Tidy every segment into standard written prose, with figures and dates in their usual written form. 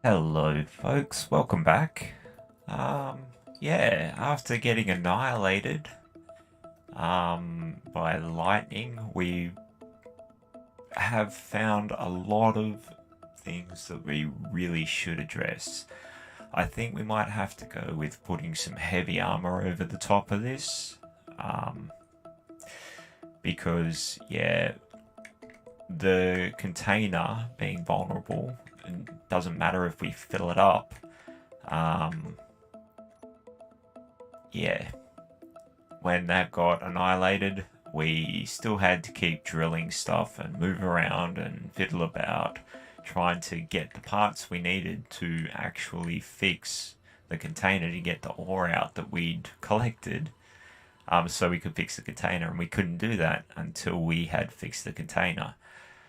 Hello, folks. Welcome back. Yeah, after getting annihilated, by lightning, we have found a lot of things that we really should address. I think we might have to go with putting some heavy armor over the top of this, um, because, yeah, the container being vulnerable, it doesn't matter if we fill it up. Um, yeah, when that got annihilated, we still had to keep drilling stuff and move around and fiddle about, trying to get the parts we needed to actually fix the container to get the ore out that we'd collected, so we could fix the container. And we couldn't do that until we had fixed the container.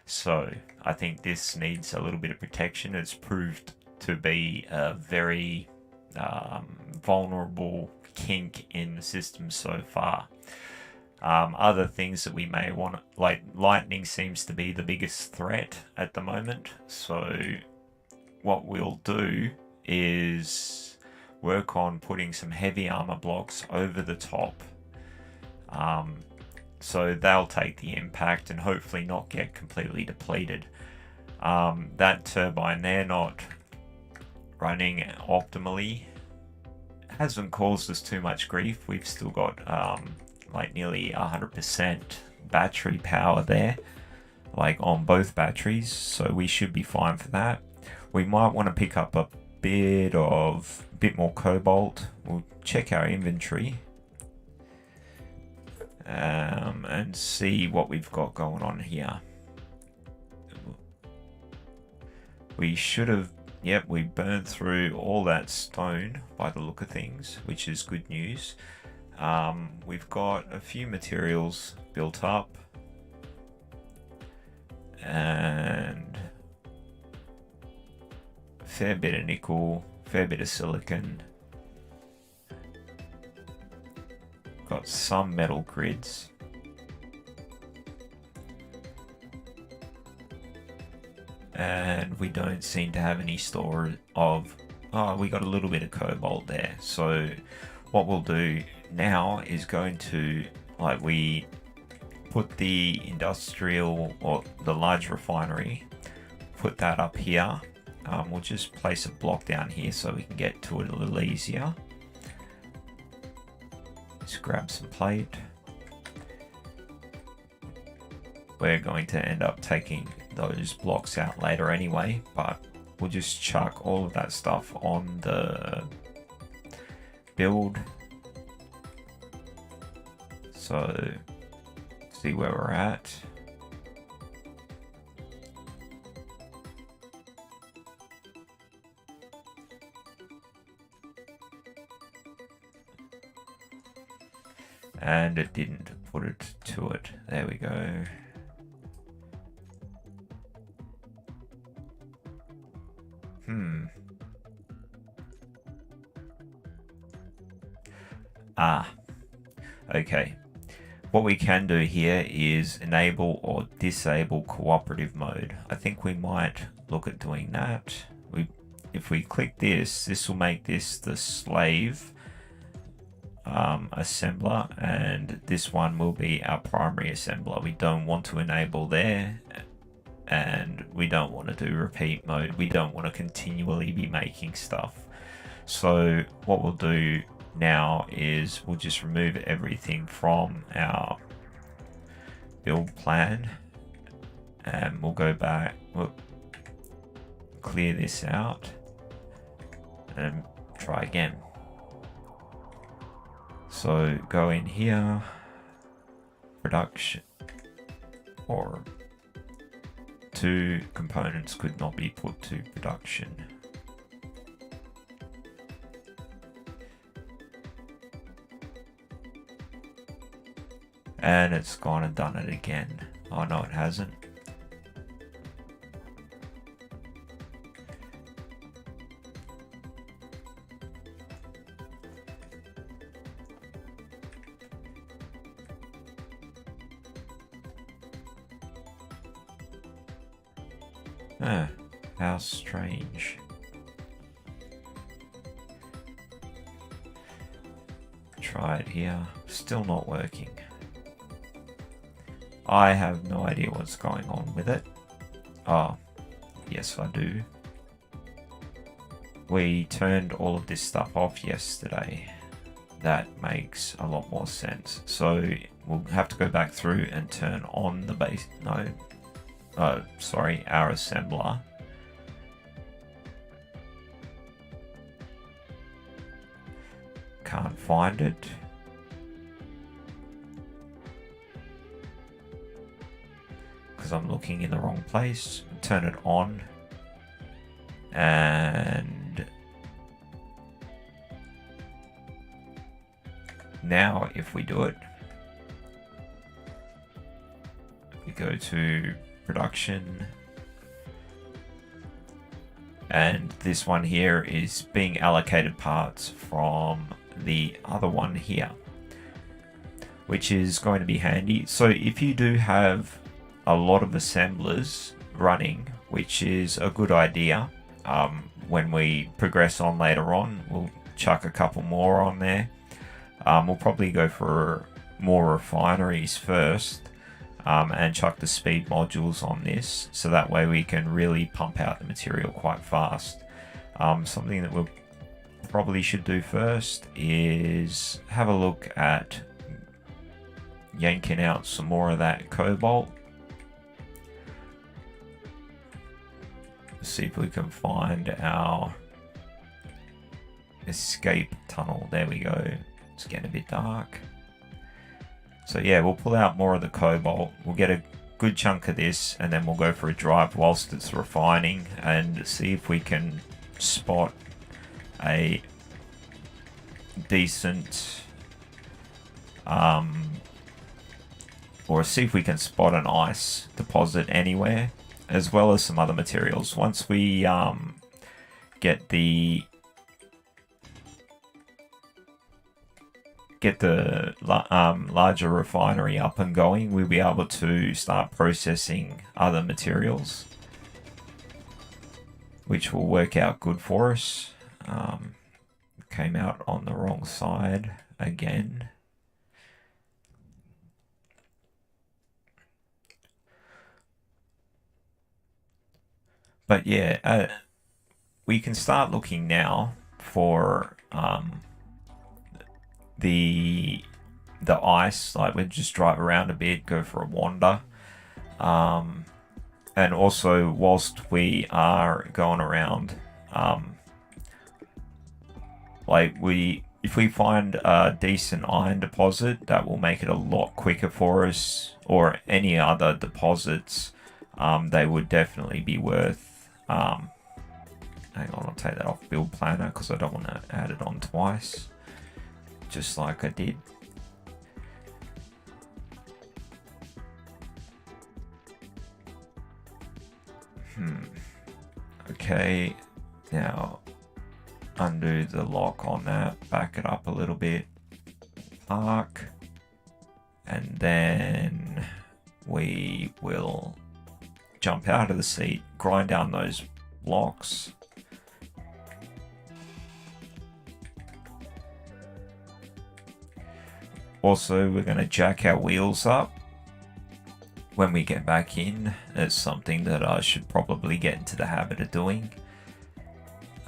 So I think this needs a little bit of protection. It's proved to be a very vulnerable kink in the system so far. Other things that we may want, like lightning seems to be the biggest threat at the moment. So what we'll do is work on putting some heavy armor blocks over the top. So they'll take the impact and hopefully not get completely depleted. That turbine there not running optimally hasn't caused us too much grief. We've still got like nearly 100% battery power there, like on both batteries, so we should be fine for that. We might want to pick up a bit more cobalt. We'll check our inventory and see what we've got going on here. We should have, yep, we burned through all that stone by the look of things, which is good news. We've got a few materials built up and a fair bit of nickel, fair bit of silicon. Got some metal grids. And we don't seem to have any store of... Oh, we got a little bit of cobalt there. So what we'll do now is going to... Like, we put the industrial, or the large refinery, put that up here. We'll just place a block down here so we can get to it a little easier. Let's grab some plate. We're going to end up taking those blocks out later anyway, but we'll just chuck all of that stuff on the build. So, see where we're at. And it didn't put it to it. There we go. Okay. What we can do here is enable or disable cooperative mode. I think we might look at doing that. If we click this, this will make this the slave assembler, and this one will be our primary assembler. We don't want to enable there, and we don't want to do repeat mode. We don't want to continually be making stuff. So what we'll do now is we'll just remove everything from our build plan, and we'll go back, we'll clear this out and try again. So go in here, production, or two components could not be put to production. And it's gone and done it again. Oh no, it hasn't. Huh, how strange. Try it here. Still not working. I have no idea what's going on with it. Oh, yes I do. We turned all of this stuff off yesterday. That makes a lot more sense. So we'll have to go back through and turn on the base. No, sorry, our assembler. Can't find it. Because I'm looking in the wrong place. Turn it on. And now if we do it, we go to production, and this one here is being allocated parts from the other one here, which is going to be handy. So if you do have a lot of assemblers running, which is a good idea, when we progress on later on, we'll chuck a couple more on there. We'll probably go for more refineries first, and chuck the speed modules on this, so that way we can really pump out the material quite fast. Something that we probably should do first is have a look at yanking out some more of that cobalt. See if we can find our escape tunnel. There we go. It's getting a bit dark. So yeah, we'll pull out more of the cobalt. We'll get a good chunk of this, and then we'll go for a drive whilst it's refining and see if we can spot a decent or see if we can spot an ice deposit anywhere, as well as some other materials. Once we get the larger refinery up and going, we'll be able to start processing other materials, which will work out good for us. Came out on the wrong side again. But yeah, we can start looking now for the ice. Like, we'll just drive around a bit, go for a wander, and also whilst we are going around, if we find a decent iron deposit, that will make it a lot quicker for us, or any other deposits. They would definitely be worth. Hang on, I'll take that off build planner because I don't want to add it on twice, just like I did. Okay, now undo the lock on that, back it up a little bit, park, and then we will jump out of the seat, grind down those blocks. Also, we're going to jack our wheels up when we get back in. It's something that I should probably get into the habit of doing.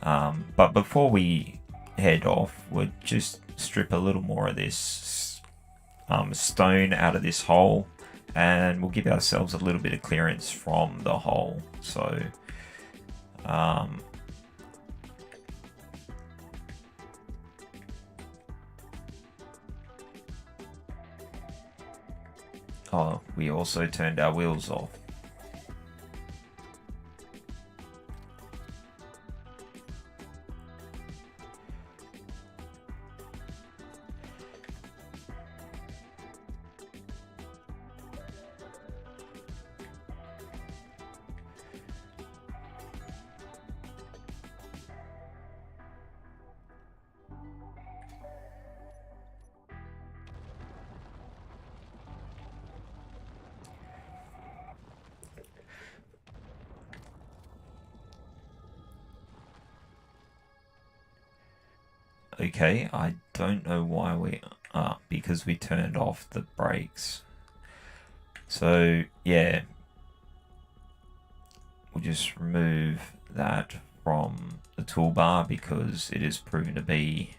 But before we head off, we'll just strip a little more of this stone out of this hole, and we'll give ourselves a little bit of clearance from the hole. So oh, we also turned our wheels off. Okay, I don't know why we are, because we turned off the brakes. So yeah, we'll just remove that from the toolbar because it is proven to be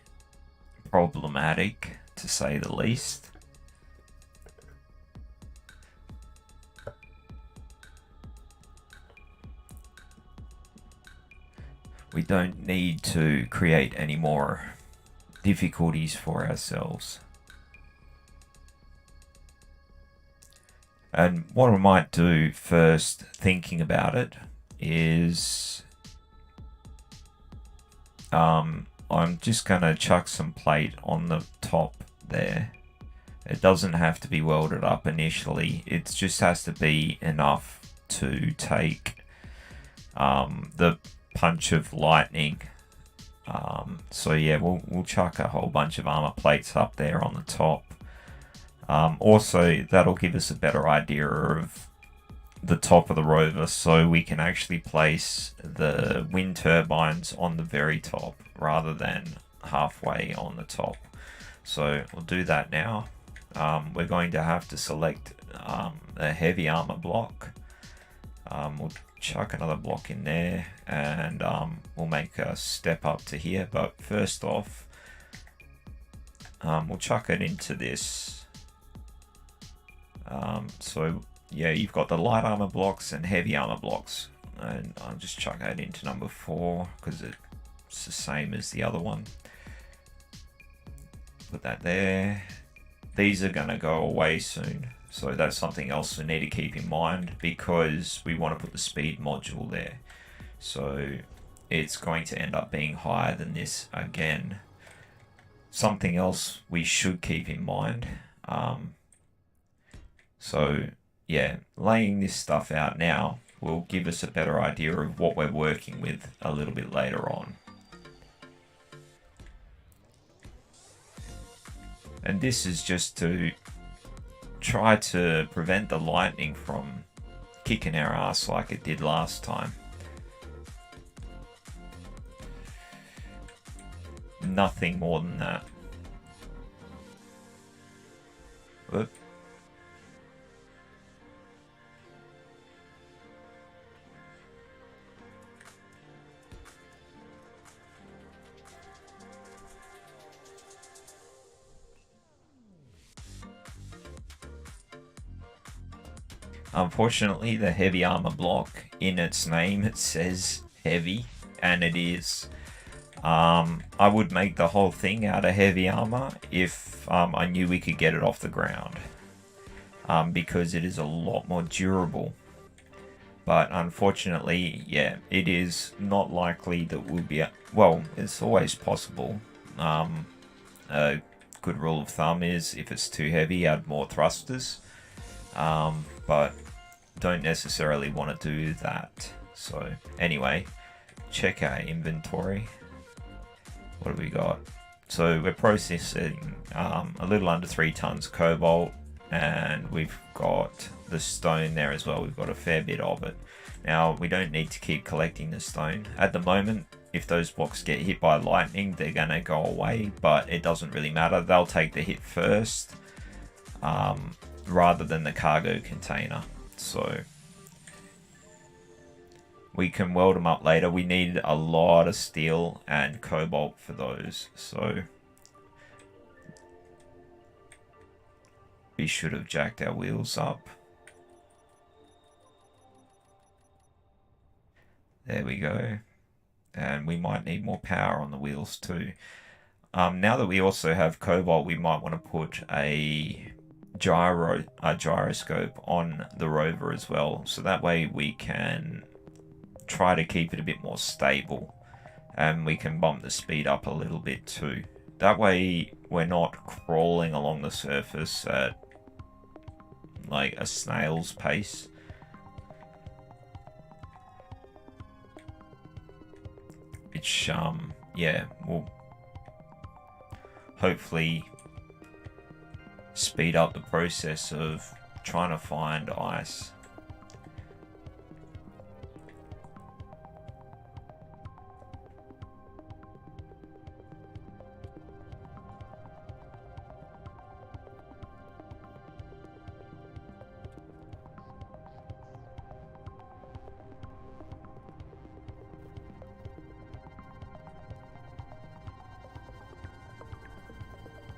problematic, to say the least. We don't need to create any more difficulties for ourselves. And what I might do first, thinking about it, is I'm just going to chuck some plate on the top there. It doesn't have to be welded up initially. It just has to be enough to take the punch of lightning. So yeah, we'll chuck a whole bunch of armor plates up there on the top. Also, that'll give us a better idea of the top of the rover, so we can actually place the wind turbines on the very top rather than halfway on the top. So we'll do that now. We're going to have to select a heavy armor block. We'll chuck another block in there, and we'll make a step up to here. But first off, we'll chuck it into this. So yeah, you've got the light armor blocks and heavy armor blocks, and I'll just chuck that into number 4 because it's the same as the other one. Put that there. These are going to go away soon, so that's something else we need to keep in mind, because we want to put the speed module there. So it's going to end up being higher than this again. Something else we should keep in mind. So yeah, laying this stuff out now will give us a better idea of what we're working with a little bit later on. And this is just to try to prevent the lightning from kicking our ass like it did last time. Nothing more than that. Whoop. Unfortunately, the heavy armor block, in its name, it says heavy, and it is. I would make the whole thing out of heavy armor if I knew we could get it off the ground, because it is a lot more durable. But unfortunately, yeah, it is not likely that we'll be... Well, it's always possible. A good rule of thumb is if it's too heavy, add more thrusters. But don't necessarily want to do that. So anyway, check our inventory. What have we got? So we're processing a little under 3 tons cobalt, and we've got the stone there as well. We've got a fair bit of it. Now, we don't need to keep collecting the stone. At the moment, if those blocks get hit by lightning, they're going to go away, but it doesn't really matter. They'll take the hit first, rather than the cargo container. So we can weld them up later. We need a lot of steel and cobalt for those, so we should have jacked our wheels up. There we go. And we might need more power on the wheels too. Now that we also have cobalt, we might want to put a gyroscope on the rover as well, so that way we can try to keep it a bit more stable, and we can bump the speed up a little bit too. That way we're not crawling along the surface at like a snail's pace. Which yeah, will hopefully speed up the process of trying to find ice.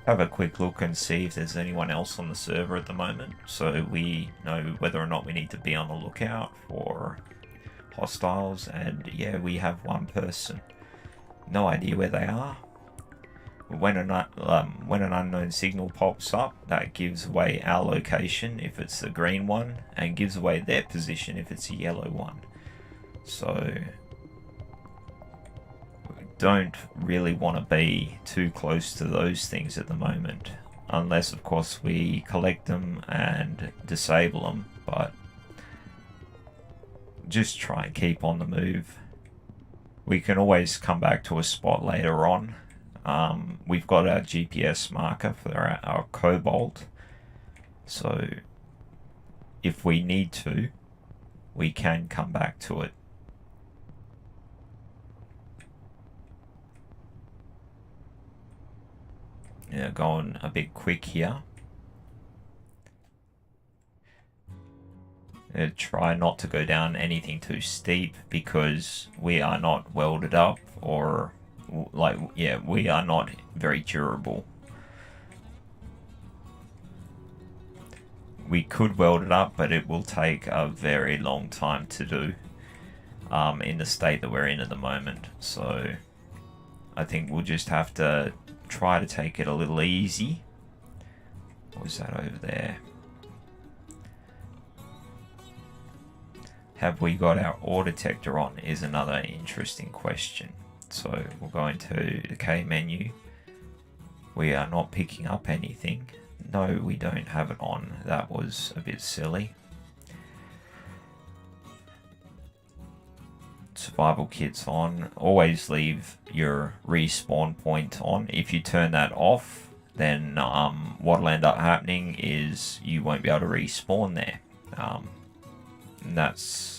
have a quick look and see if there's anyone else on the server at the moment, so we know whether or not we need to be on the lookout for hostiles. And yeah, we have one person. No idea where they are. When an unknown signal pops up, that gives away our location if it's the green one, and gives away their position if it's a yellow one. So we don't really want to be too close to those things at the moment, unless of course we collect them and disable them, but just try and keep on the move. We can always come back to a spot later on. We've got our GPS marker for our cobalt, so if we need to, we can come back to it. Yeah, going a bit quick here. Try not to go down anything too steep, because we are not welded up, or we are not very durable. We could weld it up, but it will take a very long time to do in the state that we're in at the moment. So I think we'll just have to try to take it a little easy. What was that over there? Have we got our ore detector on is another interesting question. So we'll go into the K menu. We are not picking up anything. No, we don't have it on. That was a bit silly. Survival kit's on. Always leave your respawn point on. If you turn that off, then what'll end up happening is you won't be able to respawn there. And that's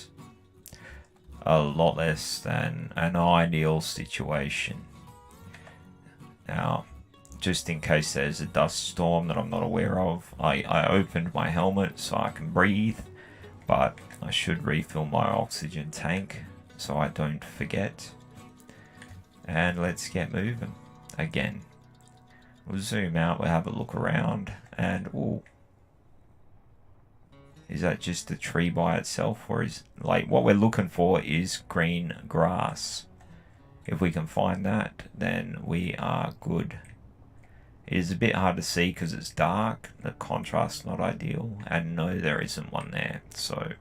a lot less than an ideal situation. Now, just in case there's a dust storm that I'm not aware of, I opened my helmet so I can breathe, but I should refill my oxygen tank so I don't forget. And let's get moving again. We'll zoom out, we'll have a look around, and we'll... Is that just a tree by itself, or is, like, what we're looking for is green grass. If we can find that, then we are good. It is a bit hard to see because it's dark, the contrast's not ideal, and no, there isn't one there, so...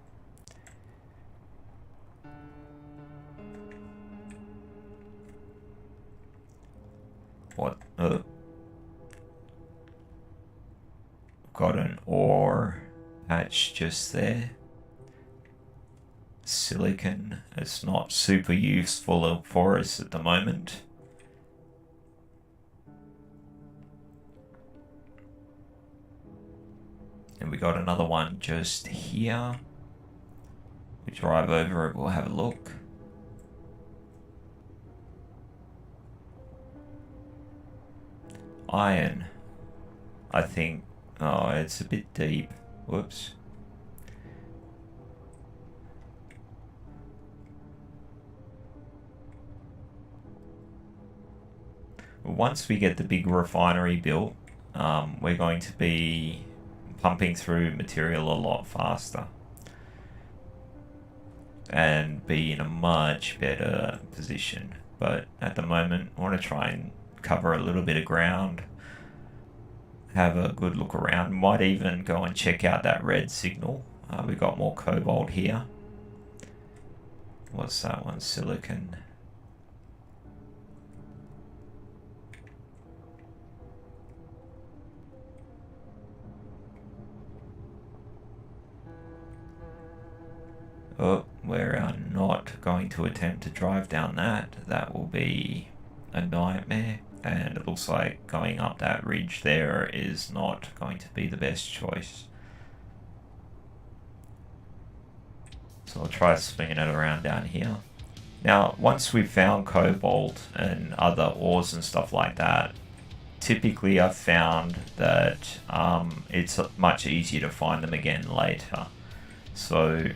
What? Got an ore patch just there. Silicon. It's not super useful for us at the moment. And we got another one just here. We drive over it, we'll have a look. Iron. I think... Oh, it's a bit deep. Whoops. Once we get the big refinery built, we're going to be pumping through material a lot faster and be in a much better position. But at the moment, I want to try and cover a little bit of ground, have a good look around, might even go and check out that red signal. We got more cobalt here. What's that one? Silicon. Oh, we're not going to attempt to drive down that. That will be a nightmare. And it looks like going up that ridge there is not going to be the best choice. So I'll try swinging it around down here. Now, once we've found cobalt and other ores and stuff like that, typically I've found that it's much easier to find them again later. So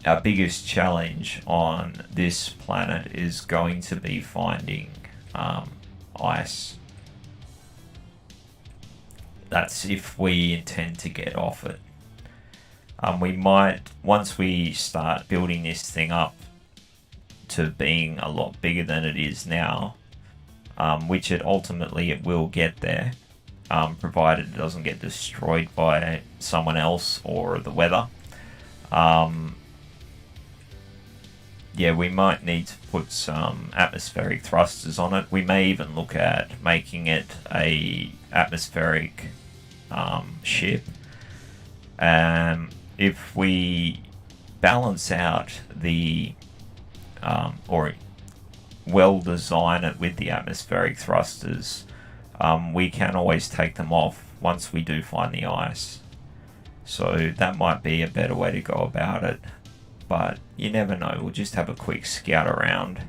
our biggest challenge on this planet is going to be finding ice. That's if we intend to get off it. We might, once we start building this thing up to being a lot bigger than it is now, which it will get there, provided it doesn't get destroyed by someone else or the weather. Yeah, we might need to put some atmospheric thrusters on it. We may even look at making it a atmospheric ship. If we balance out the or well design it with the atmospheric thrusters, we can always take them off once we do find the ice. So that might be a better way to go about it, but you never know. We'll just have a quick scout around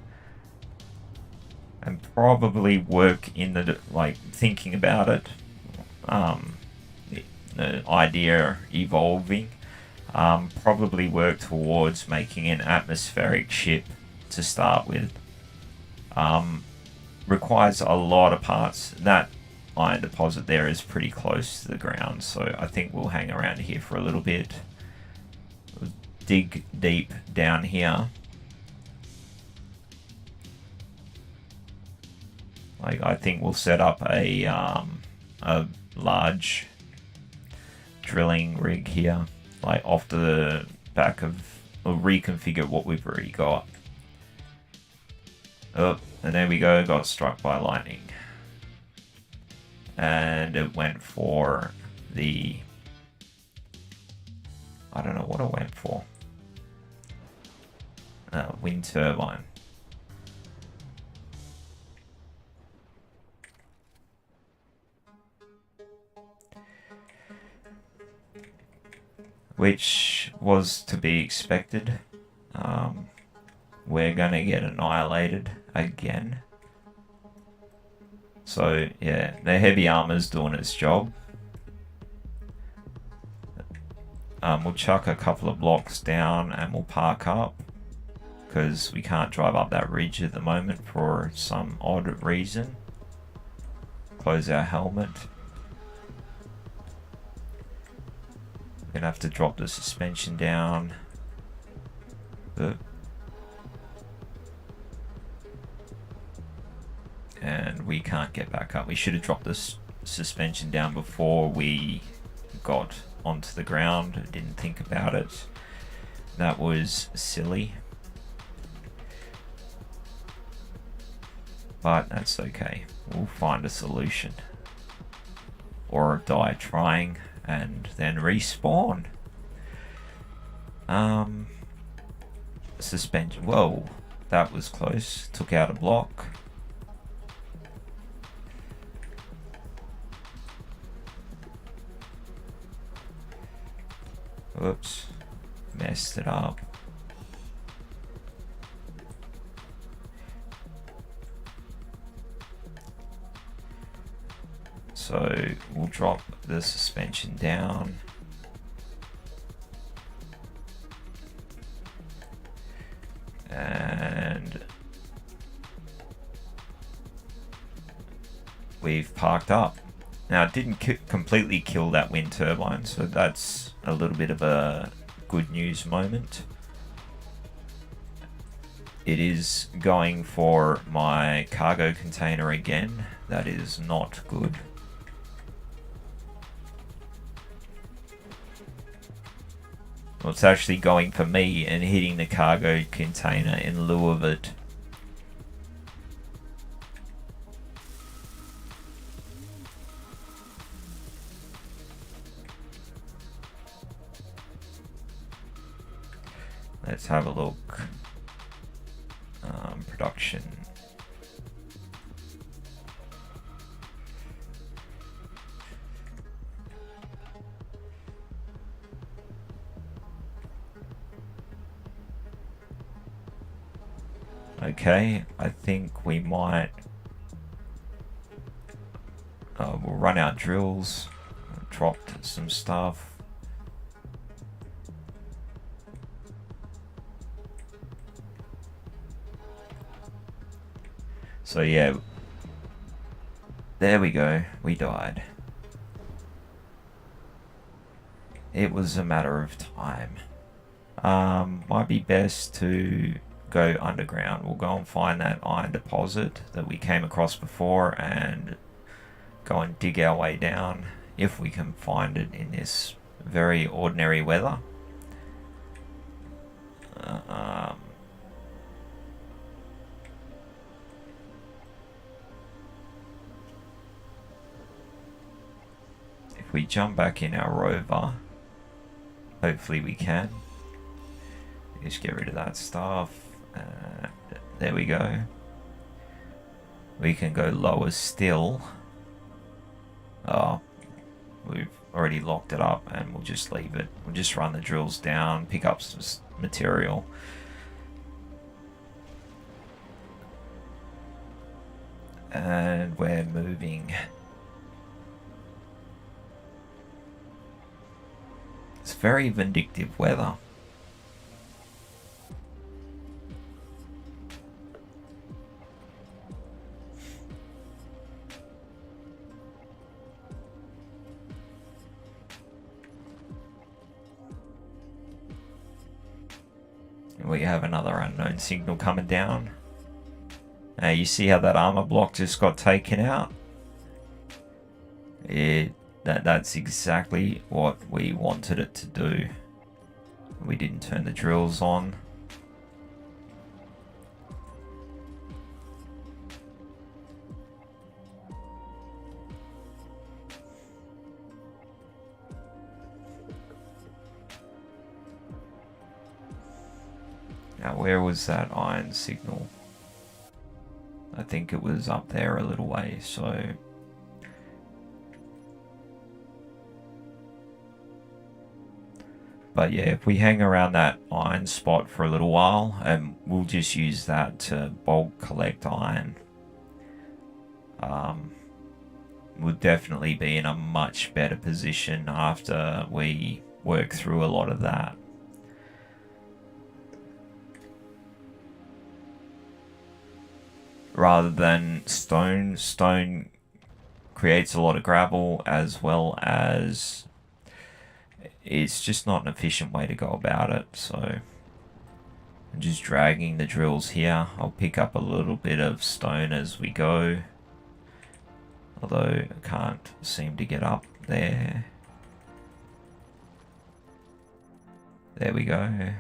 and probably work in the, like, thinking about it, the idea evolving, probably work towards making an atmospheric ship to start with. Requires a lot of parts. That iron deposit there is pretty close to the ground, so I think we'll hang around here for a little bit. We'll dig deep down here. Like, I think we'll set up a large drilling rig here, like off the back of, or reconfigure what we've already got. Oh, and there we go, got struck by lightning. And it went for the, I don't know what it went for. Wind turbine. Which was to be expected. We're gonna get annihilated again. So yeah, the heavy armor's doing its job. We'll chuck a couple of blocks down and we'll park up, because we can't drive up that ridge at the moment for some odd reason. Close our helmet. We're gonna have to drop the suspension down. And we can't get back up. We should have dropped this suspension down before we got onto the ground. I didn't think about it. That was silly. But that's okay. We'll find a solution. Or die trying and then respawn. Suspension. Whoa, that was close. Took out a block. Whoops, messed it up. So we'll drop the suspension down. And we've parked up. Now, it didn't completely kill that wind turbine, so that's a little bit of a good news moment. It is going for my cargo container again. That is not good. Well, it's actually going for me and hitting the cargo container in lieu of it. Let's have a look. Production. Okay, I think we might. We'll run our drills. Dropped some stuff. So yeah, there we go, we died. It was a matter of time. Might be best to go underground. We'll go and find that iron deposit that we came across before and go and dig our way down, if we can find it in this very ordinary weather. If we jump back in our rover, hopefully we can. Just get rid of that stuff. There we go. We can go lower still. Oh, we've already locked it up, and we'll just leave it. We'll just run the drills down, pick up some material. And we're moving. It's very vindictive weather. We have another unknown signal coming down. You see how that armor block just got taken out? That's exactly what we wanted it to do. We didn't turn the drills on. Now, where was that iron signal? I think it was up there a little way, so... But yeah, if we hang around that iron spot for a little while, and we'll just use that to bulk collect iron, we'll definitely be in a much better position after we work through a lot of that. Rather than stone. Stone creates a lot of gravel, as well as it's just not an efficient way to go about it. So I'm just dragging the drills here. I'll pick up a little bit of stone as we go, although I can't seem to get up there. There we go.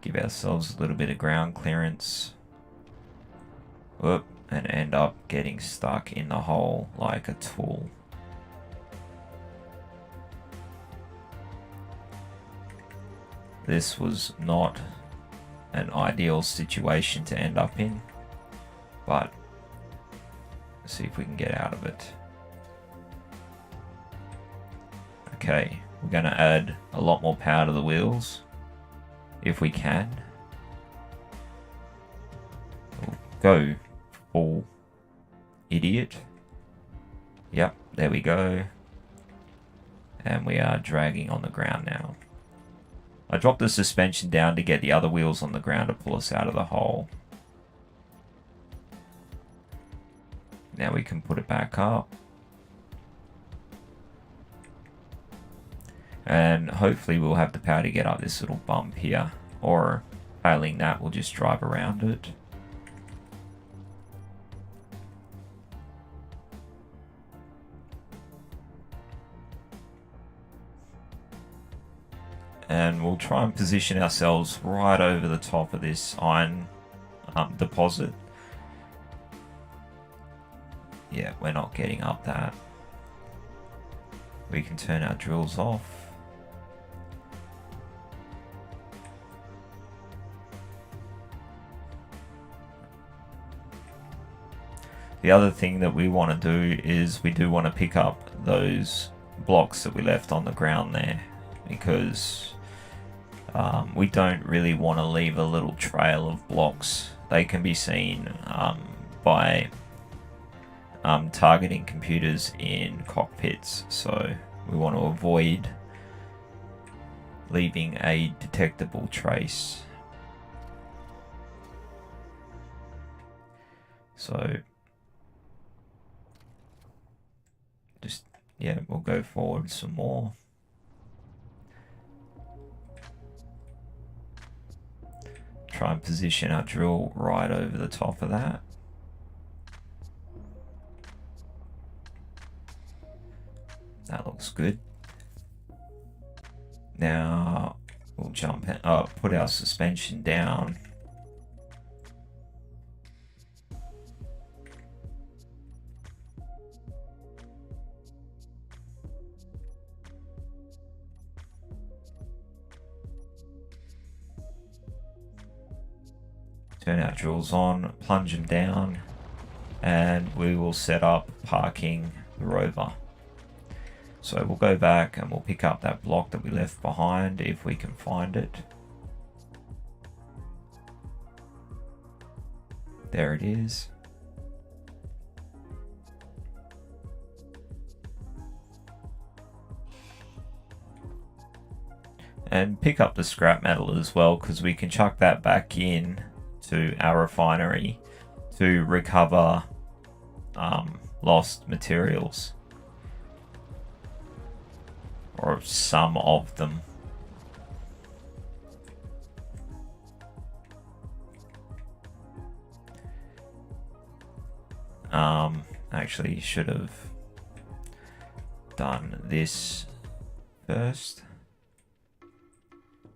Give ourselves a little bit of ground clearance. Whoop, and end up getting stuck in the hole like a tool. This was not an ideal situation to end up in, but let's see if we can get out of it. Okay, we're going to add a lot more power to the wheels, if we can. Go, full idiot. Yep, there we go. And we are dragging on the ground now. I dropped the suspension down to get the other wheels on the ground to pull us out of the hole. Now we can put it back up. And hopefully we'll have the power to get up this little bump here. Or failing that, we'll just drive around it. And we'll try and position ourselves right over the top of this iron deposit. Yeah, we're not getting up that. We can turn our drills off. The other thing that we want to do is we do want to pick up those blocks that we left on the ground there, because we don't really want to leave a little trail of blocks. They can be seen by targeting computers in cockpits, so we want to avoid leaving a detectable trace. So just, yeah, we'll go forward some more. Try and position our drill right over the top of that. That looks good. Now we'll jump in, put our suspension down. Turn our drills on, plunge them down, and we will set up parking the rover. So we'll go back and we'll pick up that block that we left behind if we can find it. There it is. And pick up the scrap metal as well, because we can chuck that back in to our refinery to recover lost materials, or some of them. Actually should have done this first.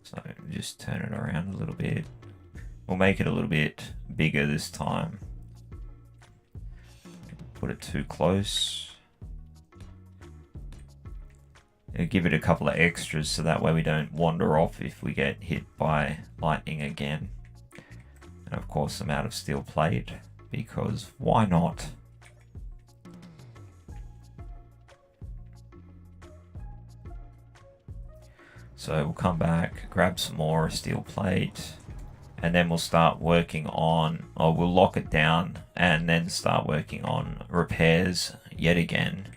So just turn it around a little bit. We'll make it a little bit bigger this time. Put it too close. And give it a couple of extras so that way we don't wander off if we get hit by lightning again. And of course I'm out of steel plate, because why not? So we'll come back, grab some more steel plate, and then we'll start working on, or we'll lock it down and then start working on repairs yet again.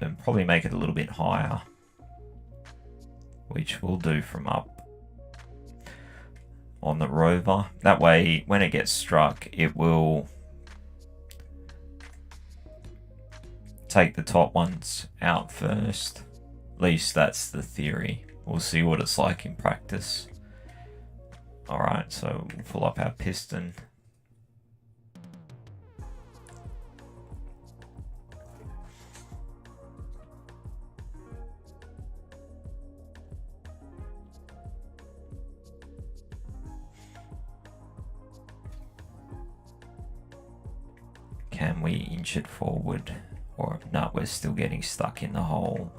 And probably make it a little bit higher, which we'll do from up on the rover. That way, when it gets struck, it will take the top ones out first. At least that's the theory. We'll see what it's like in practice. Alright, so we'll pull up our piston. Can we inch it forward? Or no, we're still getting stuck in the hole.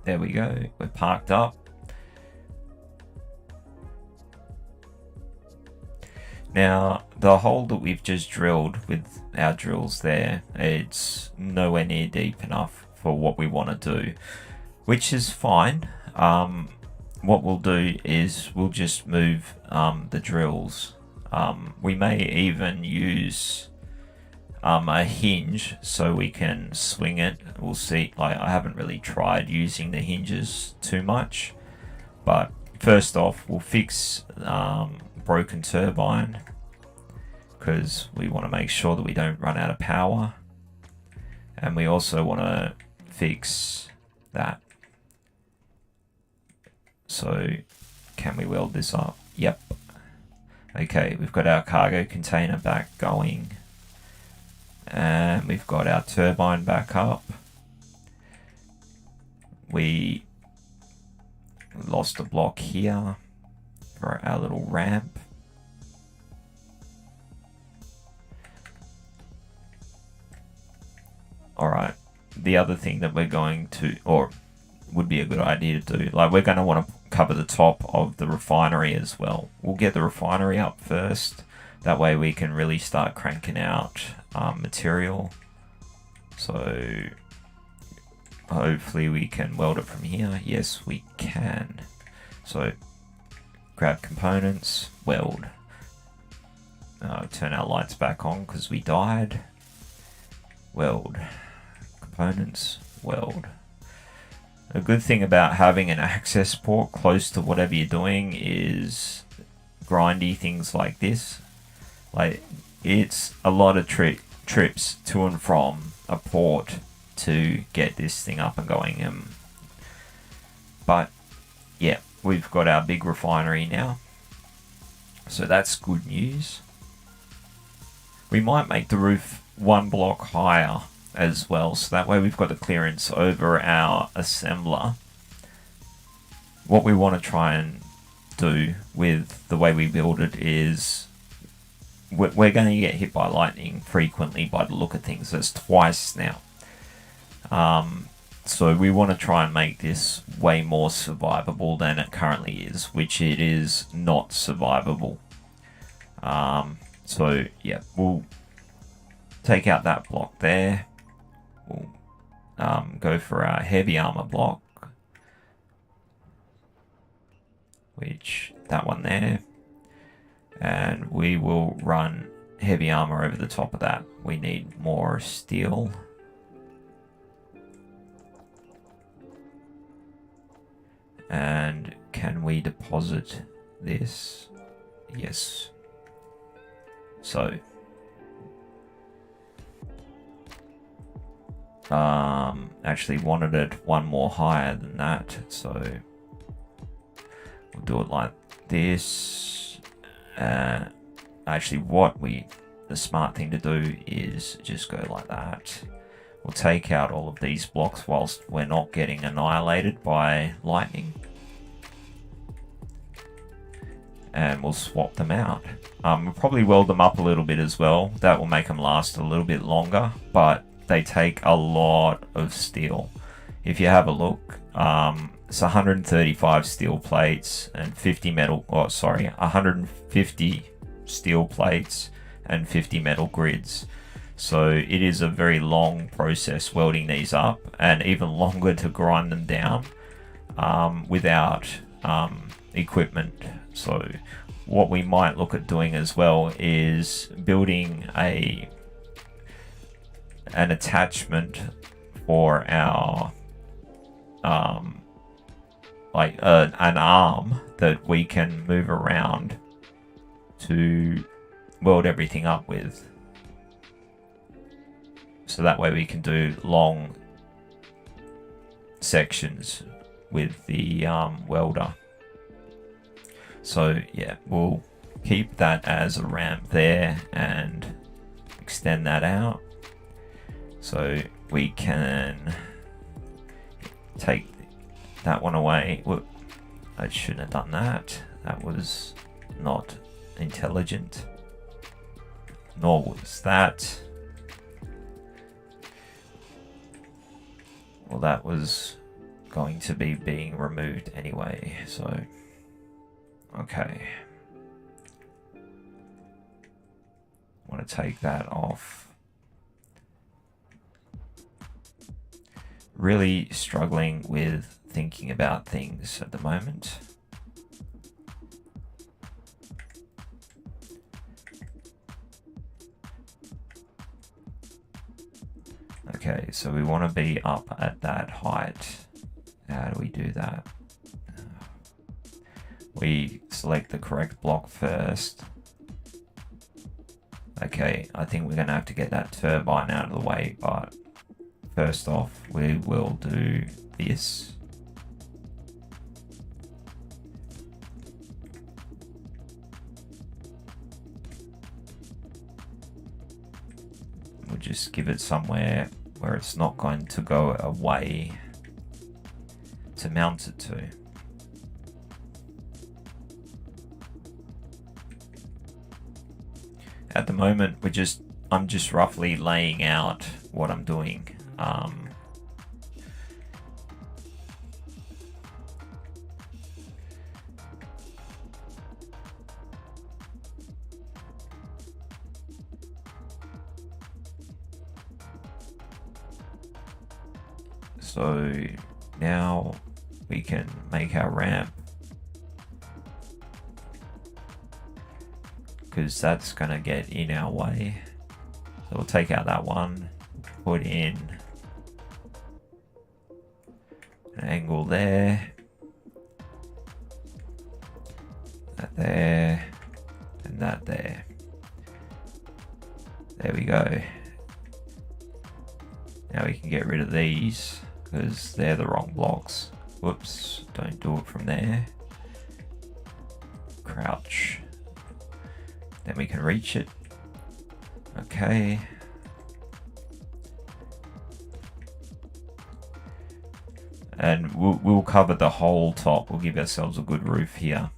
There we go, we're parked up. Now, the hole that we've just drilled with our drills there, it's nowhere near deep enough for what we want to do, which is fine. What we'll do is we'll just move the drills. We may even use a hinge so we can swing it. We'll see. Like, I haven't really tried using the hinges too much, but first off we'll fix broken turbine, because we want to make sure that we don't run out of power, and we also want to fix that. So can we weld this up? Yep. Okay, we've got our cargo container back going, and we've got our turbine back up. We lost a block here for our little ramp. Alright, the other thing that we're going to, or would be a good idea to do, like, we're going to want to cover the top of the refinery as well. We'll get the refinery up first. That way we can really start cranking out material. So hopefully we can weld it from here. Yes, we can. So grab components, weld. Turn our lights back on because we died. Weld. Components, weld. A good thing about having an access port close to whatever you're doing is grindy things like this. Like, it's a lot of trips to and from a port to get this thing up and going. But yeah, we've got our big refinery now, so that's good news. We might make the roof one block higher as well, so that way we've got the clearance over our assembler. What we want to try and do with the way we build it is we're going to get hit by lightning frequently by the look of things. That's twice now. So we want to try and make this way more survivable than it currently is, which it is not survivable. So yeah, we'll take out that block there. We'll go for our heavy armor block, which that one there, and we will run heavy armor over the top of that. We need more steel. And can we deposit this? Yes. So actually wanted it one more higher than that, so we'll do it like this. Actually, the smart thing to do is just go like that. We'll take out all of these blocks whilst we're not getting annihilated by lightning, and we'll swap them out. We'll probably weld them up a little bit as well. That will make them last a little bit longer, but they take a lot of steel. If you have a look, it's 135 steel plates and 150 steel plates and 50 metal grids. So it is a very long process welding these up, and even longer to grind them down without equipment. So what we might look at doing as well is building an attachment for our an arm that we can move around to weld everything up with. So that way we can do long sections with the welder. So yeah, we'll keep that as a ramp there and extend that out. So we can take that one away. Whoop, I shouldn't have done that. That was not intelligent. Nor was that. Well, that was going to be being removed anyway, so okay. I want to take that off. Really struggling with thinking about things at the moment. Okay, so we want to be up at that height. How do we do that? We select the correct block first. Okay, I think we're going to have to get that turbine out of the way, but first off, we will do this. We'll just give it somewhere where it's not going to go away to mount it to. At the moment, I'm just roughly laying out what I'm doing. So now we can make our ramp, because that's going to get in our way. So we'll take out that one, put in an triangle there. That there. And that there. There we go. Now we can get rid of these because they're the wrong blocks. Whoops, don't do it from there. Crouch. Then we can reach it. Okay. And we'll cover the whole top. We'll give ourselves a good roof here.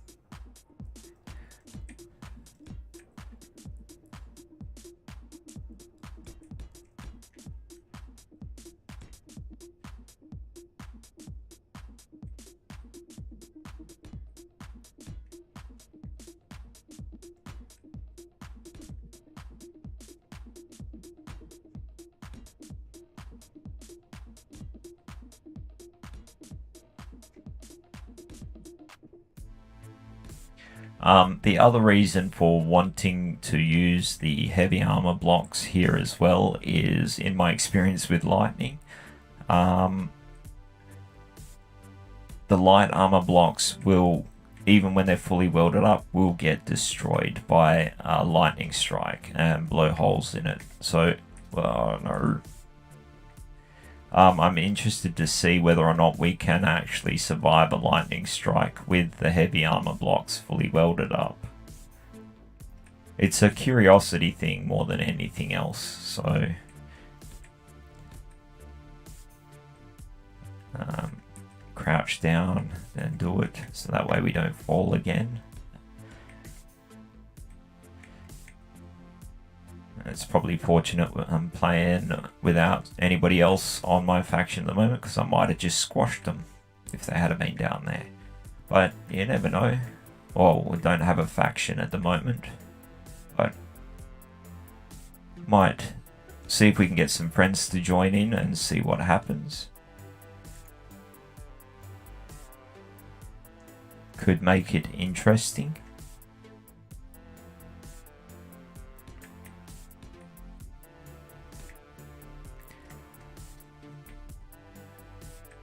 The other reason for wanting to use the heavy armor blocks here as well is, in my experience with lightning, the light armor blocks will, even when they're fully welded up, will get destroyed by a lightning strike and blow holes in it. So, well, no. I'm interested to see whether or not we can actually survive a lightning strike with the heavy armor blocks fully welded up. It's a curiosity thing more than anything else, so... crouch down and do it, so that way we don't fall again. It's probably fortunate I'm playing without anybody else on my faction at the moment, because I might have just squashed them if they had been down there. But you never know. Well, we don't have a faction at the moment, but might see if we can get some friends to join in and see what happens. Could make it interesting.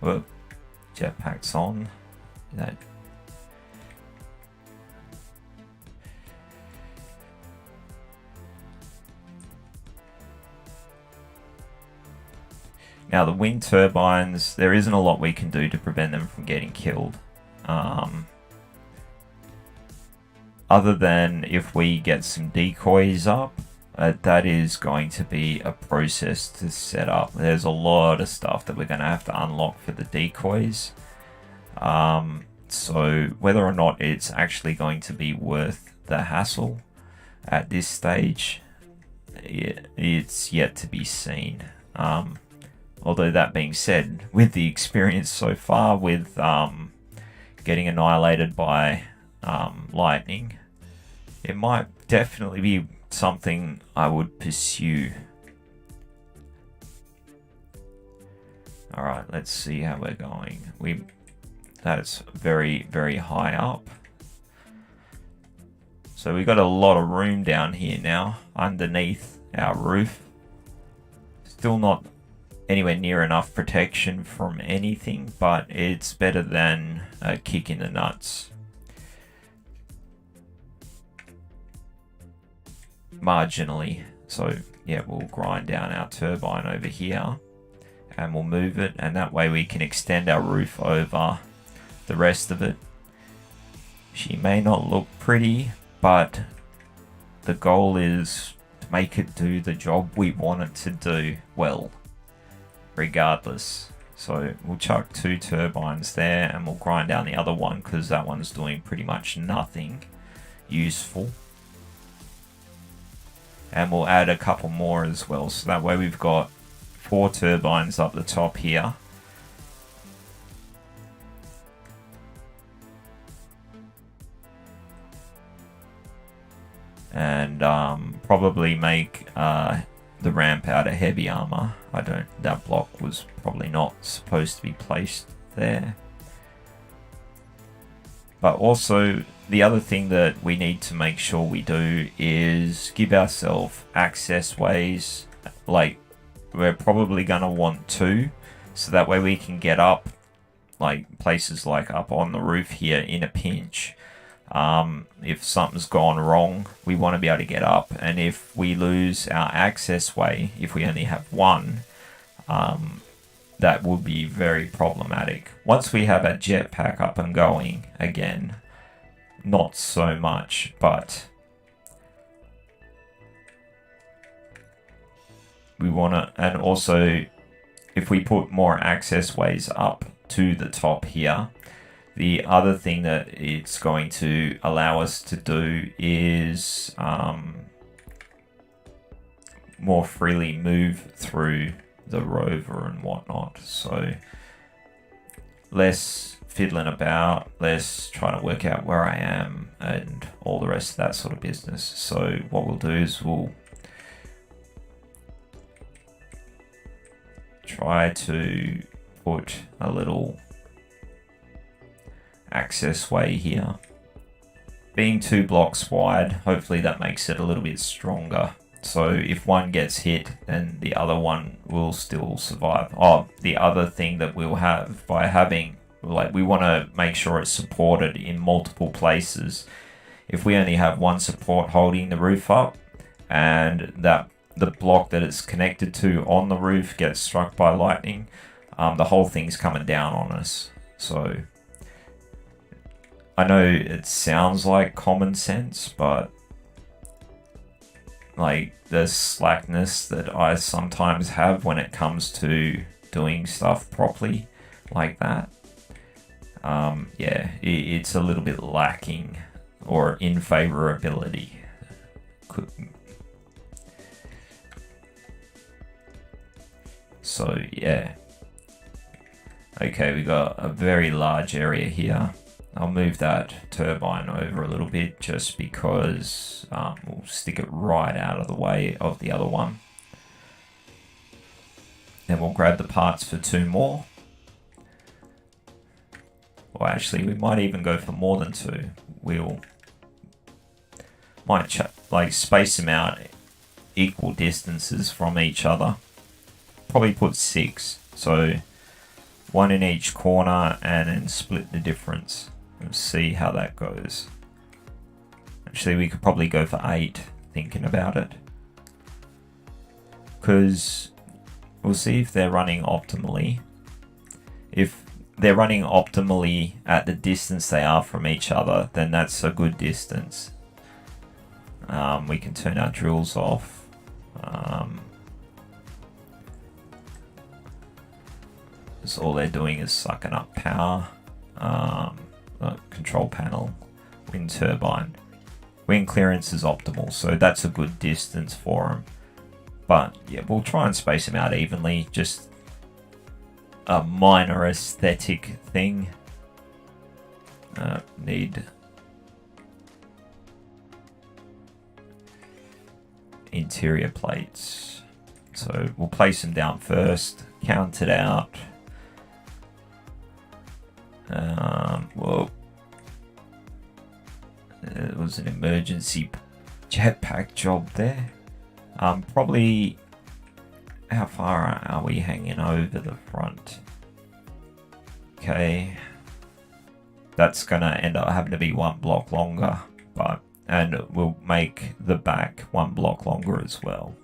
Well, jetpack's on. That. Now the wind turbines, there isn't a lot we can do to prevent them from getting killed. Other than if we get some decoys up. That is going to be a process to set up. There's a lot of stuff that we're going to have to unlock for the decoys. So whether or not it's actually going to be worth the hassle at this stage, it's yet to be seen. Although that being said, with the experience so far with getting annihilated by lightning, it might definitely be something I would pursue. Alright, let's see how we're going. That's very, very high up. So we've got a lot of room down here now underneath our roof. Still not anywhere near enough protection from anything, but it's better than a kick in the nuts. Marginally. So yeah, we'll grind down our turbine over here and we'll move it, and that way we can extend our roof over the rest of it. She may not look pretty, but the goal is to make it do the job we want it to do well, regardless. So we'll chuck 2 turbines there and we'll grind down the other one because that one's doing pretty much nothing useful. And we'll add a couple more as well, so that way we've got 4 turbines up the top here. And probably make the ramp out of heavy armor. That block was probably not supposed to be placed there. But also, the other thing that we need to make sure we do is give ourselves access ways. Like, we're probably going to want 2, so that way we can get up like places like up on the roof here in a pinch. If something's gone wrong, we want to be able to get up, and if we lose our access way, if we only have one, that will be very problematic. Once we have a jetpack up and going again, not so much, but we want to, and also if we put more access ways up to the top here, the other thing that it's going to allow us to do is more freely move through the rover and whatnot. So less fiddling about, less trying to work out where I am and all the rest of that sort of business. So what we'll do is we'll try to put a little access way here. Being 2 blocks wide, hopefully that makes it a little bit stronger. So if one gets hit, then the other one will still survive. Oh, the other thing that we'll have by having, like, we want to make sure it's supported in multiple places. If we only have one support holding the roof up, and that the block that it's connected to on the roof gets struck by lightning, the whole thing's coming down on us. So I know it sounds like common sense, but like the slackness that I sometimes have when it comes to doing stuff properly like that, yeah, it's a little bit lacking, or in favorability. So yeah, okay, we got a very large area here. I'll move that turbine over a little bit just because we'll stick it right out of the way of the other one. Then we'll grab the parts for 2 more. Or actually, we might even go for more than 2. We'll might like space them out equal distances from each other. Probably put 6. So 1 in each corner, and then split the difference. Let's see how that goes. Actually, we could probably go for 8, thinking about it. Because we'll see if they're running optimally. If they're running optimally at the distance they are from each other, then that's a good distance. We can turn our drills off. So all they're doing is sucking up power. Control panel, wind turbine. Wind clearance is optimal, so that's a good distance for them. But yeah, we'll try and space them out evenly, just a minor aesthetic thing. Need interior plates. So we'll place them down first, count it out. Well, it was an emergency jetpack job there. Probably, how far are we hanging over the front? Okay, that's gonna end up having to be 1 block longer, and we'll make the back 1 block longer as well.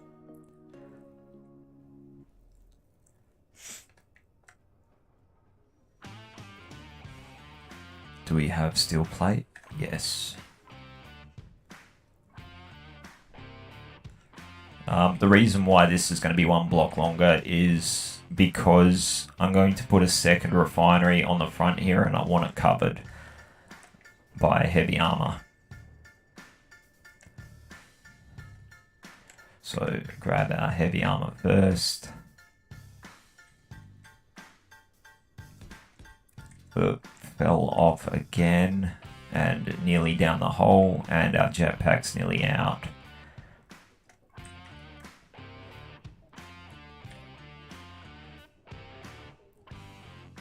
Do we have steel plate? Yes. The reason why this is going to be 1 block longer is because I'm going to put a second refinery on the front here, and I want it covered by heavy armor. So grab our heavy armor first. Fell off again and nearly down the hole, and our jetpack's nearly out.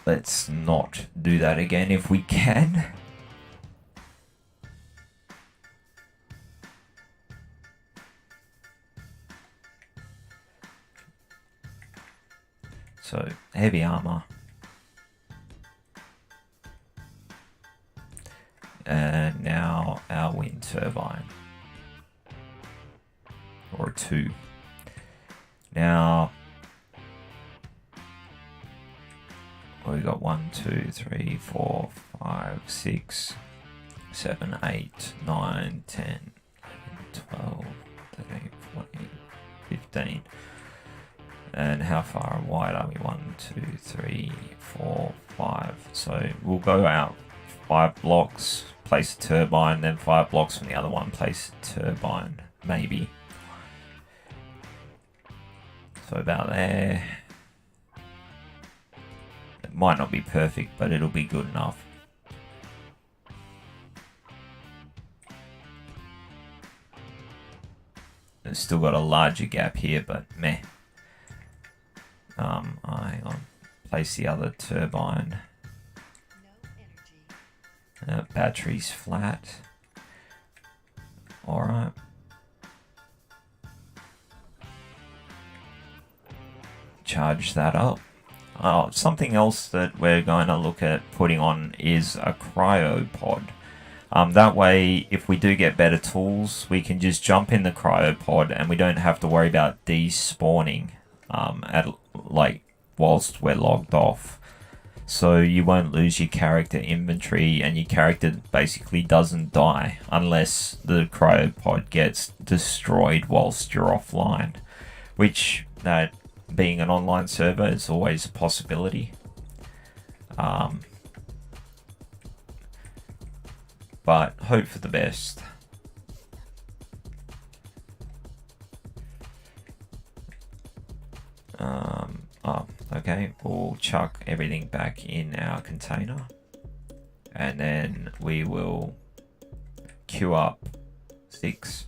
Let's not do that again if we can. So heavy armor. turbine. Or 2. Now, we got 1, 2, 3, 4, 5, 6, 7, 8, 9, 10, 12, 13, 14, 15. And how far wide are we? 1, 2, 3, 4, 5. So we'll go out 5 blocks, place a turbine, then 5 blocks from the other one, place a turbine, maybe. So about there. It might not be perfect, but it'll be good enough. It's still got a larger gap here, but meh. Hang on. Place the other turbine. Battery's flat. Alright. Charge that up. Oh, something else that we're going to look at putting on is a cryopod. That way, if we do get better tools, we can just jump in the cryopod and we don't have to worry about despawning whilst we're logged off. So you won't lose your character inventory and your character basically doesn't die unless the cryopod gets destroyed whilst you're offline. Which, that being an online server, is always a possibility. But hope for the best. Okay, we'll chuck everything back in our container. And then we will queue up 6.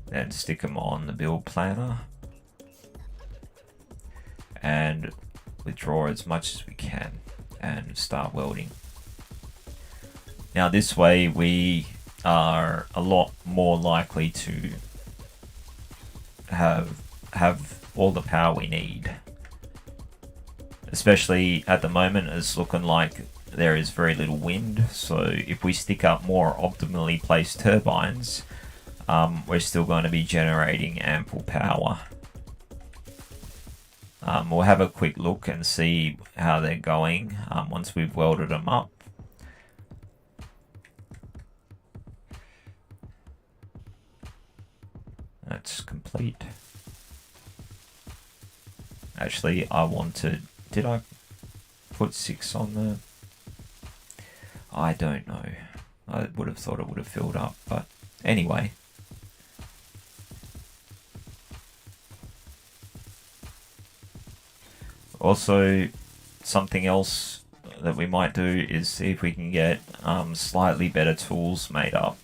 Then stick them on the build planner. And withdraw as much as we can. And start welding. Now this way we are a lot more likely to have all the power we need. Especially at the moment, it's looking like there is very little wind, so if we stick up more optimally placed turbines, we're still going to be generating ample power. We'll have a quick look and see how they're going once we've welded them up. That's complete. Actually, did I put 6 on the... I don't know. I would have thought it would have filled up, but anyway. Also, something else that we might do is see if we can get slightly better tools made up.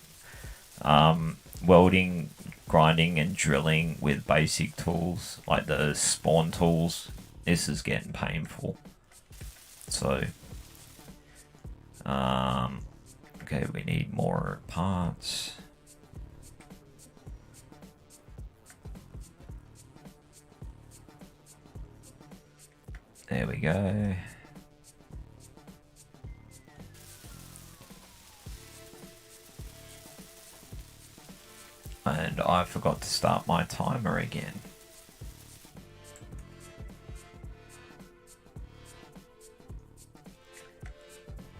Welding, grinding and drilling with basic tools like the spawn tools. This is getting painful. So, okay, we need more parts. There we go. And I forgot to start my timer again.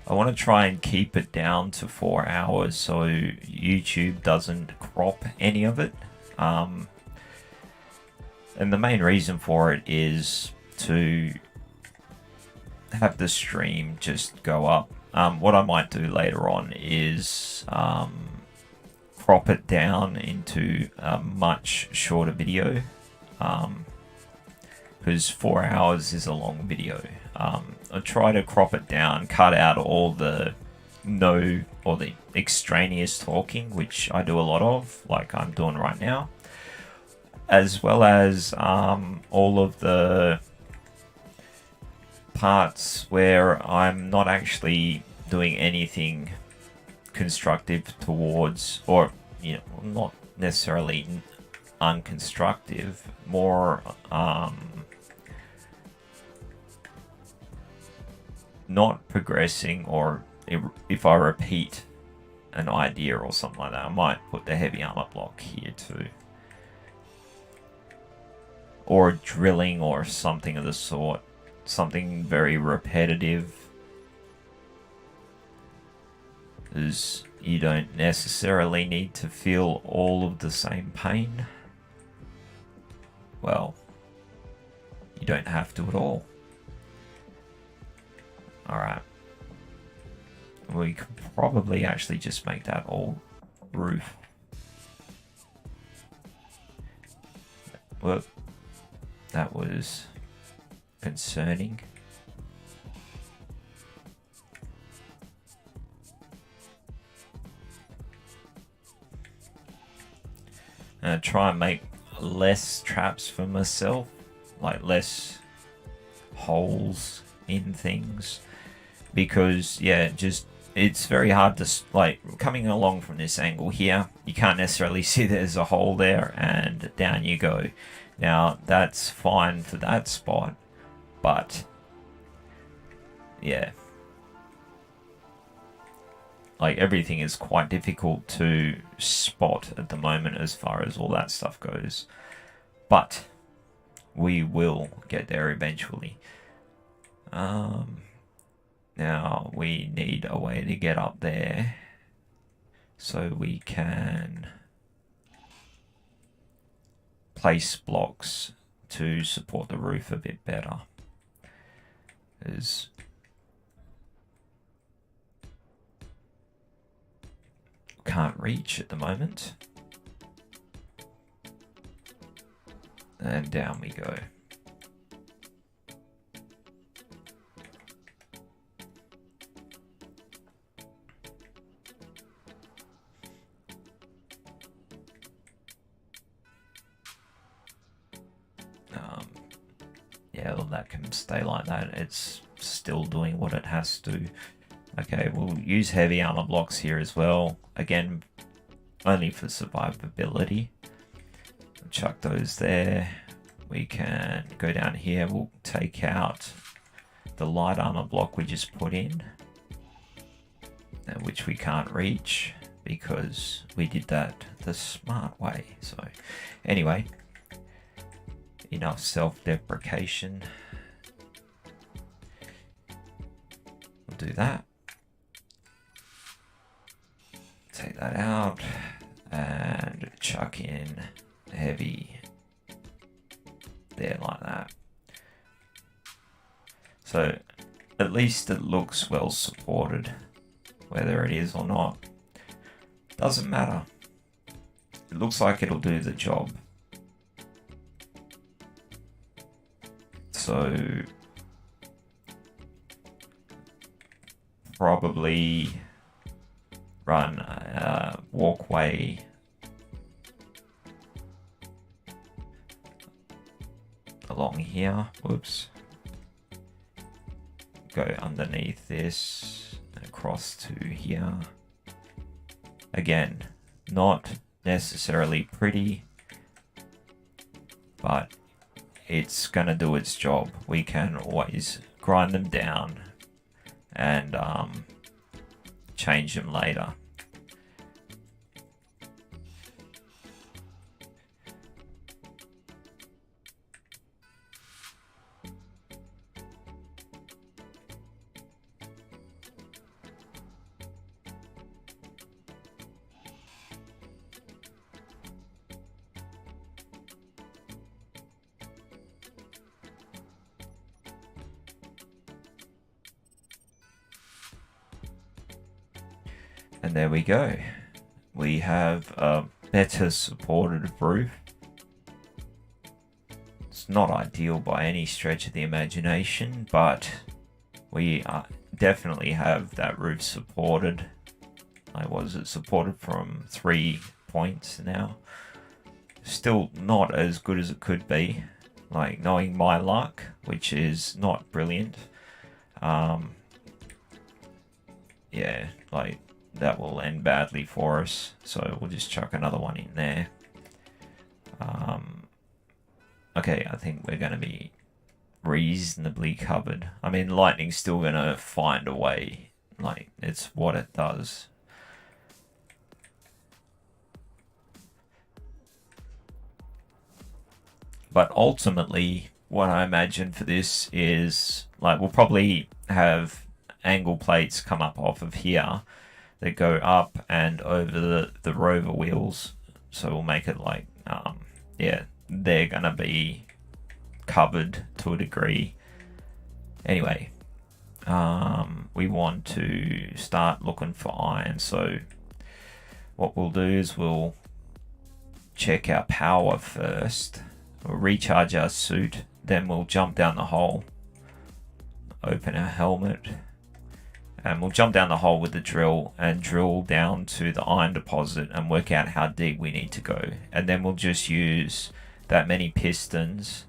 I want to try and keep it down to 4 hours so YouTube doesn't crop any of it. And the main reason for it is to have the stream just go up. What I might do later on is crop it down into a much shorter video, because 4 hours is a long video. I'll try to crop it down, cut out all the the extraneous talking, which I do a lot of, like I'm doing right now, as well as all of the parts where I'm not actually doing anything constructive towards, or not necessarily unconstructive, more not progressing or if I repeat an idea or something like that, I might put the heavy armor block here too. Or drilling or something of the sort. Something very repetitive. Because you don't necessarily need to feel all of the same pain. Well, you don't have to at all. Alright. We could probably actually just make that all roof. Well, that was concerning. Try and make less traps for myself, like less holes in things, because yeah, just it's very hard to, like, coming along from this angle here, you can't necessarily see there's a hole there, and down you go. Now that's fine for that spot, but yeah, like everything is quite difficult to spot at the moment as far as all that stuff goes. But we will get there eventually. Now we need a way to get up there so we can place blocks to support the roof a bit better. Can't reach at the moment. And down we go. Yeah, well, that can stay like that. It's still doing what it has to. Okay, we'll use heavy armor blocks here as well. Again, only for survivability. Chuck those there. We can go down here. We'll take out the light armor block we just put in, which we can't reach because we did that the smart way. So anyway, enough self-deprecation. We'll do that. Take that out and chuck in heavy there like that. So at least it looks well supported. Whether it is or not doesn't matter. It looks like it'll do the job. So probably run a walkway along here. Whoops. Go underneath this and across to here. Again, not necessarily pretty, but it's gonna do its job. We can always grind them down and change them later. And there we go. We have a better supported roof. It's not ideal by any stretch of the imagination, but we definitely have that roof supported. Like, was it supported from 3 points now? Still not as good as it could be. Like, knowing my luck, which is not brilliant. Yeah, like, that will end badly for us, so we'll just chuck another one in there. Okay, I think we're going to be reasonably covered. I mean, lightning's still going to find a way. Like, it's what it does. But ultimately, what I imagine for this is, like, we'll probably have angle plates come up off of here that go up and over the rover wheels. So we'll make it like, yeah, they're going to be covered to a degree. Anyway, we want to start looking for iron. So what we'll do is we'll check our power first. We'll recharge our suit, then we'll jump down the hole, open our helmet, and we'll jump down the hole with the drill and drill down to the iron deposit and work out how deep we need to go. And then we'll just use that many pistons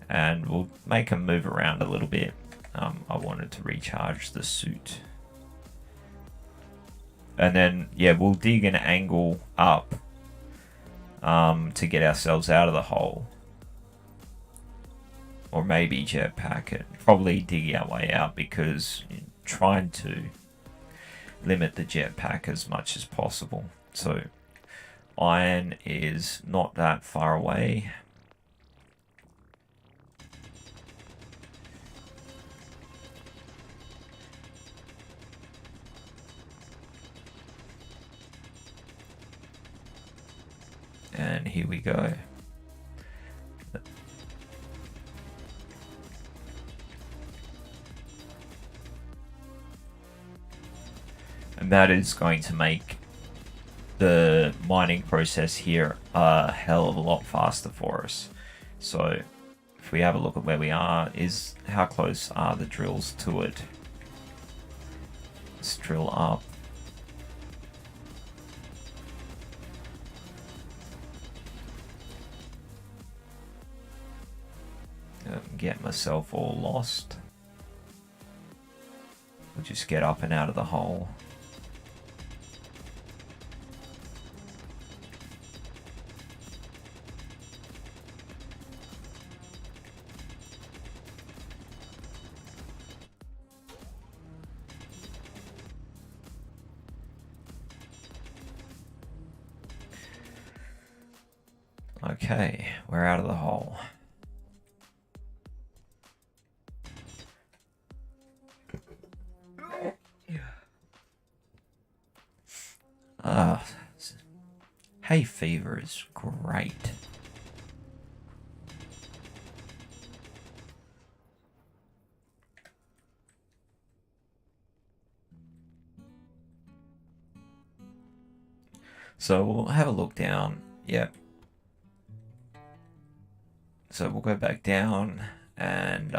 and we'll make them move around a little bit. I wanted to recharge the suit. And then, yeah, we'll dig an angle up to get ourselves out of the hole. Or maybe jetpack it. Probably dig our way out because trying to limit the jetpack as much as possible. So iron is not that far away. And here we go. And that is going to make the mining process here a hell of a lot faster for us. So if we have a look at where we are, is how close are the drills to it? Let's drill up. Get myself all lost. We'll just get up and out of the hole. Okay, we're out of the hole. Hay fever is great. So we'll have a look down. Yep. So we'll go back down and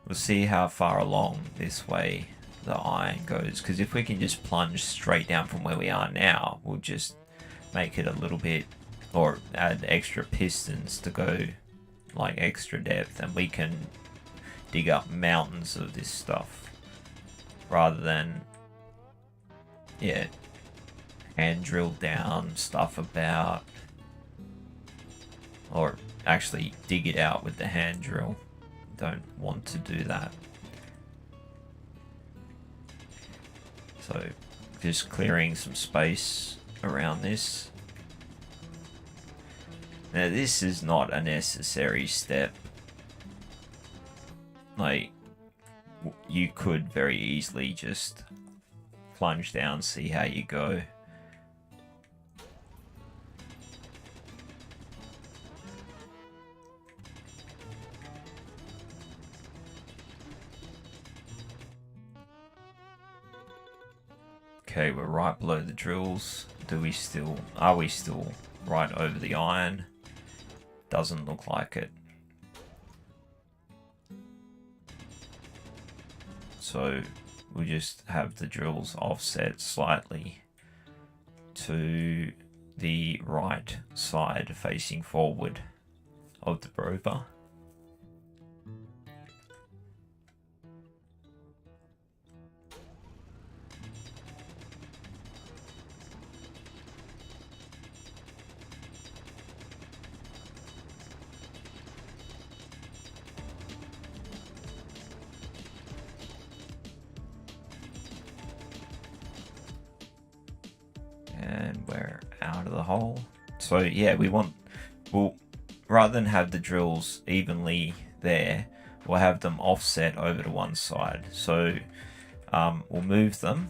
we'll see how far along this way the iron goes. Because if we can just plunge straight down from where we are now, we'll just make it a little bit, or add extra pistons to go like extra depth, and we can dig up mountains of this stuff rather than, yeah, hand drill down stuff about, or actually dig it out with the hand drill. Don't want to do that. So just clearing some space around this. Now this is not a necessary step. Like, you could very easily just plunge down, see how you go. Okay, we're right below the drills. Are we still right over the iron? Doesn't look like it. So we'll just have the drills offset slightly to the right side facing forward of the rover. we're out of the hole. So yeah, we'll rather than have the drills evenly there, we'll have them offset over to one side. So we'll move them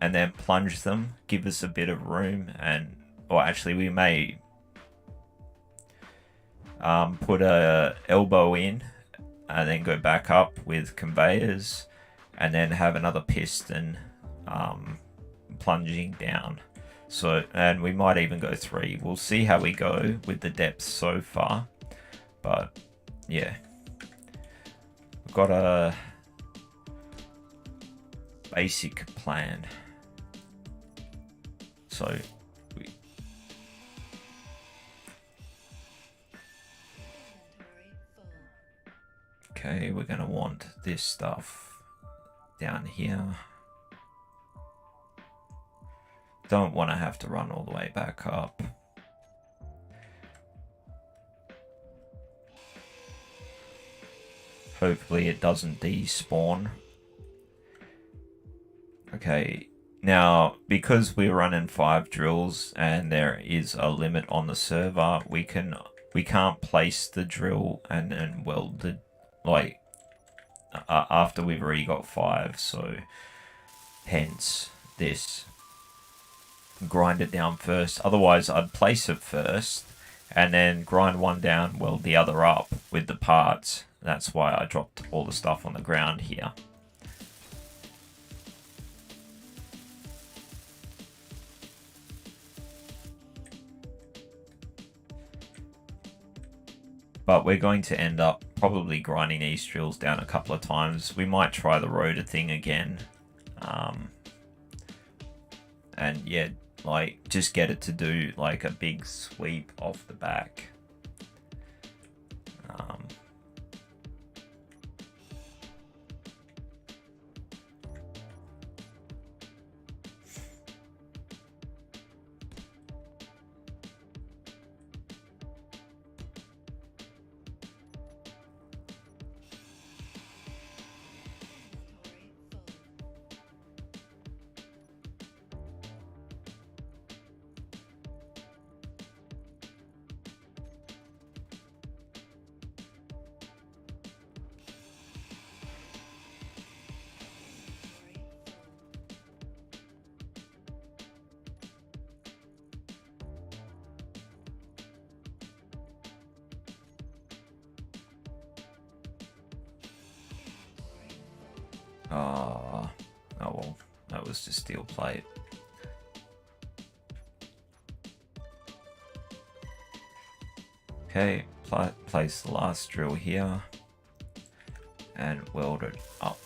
and then plunge them, give us a bit of room, and or actually we may put a elbow in and then go back up with conveyors, and then have another piston plunging down. So, and we might even go 3. We'll see how we go with the depth so far, but yeah, we've got a basic plan. So okay, we're gonna want this stuff down here. Don't want to have to run all the way back up. Hopefully it doesn't despawn. Okay, now because we're running 5 drills and there is a limit on the server, we can't place the drill and weld it like after we've already got 5. So hence this. Grind it down first. Otherwise I'd place it first and then grind one down, weld the other up with the parts. That's why I dropped all the stuff on the ground here. But we're going to end up probably grinding these drills down a couple of times. We might try the rotor thing again. And yeah, like just get it to do like a big sweep off the back. Oh well, that was just steel plate. Okay, place the last drill here and weld it up.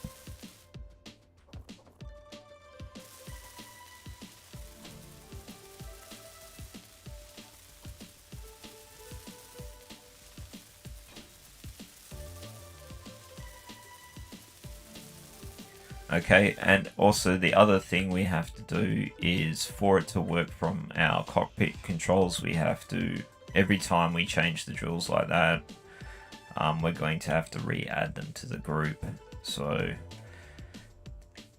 Okay, and also the other thing we have to do is for it to work from our cockpit controls, we have to, every time we change the drills like that, we're going to have to re-add them to the group. So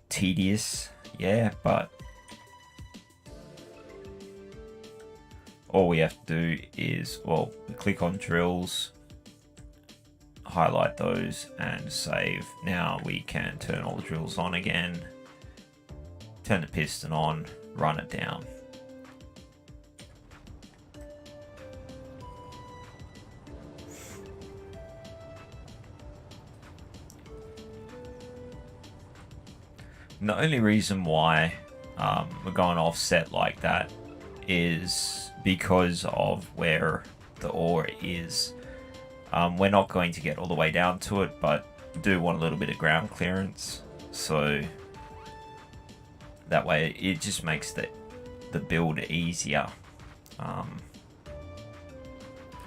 tedious, yeah, but all we have to do is, well, click on drills, highlight those and save. Now we can turn all the drills on again, turn the piston on, run it down. And the only reason why we're going offset like that is because of where the ore is. We're not going to get all the way down to it, but do want a little bit of ground clearance, so that way it just makes the build easier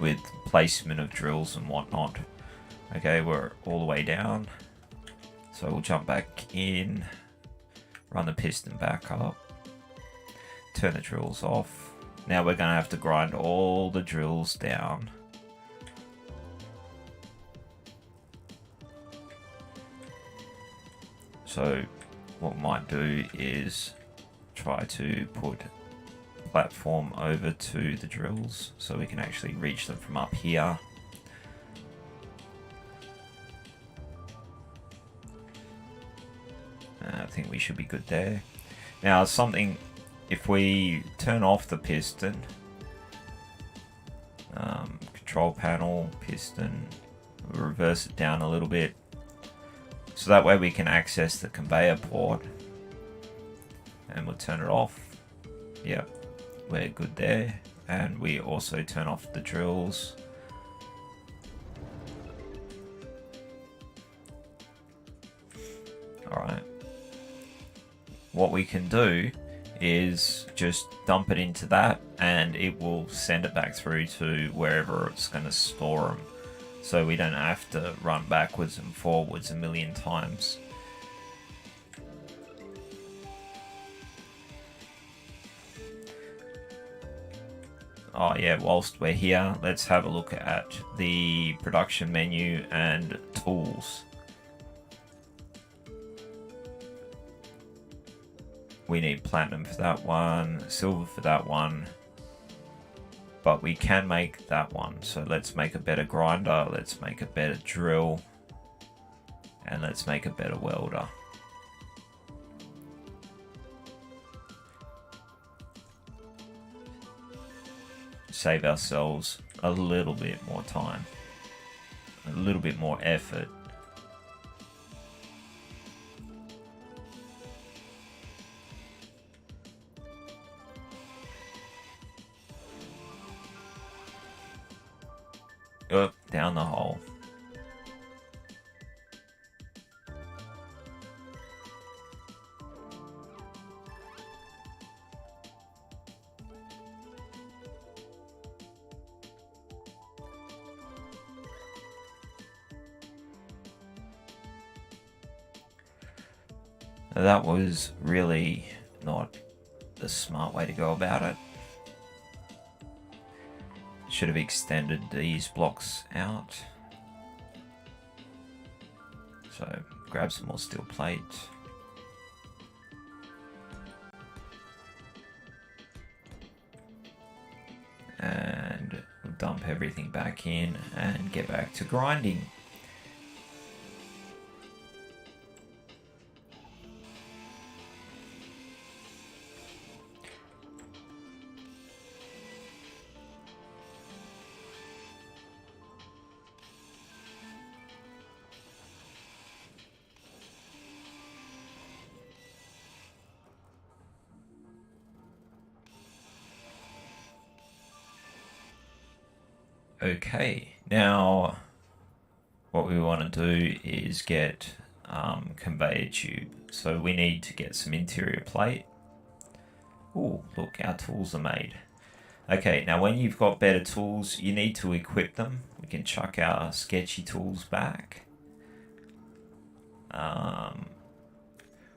with placement of drills and whatnot. Okay, we're all the way down, so we'll jump back in, run the piston back up, turn the drills off. Now we're going to have to grind all the drills down. So what we might do is try to put platform over to the drills so we can actually reach them from up here. I think we should be good there. Now something, if we turn off the piston, control panel, piston, we'll reverse it down a little bit, so that way we can access the conveyor port, and we'll turn it off. Yep, we're good there. And we also turn off the drills. Alright. What we can do is just dump it into that, and it will send it back through to wherever it's going to store them. So we don't have to run backwards and forwards a million times. Oh yeah, whilst we're here, let's have a look at the production menu and tools. We need platinum for that one, silver for that one, but we can make that one. So let's make a better grinder, let's make a better drill, and let's make a better welder. Save ourselves a little bit more time, a little bit more effort. Up, down the hole. That was really not the smart way to go about it. Should have extended these blocks out. So grab some more steel plate. And dump everything back in and get back to grinding. Okay, now what we want to do is get conveyor tube. So we need to get some interior plate. Oh, look, our tools are made. Okay, now when you've got better tools, you need to equip them. We can chuck our sketchy tools back.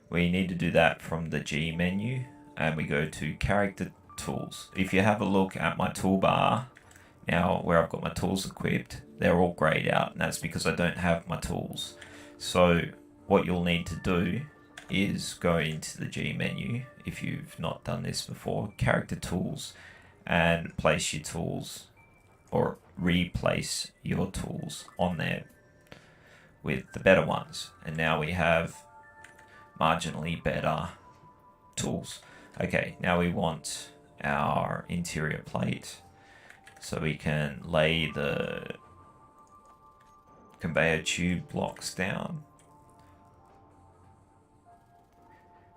We need to do that from the G menu, and we go to character tools. If you have a look at my toolbar, now where I've got my tools equipped, they're all grayed out, and that's because I don't have my tools. So what you'll need to do is go into the G menu, if you've not done this before, character tools, and place your tools, or replace your tools on there with the better ones. And now we have marginally better tools. Okay, now we want our interior plate, so we can lay the conveyor tube blocks down.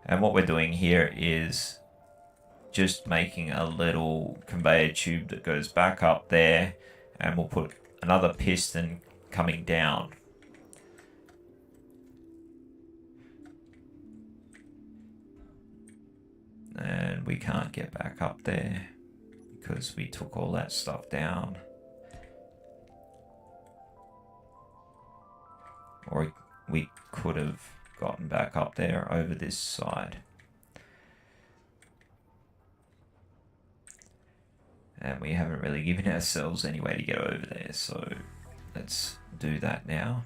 And what we're doing here is just making a little conveyor tube that goes back up there, and we'll put another piston coming down. And we can't get back up there because we took all that stuff down. Or we could have gotten back up there over this side. And we haven't really given ourselves any way to get over there, so let's do that now.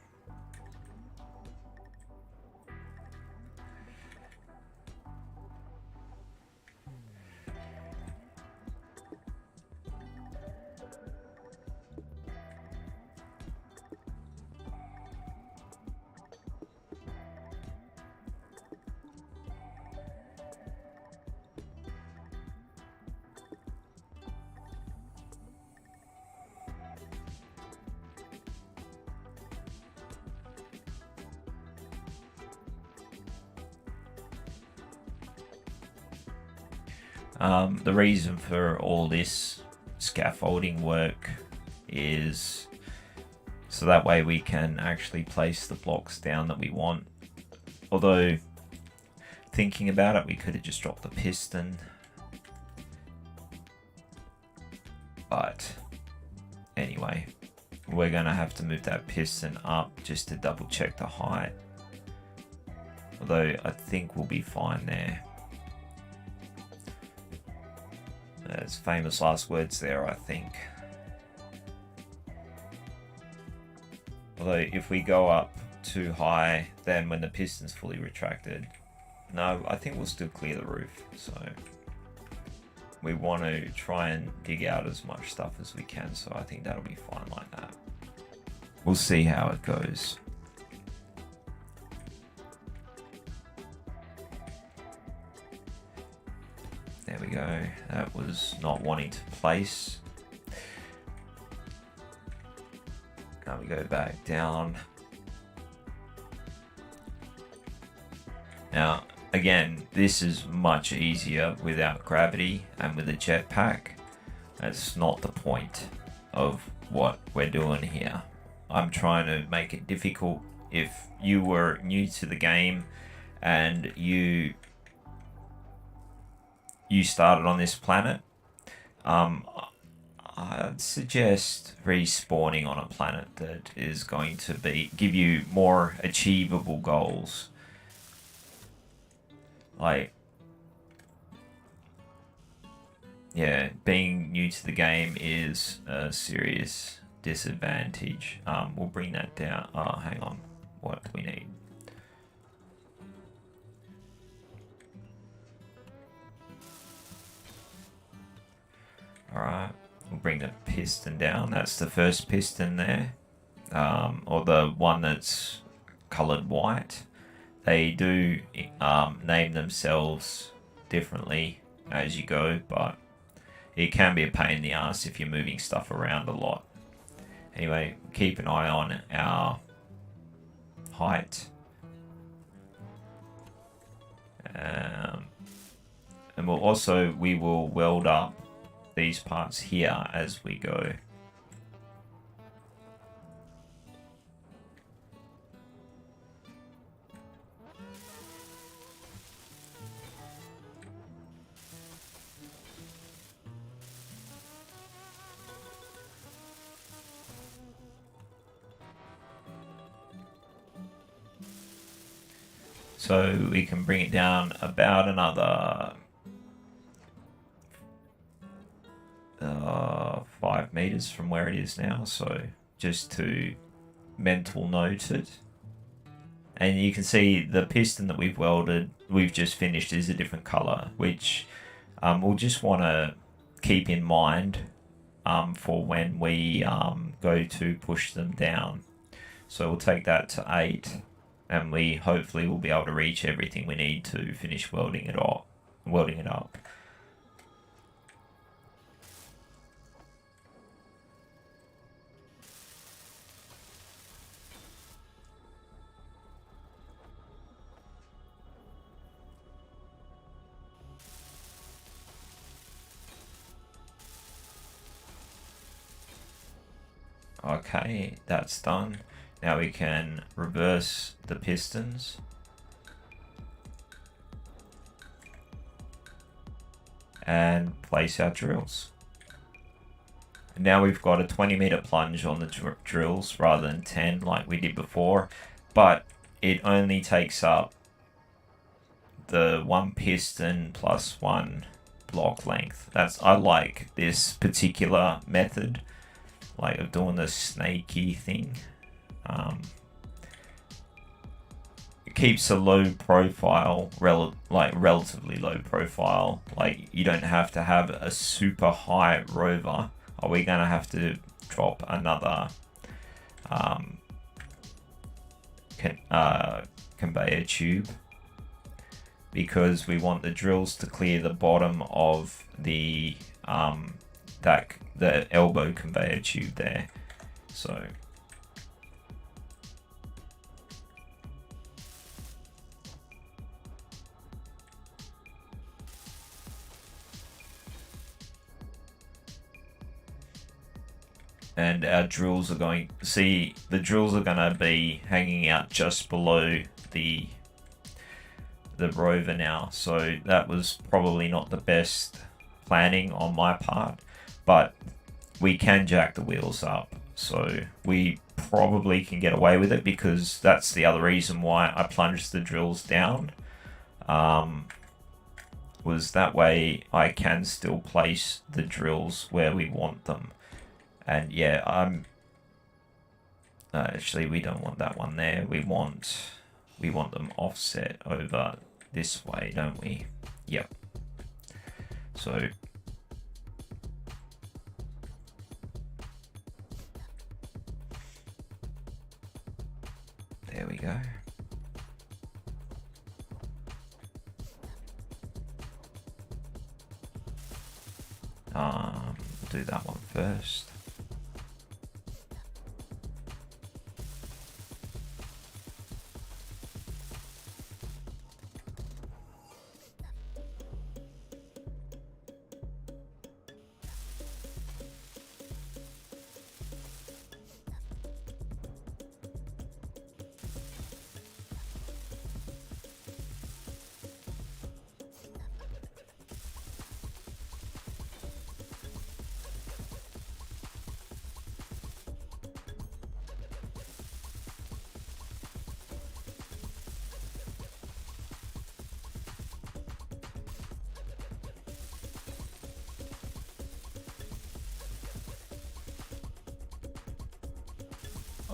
The reason for all this scaffolding work is so that way we can actually place the blocks down that we want. Although, thinking about it, we could have just dropped the piston. But anyway, we're going to have to move that piston up just to double check the height. Although I think we'll be fine there. There's famous last words there, I think. Although if we go up too high, then when the piston's fully retracted, no, I think we'll still clear the roof. So we want to try and dig out as much stuff as we can. So I think that'll be fine like that. We'll see how it goes. There we go. That was not wanting to place. Now we go back down. Now, again, this is much easier without gravity and with a jetpack. That's not the point of what we're doing here. I'm trying to make it difficult. If you were new to the game and you started on this planet, I'd suggest respawning on a planet that is going to give you more achievable goals. Like, yeah, being new to the game is a serious disadvantage. We'll bring that down. Oh, hang on. What do we need? Alright, we'll bring the piston down. That's the first piston there. Or the one that's coloured white. They do name themselves differently as you go, but it can be a pain in the ass if you're moving stuff around a lot. Anyway, keep an eye on our height. And we will weld up these parts here as we go. So we can bring it down about another 5 meters from where it is now. So just to mental note it. And you can see the piston that we've just finished is a different color, which we'll just want to keep in mind for when we go to push them down. So we'll take that to 8. And we hopefully will be able to reach everything we need to finish welding it up. Okay, that's done. Now we can reverse the pistons. And place our drills. And now we've got a 20-meter plunge on the drills rather than 10 like we did before. But it only takes up the 1 piston plus 1 block length. I like this particular method, like of doing the snaky thing. It keeps a low profile, relatively low profile. Like, you don't have to have a super high rover. Are we going to have to drop another conveyor tube? Because we want the drills to clear the bottom of the elbow conveyor tube there. So and our drills are going, see, the drills are going to be hanging out just below the rover now. So that was probably not the best planning on my part, but we can jack the wheels up, so we probably can get away with it, because that's the other reason why I plunged the drills down, was that way I can still place the drills where we want them. And yeah, actually we don't want that one there. We want them offset over this way, don't we? Yep. So there we go. We'll do that one first.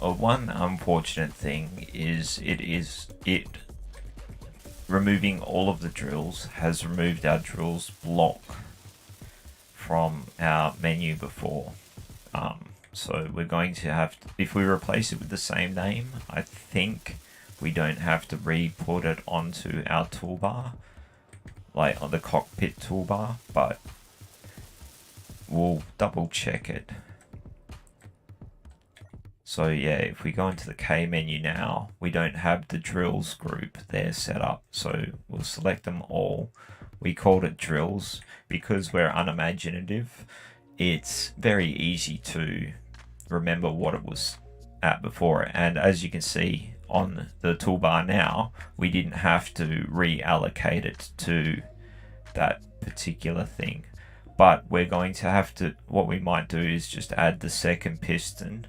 One unfortunate thing is removing all of the drills has removed our drills block from our menu before. So we're going to have to, if we replace it with the same name, I think we don't have to re-put it onto our toolbar, like on the cockpit toolbar, but we'll double check it. So yeah, if we go into the K menu now, we don't have the drills group there set up. So we'll select them all. We called it drills because we're unimaginative. It's very easy to remember what it was at before. And as you can see on the toolbar now, we didn't have to reallocate it to that particular thing. But we're going to have to, what we might do is just add the second piston.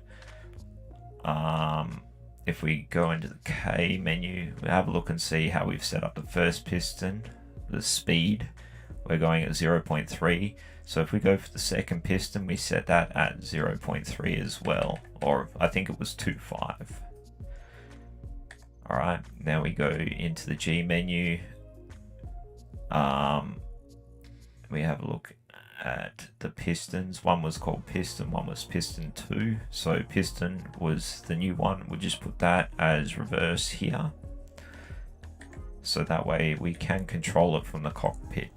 If we go into the K menu, we'll have a look and see how we've set up the first piston, the speed. We're going at 0.3. So if we go for the second piston, we set that at 0.3 as well, or I think it was 2.5. All right, now we go into the G menu. We have a look at the pistons. One was called piston, one was piston 2. So piston was the new one. We'll just put that as reverse here, so that way we can control it from the cockpit,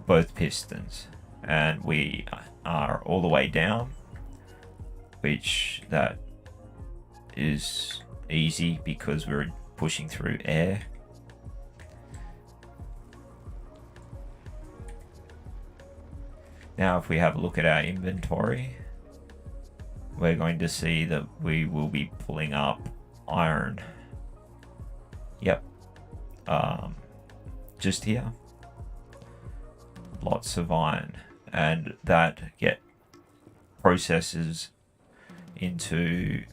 both pistons. And we are all the way down, which that is easy because we're pushing through air. Now if we have a look at our inventory, we're going to see that we will be pulling up iron. Yep. Just here. Lots of iron. And that processes into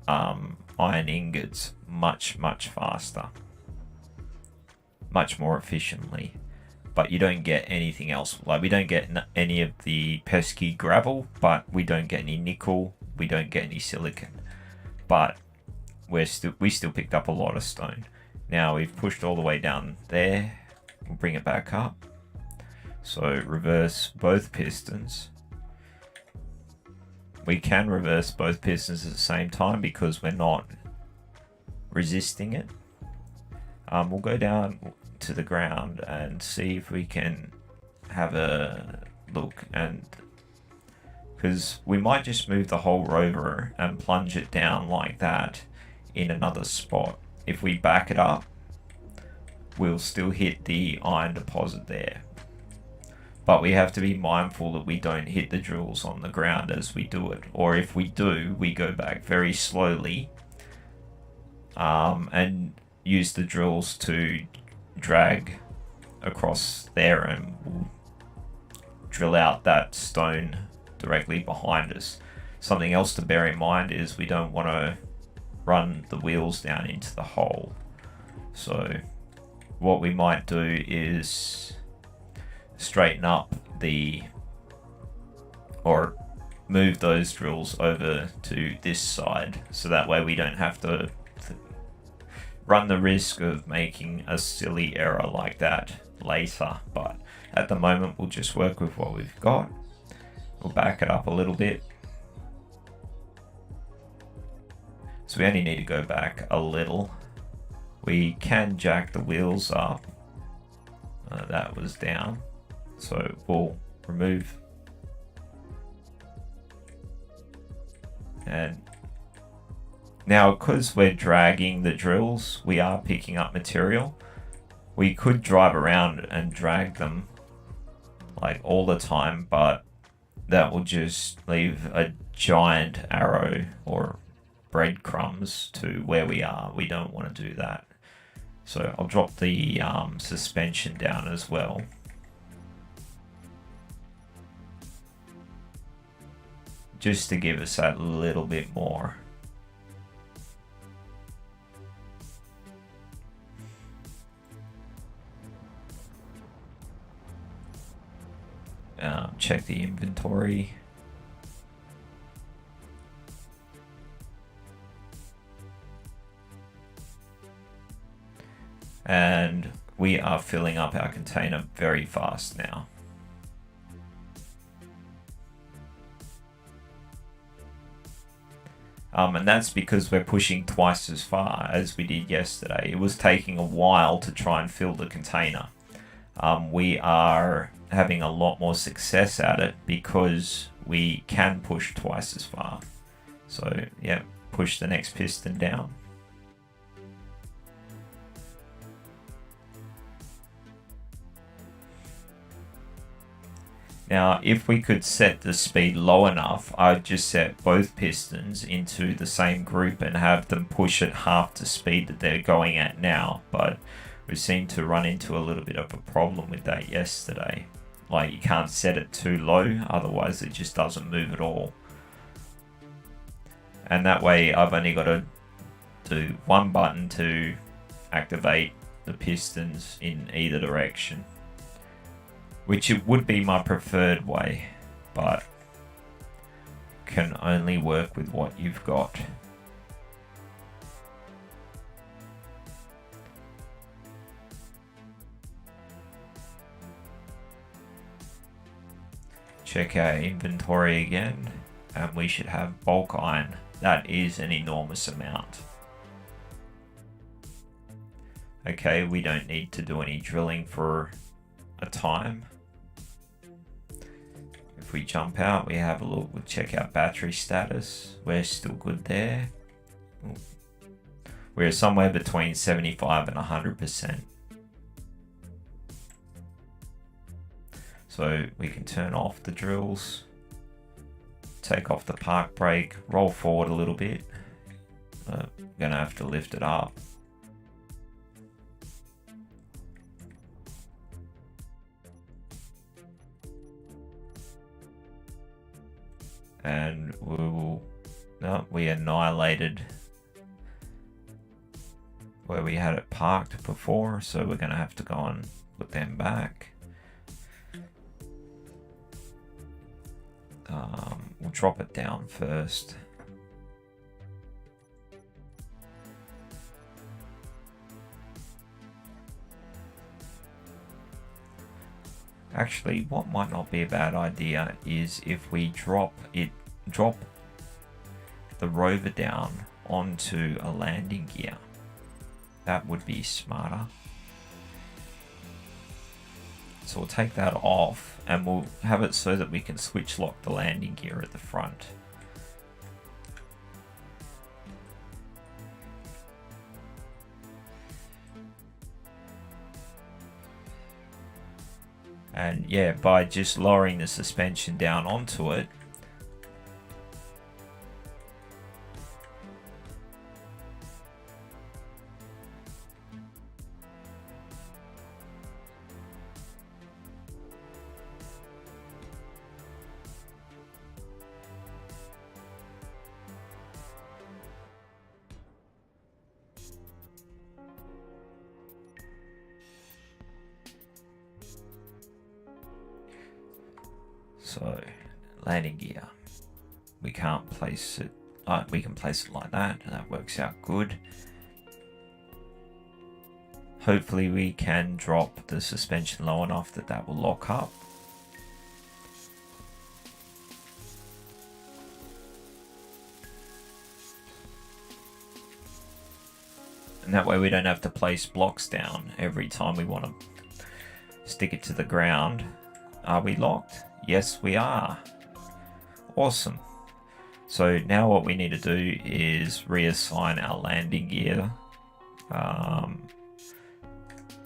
iron ingots much faster. Much more efficiently. But you don't get anything else. Like, we don't get any of the pesky gravel, but we don't get any nickel, we don't get any silicon. But we still picked up a lot of stone. Now we've pushed all the way down there. We'll bring it back up. So reverse both pistons. We can reverse both pistons at the same time because we're not resisting it. We'll go down to the ground and see if we can have a look, and because we might just move the whole rover and plunge it down like that in another spot. If we back it up, we'll still hit the iron deposit there, but we have to be mindful that we don't hit the drills on the ground as we do it, or if we do, we go back very slowly and use the drills to drag across there, and we'll drill out that stone directly behind us. Something else to bear in mind is we don't want to run the wheels down into the hole. So what we might do is straighten up or move those drills over to this side, so that way we don't have to run the risk of making a silly error like that later. But at the moment, we'll just work with what we've got. We'll back it up a little bit. So we only need to go back a little. We can jack the wheels up. That was down. So we'll remove. And now, because we're dragging the drills, we are picking up material. We could drive around and drag them like all the time, but that will just leave a giant arrow or breadcrumbs to where we are. We don't want to do that. So I'll drop the suspension down as well. Just to give us that little bit more. Check the inventory. And we are filling up our container very fast now. And that's because we're pushing twice as far as we did yesterday. It was taking a while to try and fill the container. We are having a lot more success at it because we can push twice as far. So yeah, push the next piston down. Now, if we could set the speed low enough, I'd just set both pistons into the same group and have them push at half the speed that they're going at now. But we seemed to run into a little bit of a problem with that yesterday. Like, you can't set it too low, otherwise it just doesn't move at all. And that way I've only got to do one button to activate the pistons in either direction, which it would be my preferred way, but can only work with what you've got. Check our inventory again, and we should have bulk iron. That is an enormous amount. Okay, we don't need to do any drilling for a time. If we jump out, we have a look, we'll check our battery status. We're still good there. We're somewhere between 75 and 100%. So we can turn off the drills, take off the park brake, roll forward a little bit. I'm gonna have to lift it up. And we annihilated where we had it parked before, so we're gonna have to go and put them back. We'll drop it down first. Actually, what might not be a bad idea is if we drop the rover down onto a landing gear. That would be smarter. So we'll take that off and we'll have it so that we can switch lock the landing gear at the front. And yeah, by just lowering the suspension down onto it, so landing gear, we can't place it, we can place it like that, and that works out good. Hopefully we can drop the suspension low enough that that will lock up. And that way we don't have to place blocks down every time we want to stick it to the ground. Are we locked? Yes, we are. Awesome. So now what we need to do is reassign our landing gear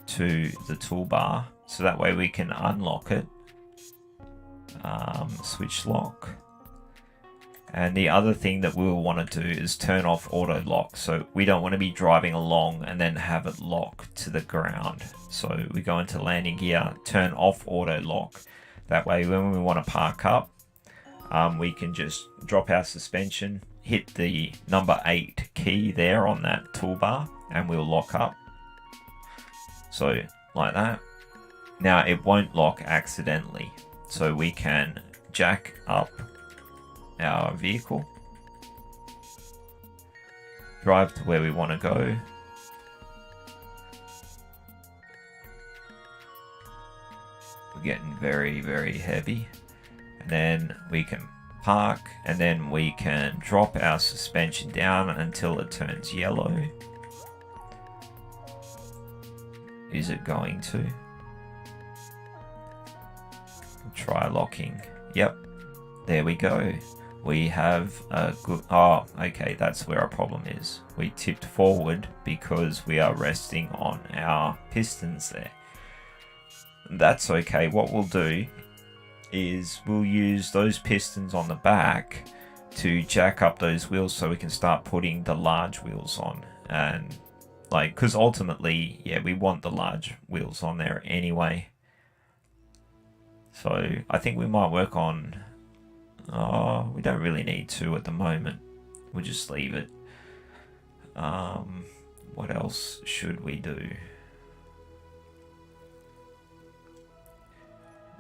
to the toolbar, so that way we can unlock it. Switch lock. And the other thing that we'll want to do is turn off auto lock. So we don't want to be driving along and then have it lock to the ground. So we go into landing gear, turn off auto lock. That way when we want to park up, we can just drop our suspension, hit the number 8 key there on that toolbar, and we'll lock up. So like that. Now it won't lock accidentally. So we can jack up our vehicle, drive to where we want to go, we're getting very, very heavy, and then we can park, and then we can drop our suspension down until it turns yellow. Is it going to? Try locking. Yep, there we go. We have a good, oh, okay, that's where our problem is. We tipped forward because we are resting on our pistons there. That's okay. What we'll do is we'll use those pistons on the back to jack up those wheels so we can start putting the large wheels on. And like, because ultimately, yeah, we want the large wheels on there anyway. So I think we might work on, we don't really need to at the moment. We'll just leave it. What else should we do?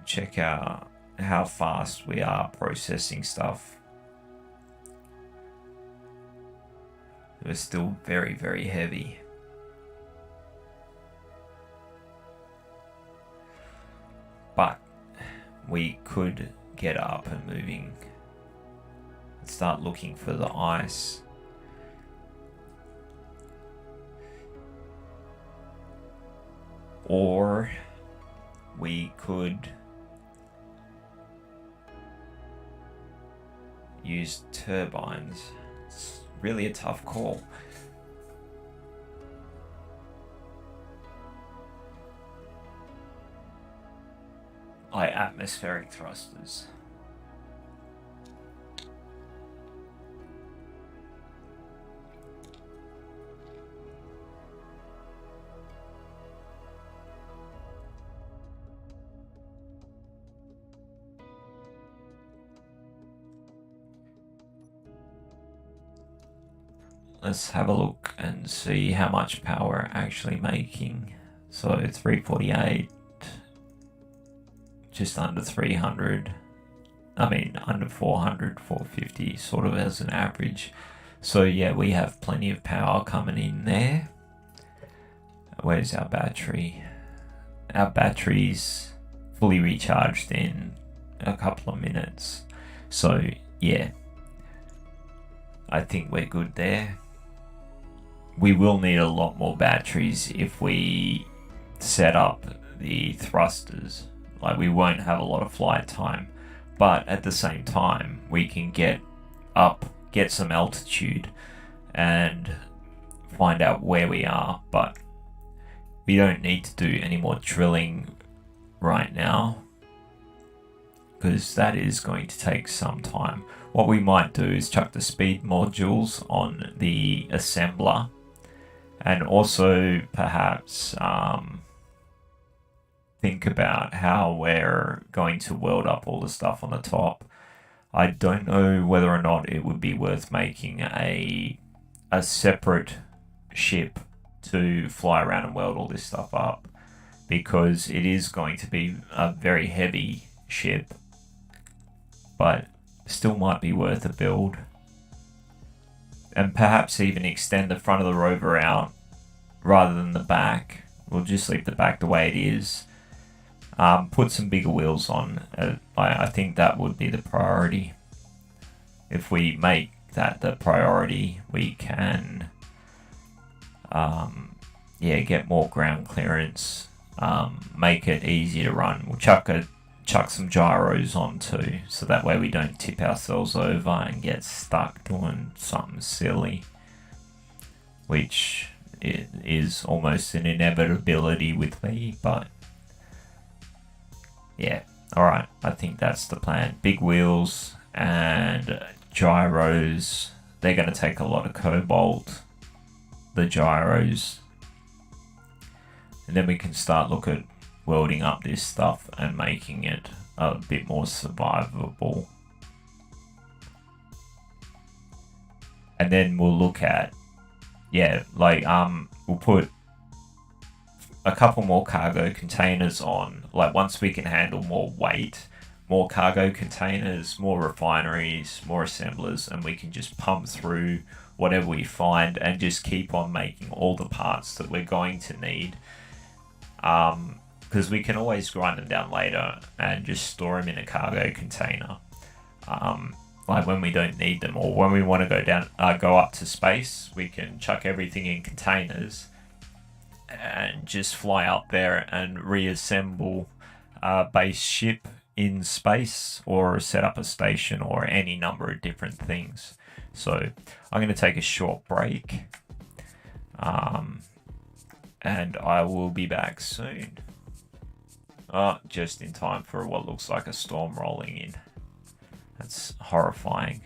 Check out how fast we are processing stuff. We're still very, very heavy. But we could get up and moving and start looking for the ice. Or we could use turbines. It's really a tough call. Like atmospheric thrusters. Let's have a look and see how much power we're actually making. So 348, just under 300. I mean, under 400, 450, sort of as an average. So yeah, we have plenty of power coming in there. Where's our battery? Our battery's fully recharged in a couple of minutes. So yeah, I think we're good there. We will need a lot more batteries if we set up the thrusters. Like, we won't have a lot of flight time, but at the same time we can get up, get some altitude and find out where we are. But we don't need to do any more drilling right now, because that is going to take some time. What we might do is chuck the speed modules on the assembler, and also perhaps think about how we're going to weld up all the stuff on the top. I don't know whether or not it would be worth making a separate ship to fly around and weld all this stuff up, because it is going to be a very heavy ship, but still might be worth a build. And perhaps even extend the front of the rover out rather than the back. We'll just leave the back the way it is. Put some bigger wheels on. I think that would be the priority. If we make that the priority, we can get more ground clearance, make it easy to run. We'll chuck some gyros on too, so that way we don't tip ourselves over and get stuck doing something silly, which is almost an inevitability with me. But yeah, alright, I think that's the plan. Big wheels and gyros. They're going to take a lot of cobalt, the gyros, and then we can start look at welding up this stuff and making it a bit more survivable. And then we'll look at we'll put a couple more cargo containers on. Like, once we can handle more weight, more cargo containers, more refineries, more assemblers, and we can just pump through whatever we find and just keep on making all the parts that we're going to need. Because we can always grind them down later and just store them in a cargo container. Like when we don't need them, or when we want to go up to space, we can chuck everything in containers and just fly up there and reassemble a base ship in space, or set up a station, or any number of different things. So I'm going to take a short break, and I will be back soon. Just in time for what looks like a storm rolling in. That's horrifying.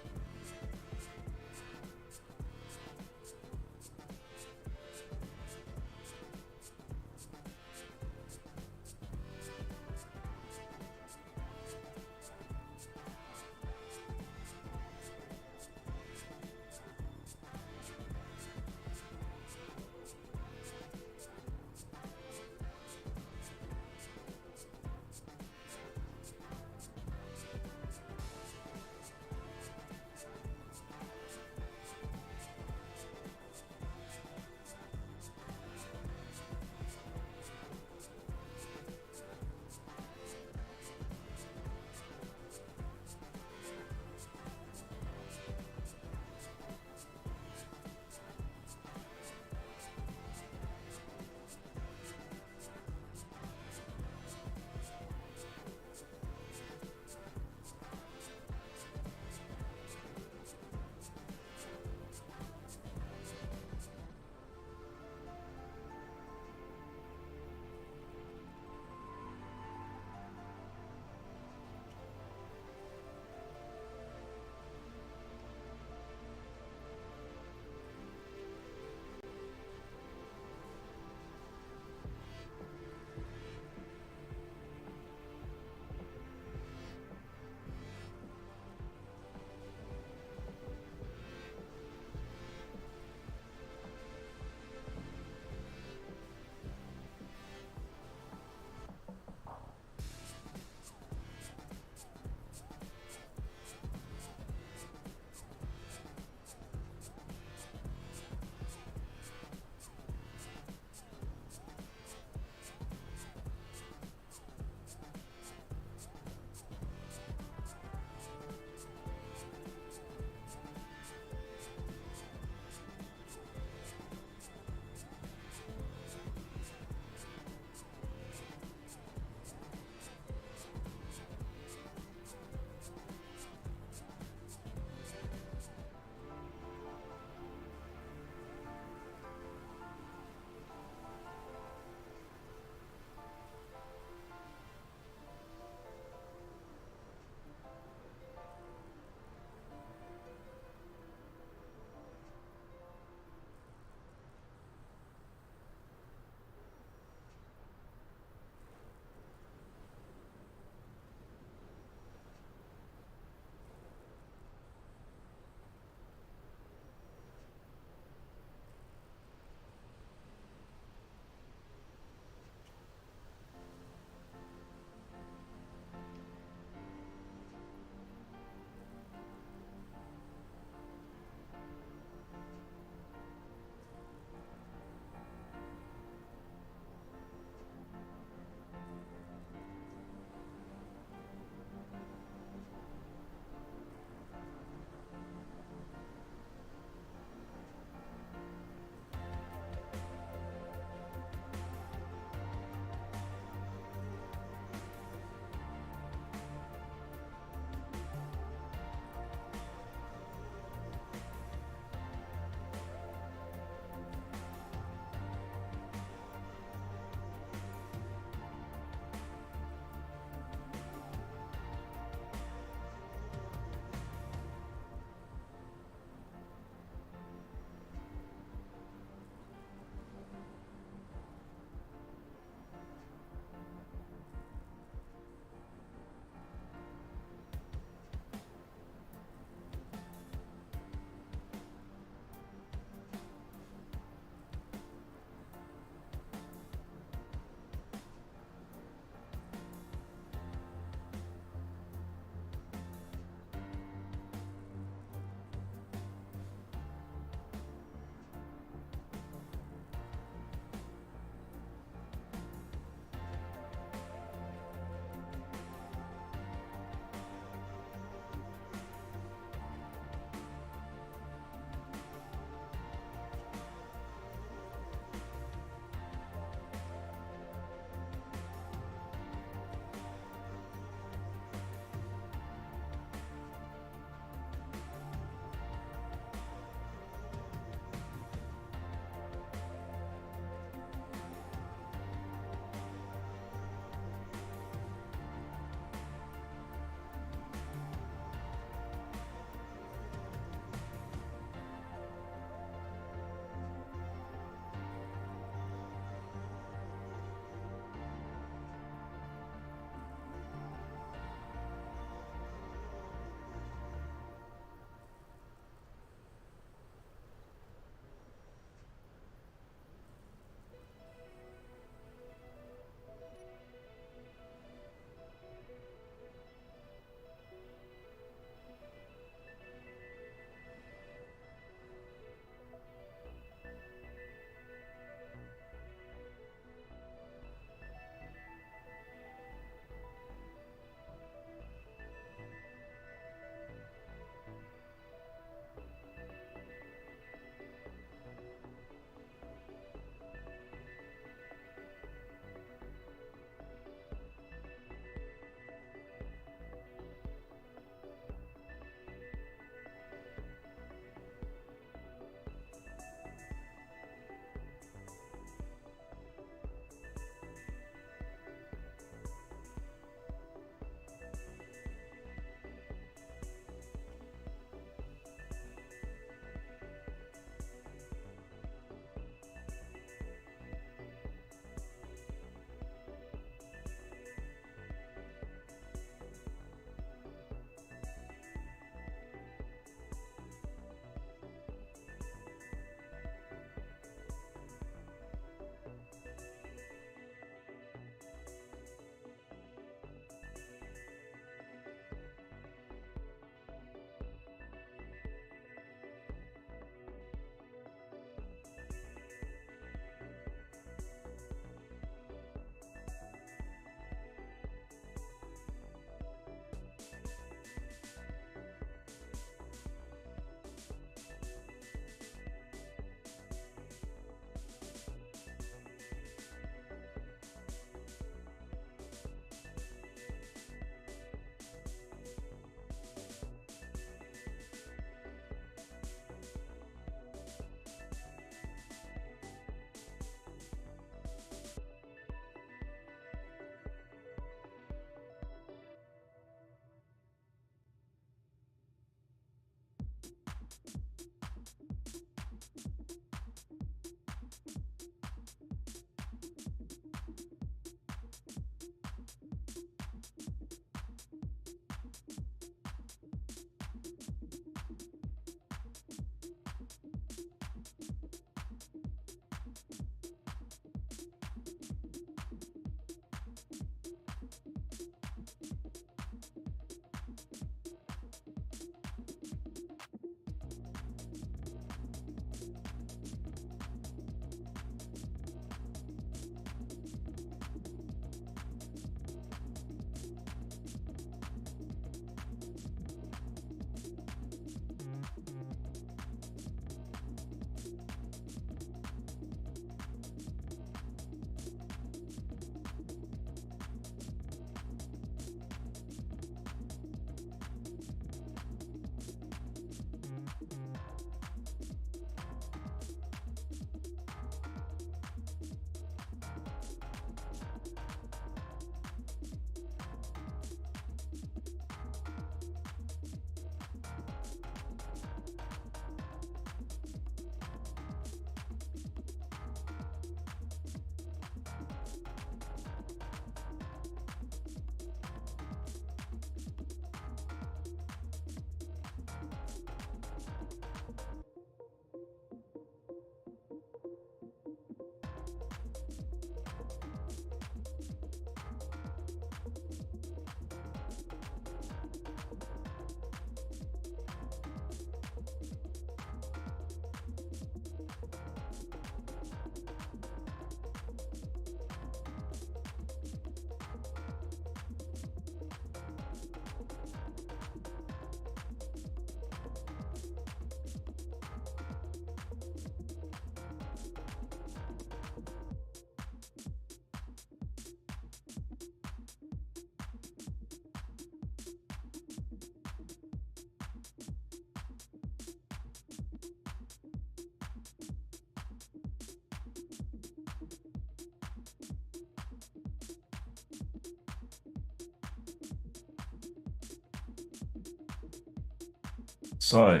So,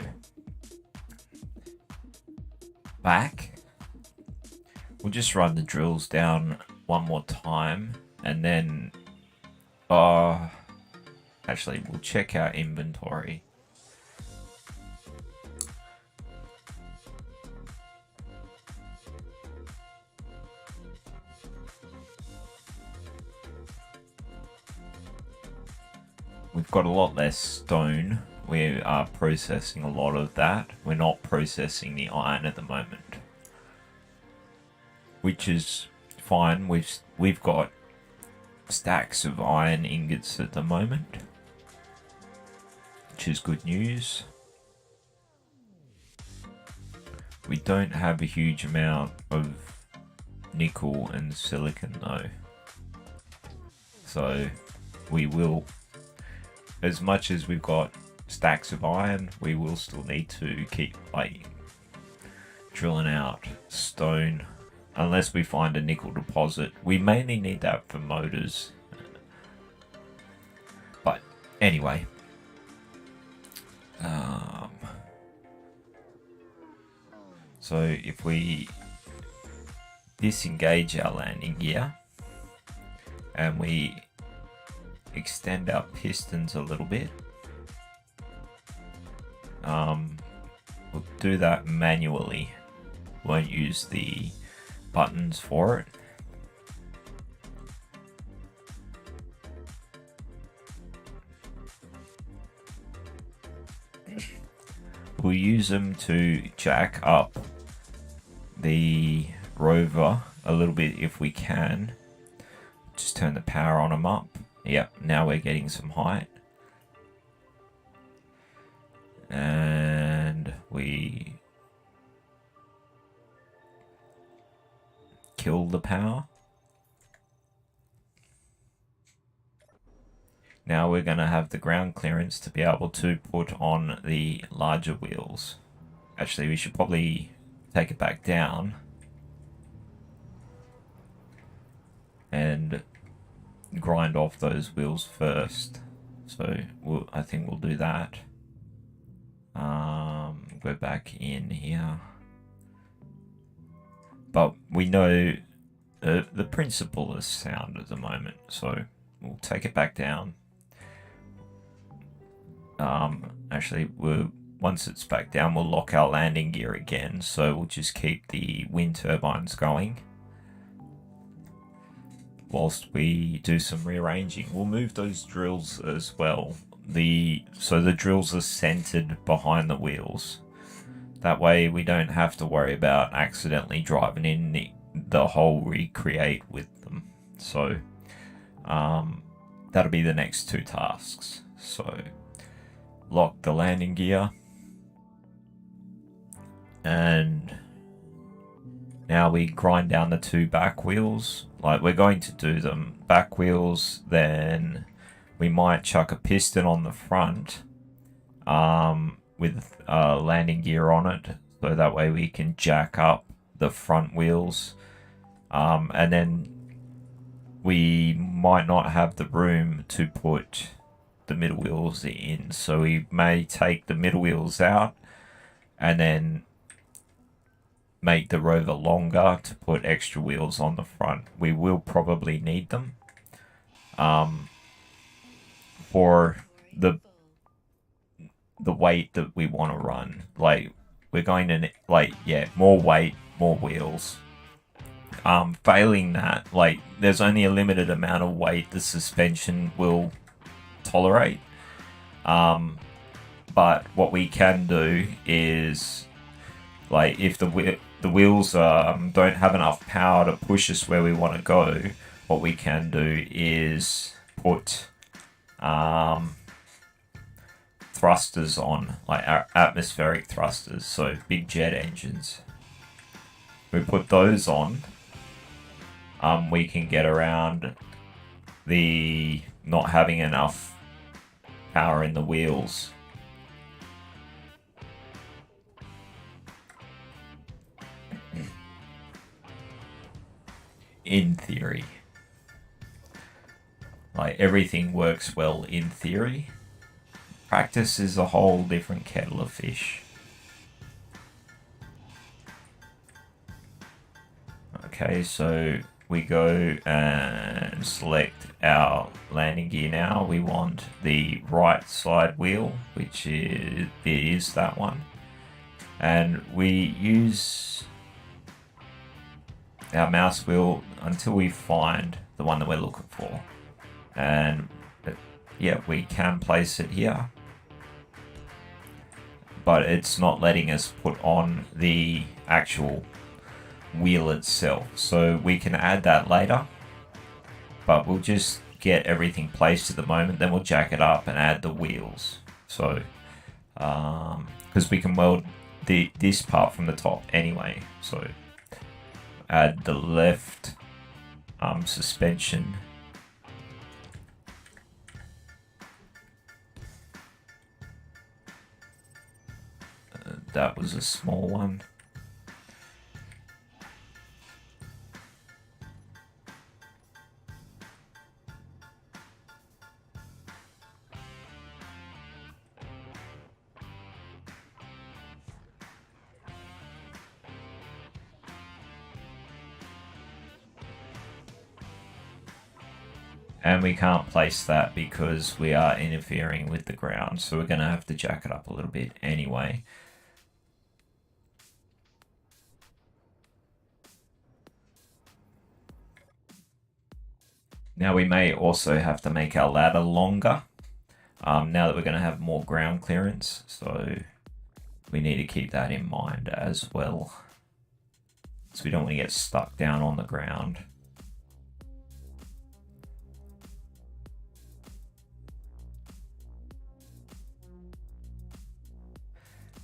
back. We'll just run the drills down one more time, and then, actually, we'll check our inventory. We've got a lot less stone. We are processing a lot of that. We're not processing the iron at the moment, which is fine. We've got stacks of iron ingots at the moment, which is good news. We don't have a huge amount of nickel and silicon though, so we will, as much as we've got stacks of iron, we will still need to keep like drilling out stone unless we find a nickel deposit. We mainly need that for motors, but anyway, so if we disengage our landing gear and we extend our pistons a little bit, we'll do that manually. Won't use the buttons for it. We'll use them to jack up the rover a little bit if we can. Just turn the power on them up. Yep, now we're getting some height. And we kill the power. Now we're going to have the ground clearance to be able to put on the larger wheels. Actually, we should probably take it back down and grind off those wheels first. So I think we'll do that. Go back in here. But we know the principle is sound at the moment, so we'll take it back down. Actually, once it's back down, we'll lock our landing gear again, so we'll just keep the wind turbines going whilst we do some rearranging. We'll move those drills as well. So the drills are centered behind the wheels. That way we don't have to worry about accidentally driving in the hole recreate with them. So that'll be the next two tasks. So lock the landing gear, and now we grind down the two back wheels. Like, we're going to do them back wheels, then we might chuck a piston on the front with landing gear on it, so that way we can jack up the front wheels, and then we might not have the room to put the middle wheels in, so we may take the middle wheels out and then make the rover longer to put extra wheels on the front. We will probably need them for the weight that we want to run. Like, we're going to more weight, more wheels. Failing that, like, there's only a limited amount of weight the suspension will tolerate. But what we can do is, like, if the wheels don't have enough power to push us where we want to go, what we can do is put thrusters on, like our atmospheric thrusters, so big jet engines. We put those on, we can get around the not having enough power in the wheels. In theory. Like, everything works well in theory. Practice is a whole different kettle of fish. Okay, so we go and select our landing gear now. We want the right side wheel, which is that one. And we use our mouse wheel until we find the one that we're looking for. And yeah, we can place it here, but it's not letting us put on the actual wheel itself. So we can add that later, but we'll just get everything placed at the moment, then we'll jack it up and add the wheels. So because we can weld this part from the top anyway. So add the left suspension. That was a small one. And we can't place that because we are interfering with the ground, so we're going to have to jack it up a little bit anyway. Now we may also have to make our ladder longer, now that we're going to have more ground clearance, so we need to keep that in mind as well, so we don't want to get stuck down on the ground.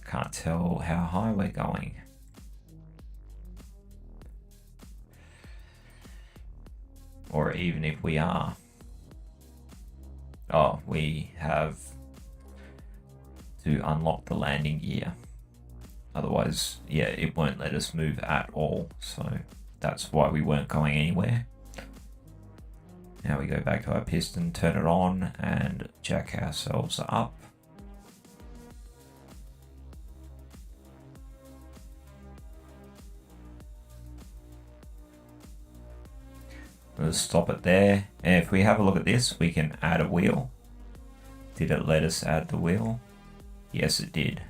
Can't tell how high we're going. Or even if we are. Oh, we have to unlock the landing gear. Otherwise, yeah, it won't let us move at all. So that's why we weren't going anywhere. Now we go back to our piston, turn it on, and jack ourselves up. We'll stop it there. And if we have a look at this, we can add a wheel. Did it let us add the wheel? Yes, it did.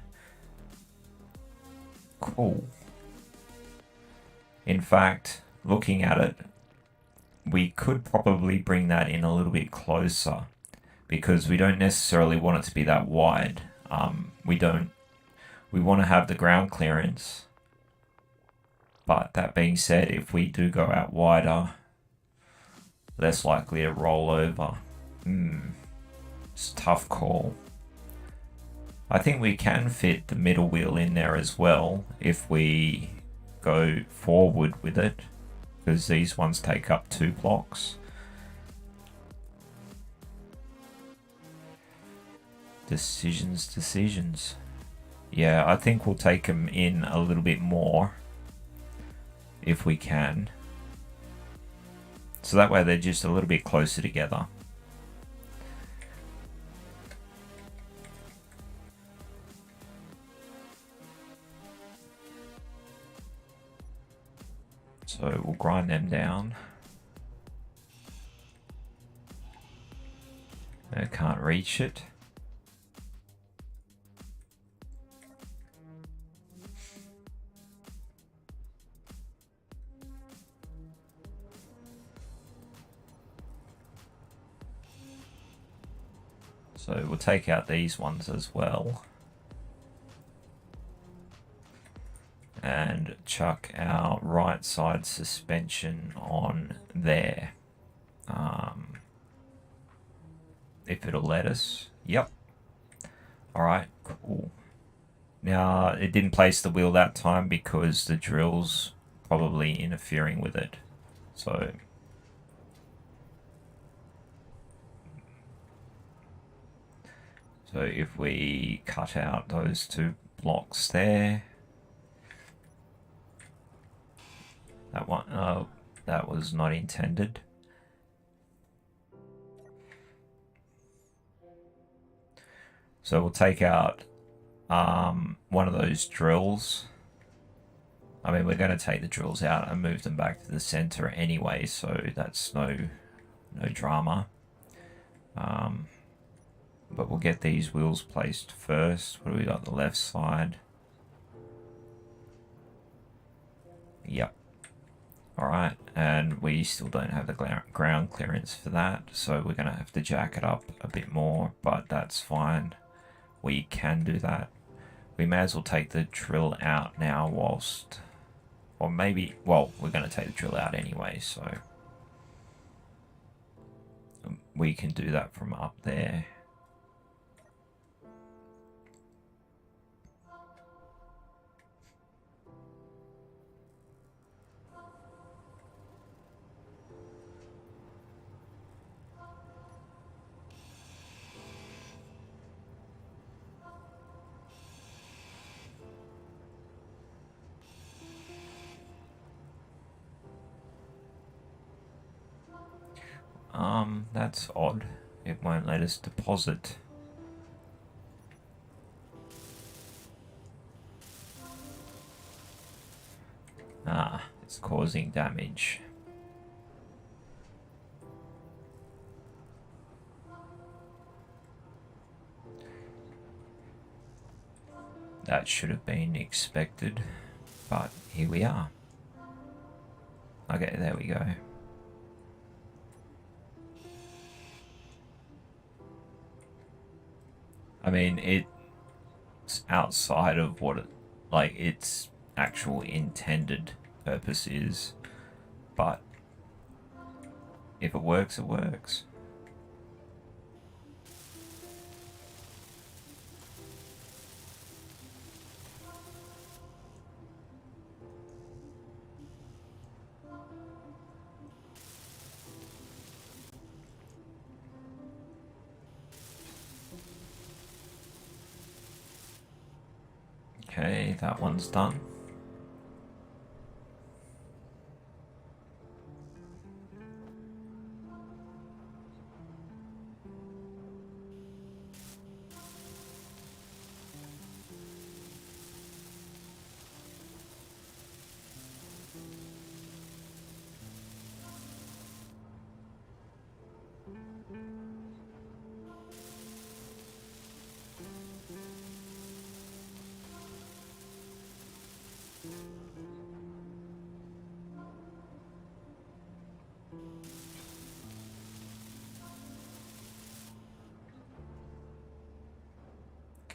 Cool. In fact, looking at it, we could probably bring that in a little bit closer because we don't necessarily want it to be that wide. We want to have the ground clearance. But that being said, if we do go out wider, less likely to roll over. It's a tough call. I think we can fit the middle wheel in there as well if we go forward with it, because these ones take up 2 blocks. Decisions. Yeah, I think we'll take them in a little bit more if we can. So that way they're just a little bit closer together. So we'll grind them down. I can't reach it. So we'll take out these ones as well. And chuck our right side suspension on there. If it'll let us. Yep. Alright, cool. Now, it didn't place the wheel that time because the drill's probably interfering with it. So if we cut out those 2 blocks there, that one, that was not intended. So we'll take out one of those drills. I mean, we're going to take the drills out and move them back to the center anyway, so that's no drama. But we'll get these wheels placed first. What do we got? The left side. Yep. Alright, and we still don't have the ground clearance for that, so we're going to have to jack it up a bit more, but that's fine. We can do that. We may as well take the drill out now whilst... Or maybe... Well, we're going to take the drill out anyway, so... We can do that from up there. That's odd. It won't let us deposit. Ah, it's causing damage. That should have been expected, but here we are. Okay, there we go. I mean, it's outside of what it, like, its actual intended purpose is, but if it works, it works. Okay, that one's done.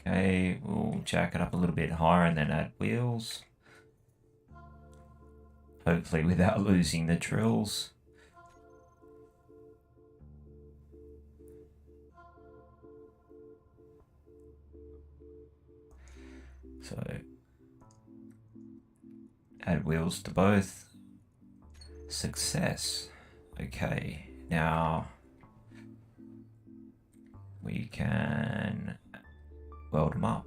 Okay, we'll jack it up a little bit higher and then add wheels. Hopefully without losing the drills. So, add wheels to both. Success. Okay, now we can weld them up.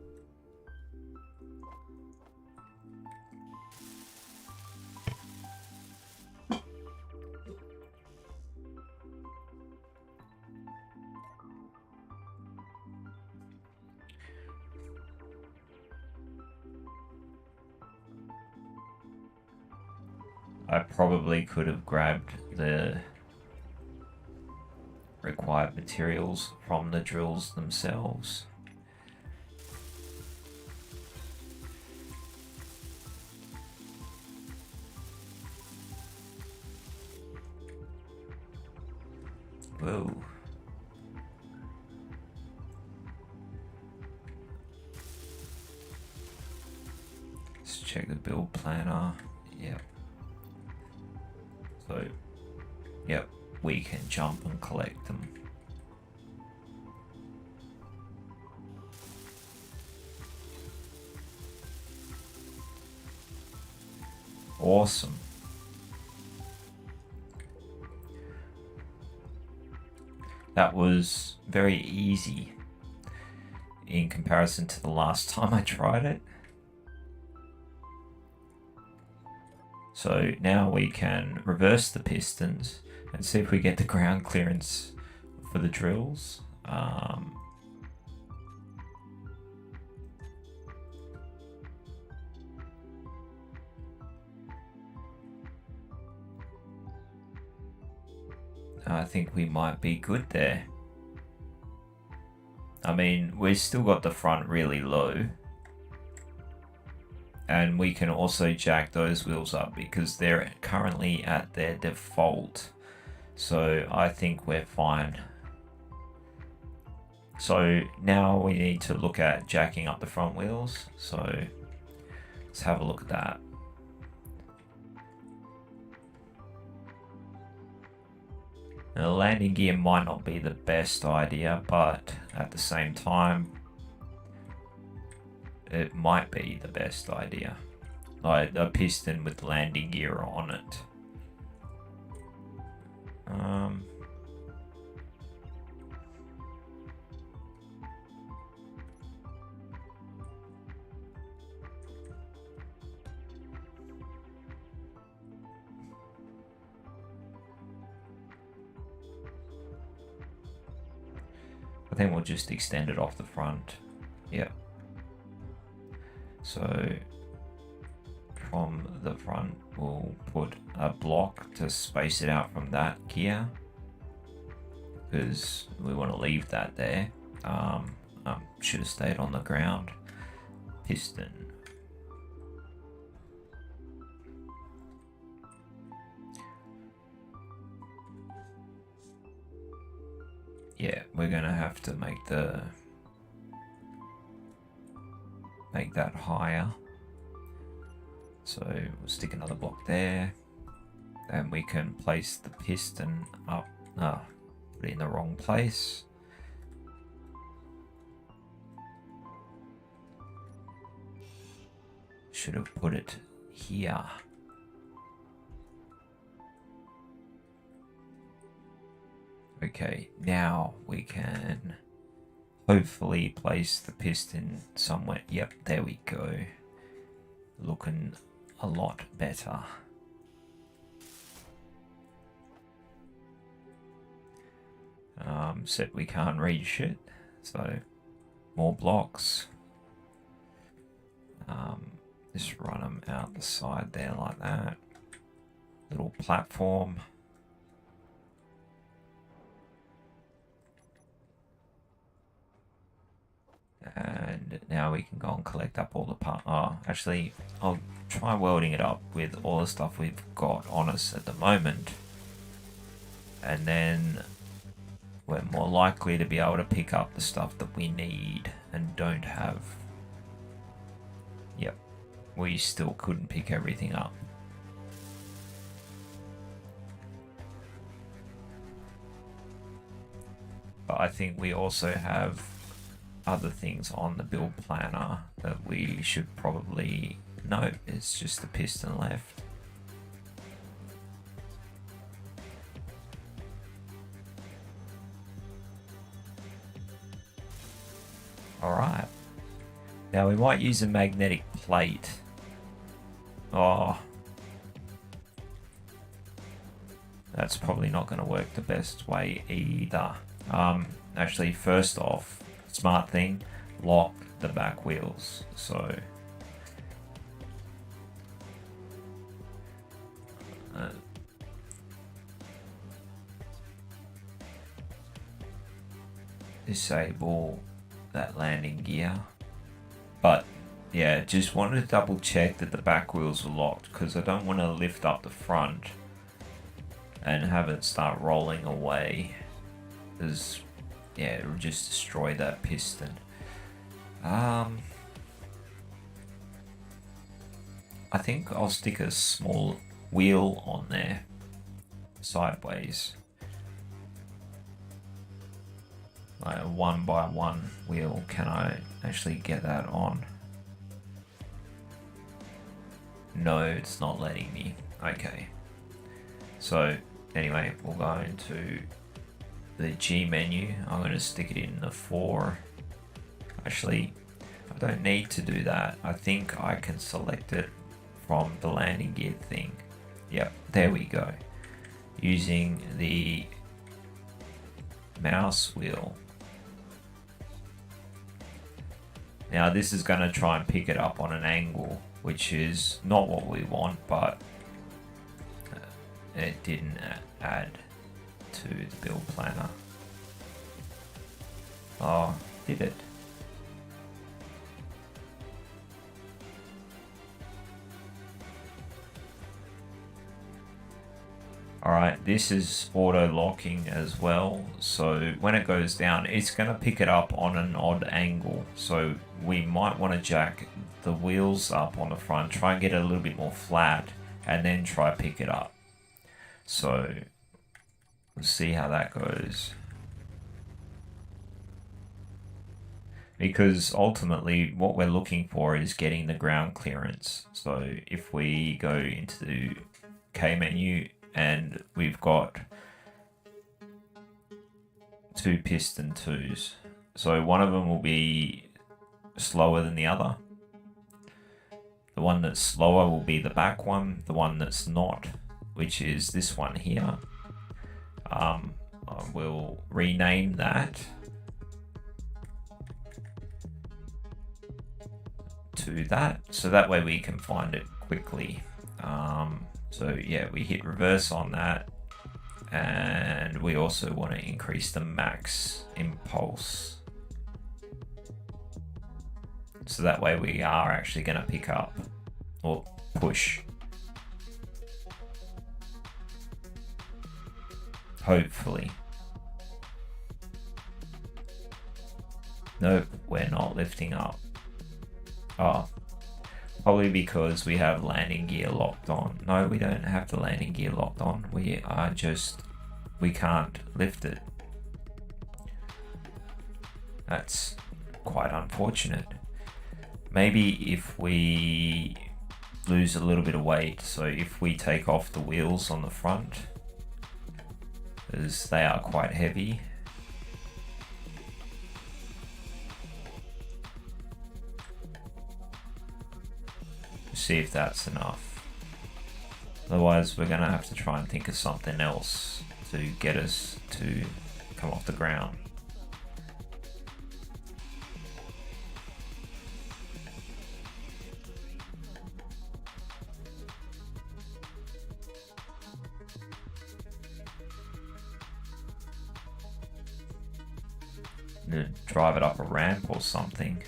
I probably could have grabbed the required materials from the drills themselves. Whoa. Let's check the build planner. Yep. So, yep, we can jump and collect them. Awesome. That was very easy in comparison to the last time I tried it. So now we can reverse the pistons and see if we get the ground clearance for the drills. I think we might be good there. I mean, we've still got the front really low. And we can also jack those wheels up because they're currently at their default. So I think we're fine. So now we need to look at jacking up the front wheels. So let's have a look at that. Now, the landing gear might not be the best idea, but at the same time, it might be the best idea. Like a piston with landing gear on it. I think we'll just extend it off the front. Yeah. So from the front, we'll put a block to space it out from that gear because we want to leave that there. Should have stayed on the ground. Piston. Yeah, we're gonna have to make that higher. So we'll stick another block there. And we can place the piston up. No, put it in the wrong place. Should have put it here. Okay, now we can hopefully place the piston somewhere. Yep, there we go. Looking a lot better. Except we can't reach it, so more blocks. Just run them out the side there like that. Little platform. And now we can go and collect up all the parts. Oh, actually, I'll try welding it up with all the stuff we've got on us at the moment. And then we're more likely to be able to pick up the stuff that we need and don't have. Yep, we still couldn't pick everything up. But I think we also have other things on the build planner that we should probably note. It's just the piston left. Alright. Now we might use a magnetic plate. Oh. That's probably not going to work the best way either. Actually, first off, smart thing, lock the back wheels. So disable that landing gear. But yeah, just wanted to double check that the back wheels are locked because I don't want to lift up the front and have it start rolling away, because yeah, it'll just destroy that piston. I think I'll stick a small wheel on there sideways, like a 1x1 wheel. Can I actually get that on? No, it's not letting me. Okay, so anyway, we'll go into the G menu. I'm going to stick it in the 4. Actually, I don't need to do that. I think I can select it from the landing gear thing. Yep, there we go. Using the mouse wheel. Now this is going to try and pick it up on an angle, which is not what we want, but it didn't add to into the build planner. Oh, did it? Alright, this is auto locking as well, so when it goes down, it's going to pick it up on an odd angle. So we might want to jack the wheels up on the front, try and get it a little bit more flat, and then try pick it up. So we'll see how that goes. Because ultimately what we're looking for is getting the ground clearance. So if we go into the K menu and we've got 2 piston 2s. So one of them will be slower than the other. The one that's slower will be the back one. The one that's not, which is this one here, I will rename that to that, so that way we can find it quickly. So yeah, we hit reverse on that, and we also want to increase the max impulse, so that way we are actually going to pick up or push. Hopefully. Nope, we're not lifting up. Oh, probably because we have landing gear locked on. No, we don't have the landing gear locked on. We can't lift it. That's quite unfortunate. Maybe if we lose a little bit of weight, so if we take off the wheels on the front, as they are quite heavy. See if that's enough. Otherwise we're gonna have to try and think of something else to get us to come off the ground. Drive it up a ramp or something.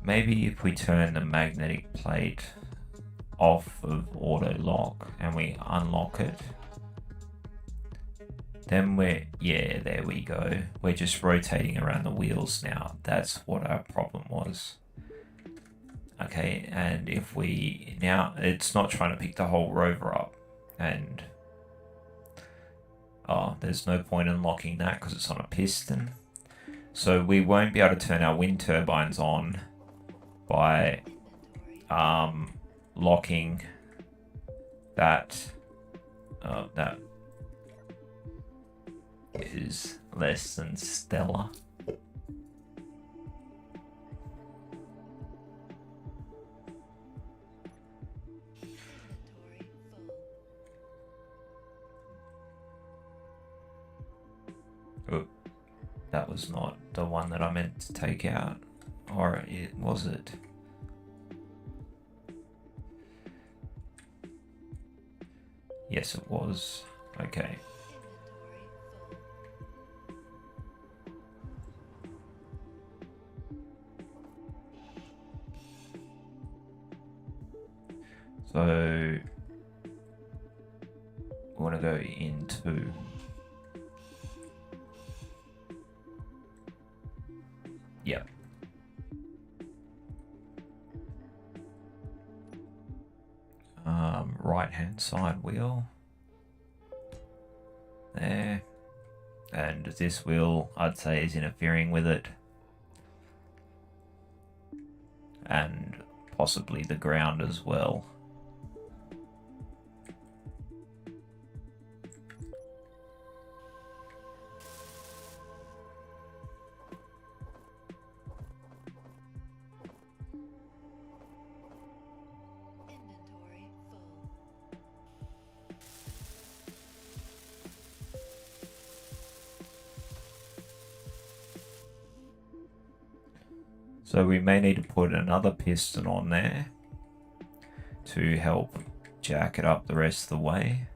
Maybe if we turn the magnetic plate off of auto lock and we unlock it, then yeah, there we go. We're just rotating around the wheels now. That's what our problem was. Okay, and if we, now it's not trying to pick the whole rover up, and there's no point in locking that because it's on a piston. So we won't be able to turn our wind turbines on by locking that. That is less than stellar. Oh, that was not the one that I meant to take out, or was it? Yes, it was. Okay. So we want to go into right hand side wheel there, and this wheel I'd say is interfering with it, and possibly the ground as well. So we may need to put another piston on there to help jack it up the rest of the way.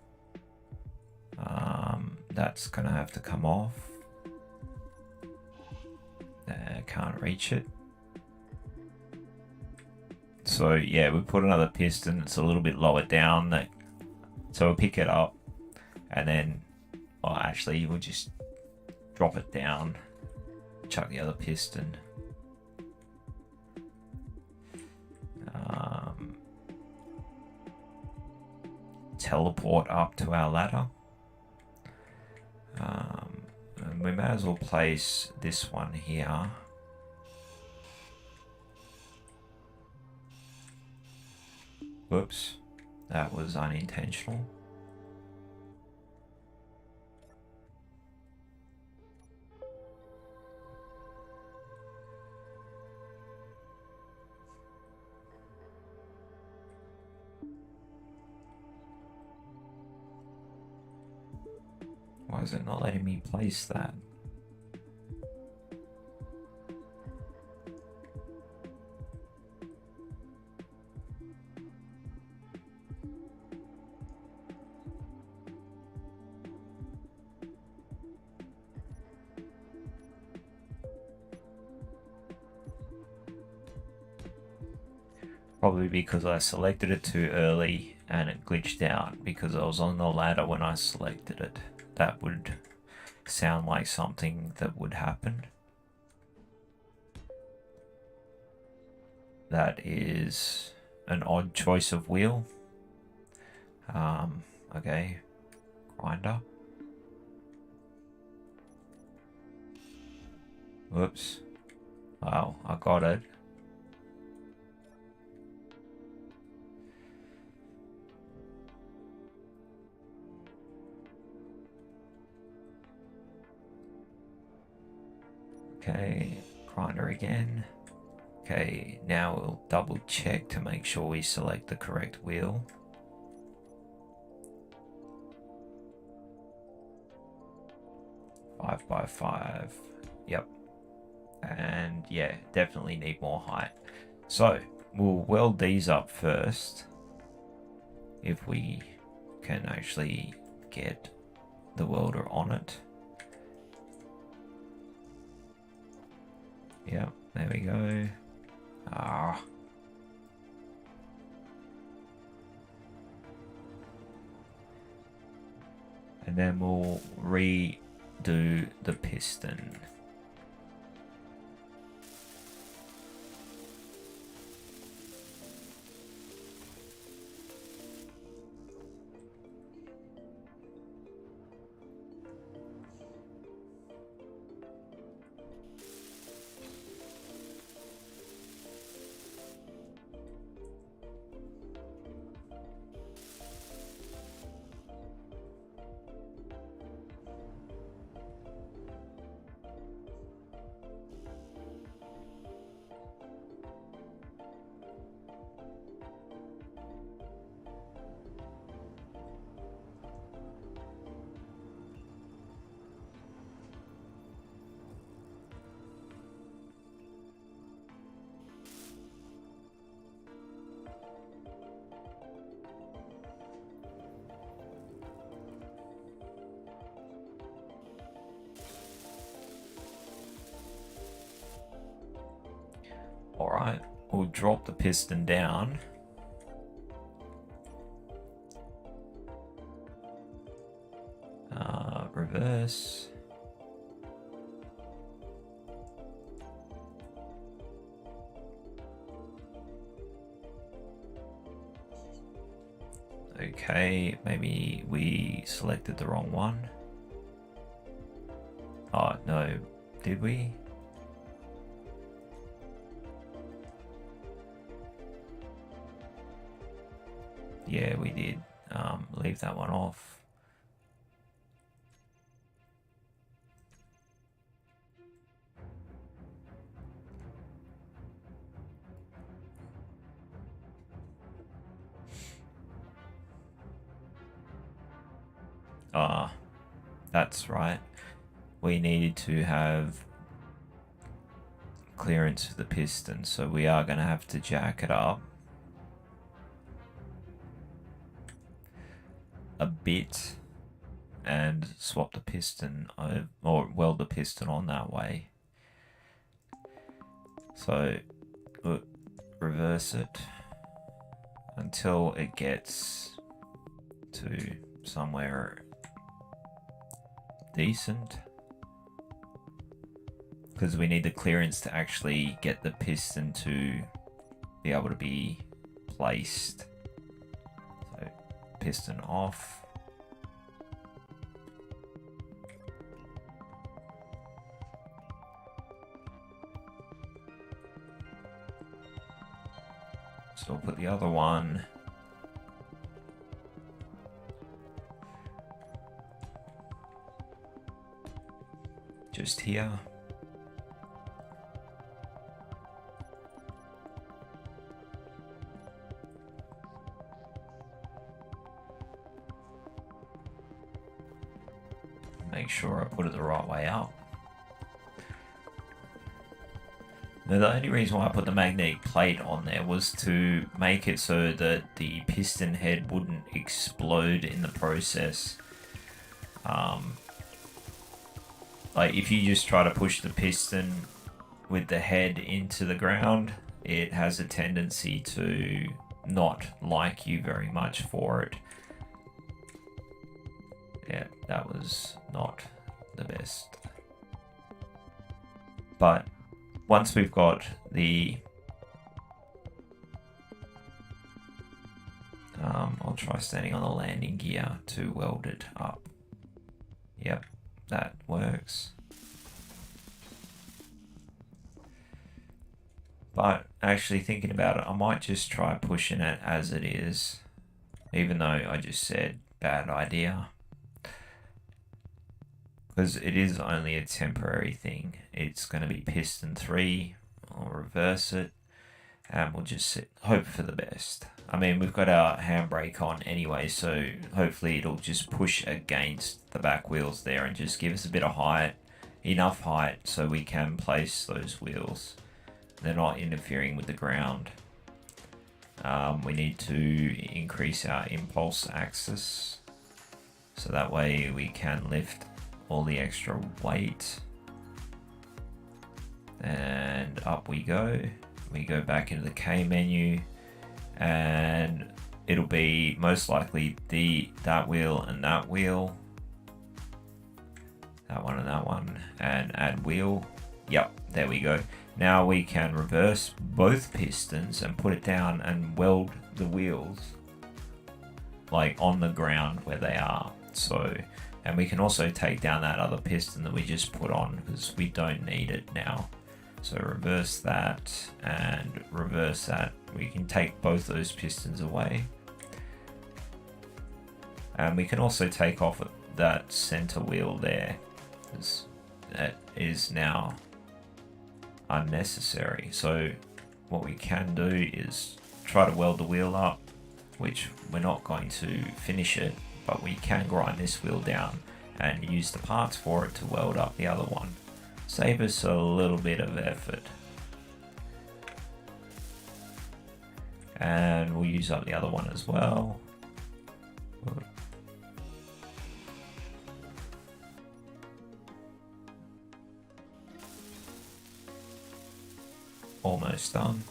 That's gonna have to come off. Can't reach it. So yeah, we put another piston. It's a little bit lower down, so we'll pick it up, and then, well, actually, we'll just drop it down, chuck the other piston. Teleport up to our ladder. And we may as well place this one here. Whoops, that was unintentional. Why is it not letting me place that? Probably because I selected it too early and it glitched out because I was on the ladder when I selected it. That would sound like something that would happen. That is an odd choice of wheel. Okay, grinder. Whoops. Wow, I got it. Okay, grinder again. Okay, now we'll double check to make sure we select the correct wheel. Five by 5. Yep. And yeah, definitely need more height. So we'll weld these up first, if we can actually get the welder on it. Yep, there we go. And then we'll redo the piston. Alright, we'll drop the piston down. Reverse. Okay, maybe we selected the wrong one. Oh, no, did we? Yeah, we did. Leave that one off. That's right. We needed to have clearance of the piston, so we are going to have to jack it up a bit and swap the piston or weld the piston on that way. So reverse it until it gets to somewhere decent, because we need the clearance to actually get the piston to be able to be placed. So piston off. So we'll put the other one just here. Make sure I put it the right way up. Now, the only reason why I put the magnetic plate on there was to make it so that the piston head wouldn't explode in the process. Like if you just try to push the piston with the head into the ground, it has a tendency to not like you very much for it. Yeah, that was not the best. But once we've got the I'll try standing on the landing gear to weld it up. Yep, that works. But actually thinking about it, I might just try pushing it as it is, even though I just said bad idea. Because it is only a temporary thing. It's going to be piston 3. I'll reverse it and we'll just hope for the best. I mean, we've got our handbrake on anyway, so hopefully it'll just push against the back wheels there and just give us a bit of height, enough height so we can place those wheels. They're not interfering with the ground. We need to increase our impulse axis so that way we can lift all the extra weight. And up we go. We go back into the K menu and it'll be most likely that wheel and that wheel. That one and that one, and add wheel. Yep, there we go. Now we can reverse both pistons and put it down and weld the wheels like on the ground where they are. So, and we can also take down that other piston that we just put on because we don't need it now. So reverse that and reverse that. We can take both those pistons away. And we can also take off that center wheel there, because that is now unnecessary. So what we can do is try to weld the wheel up, which we're not going to finish it, but we can grind this wheel down and use the parts for it to weld up the other one. Save us a little bit of effort. And we'll use up the other one as well. Almost done.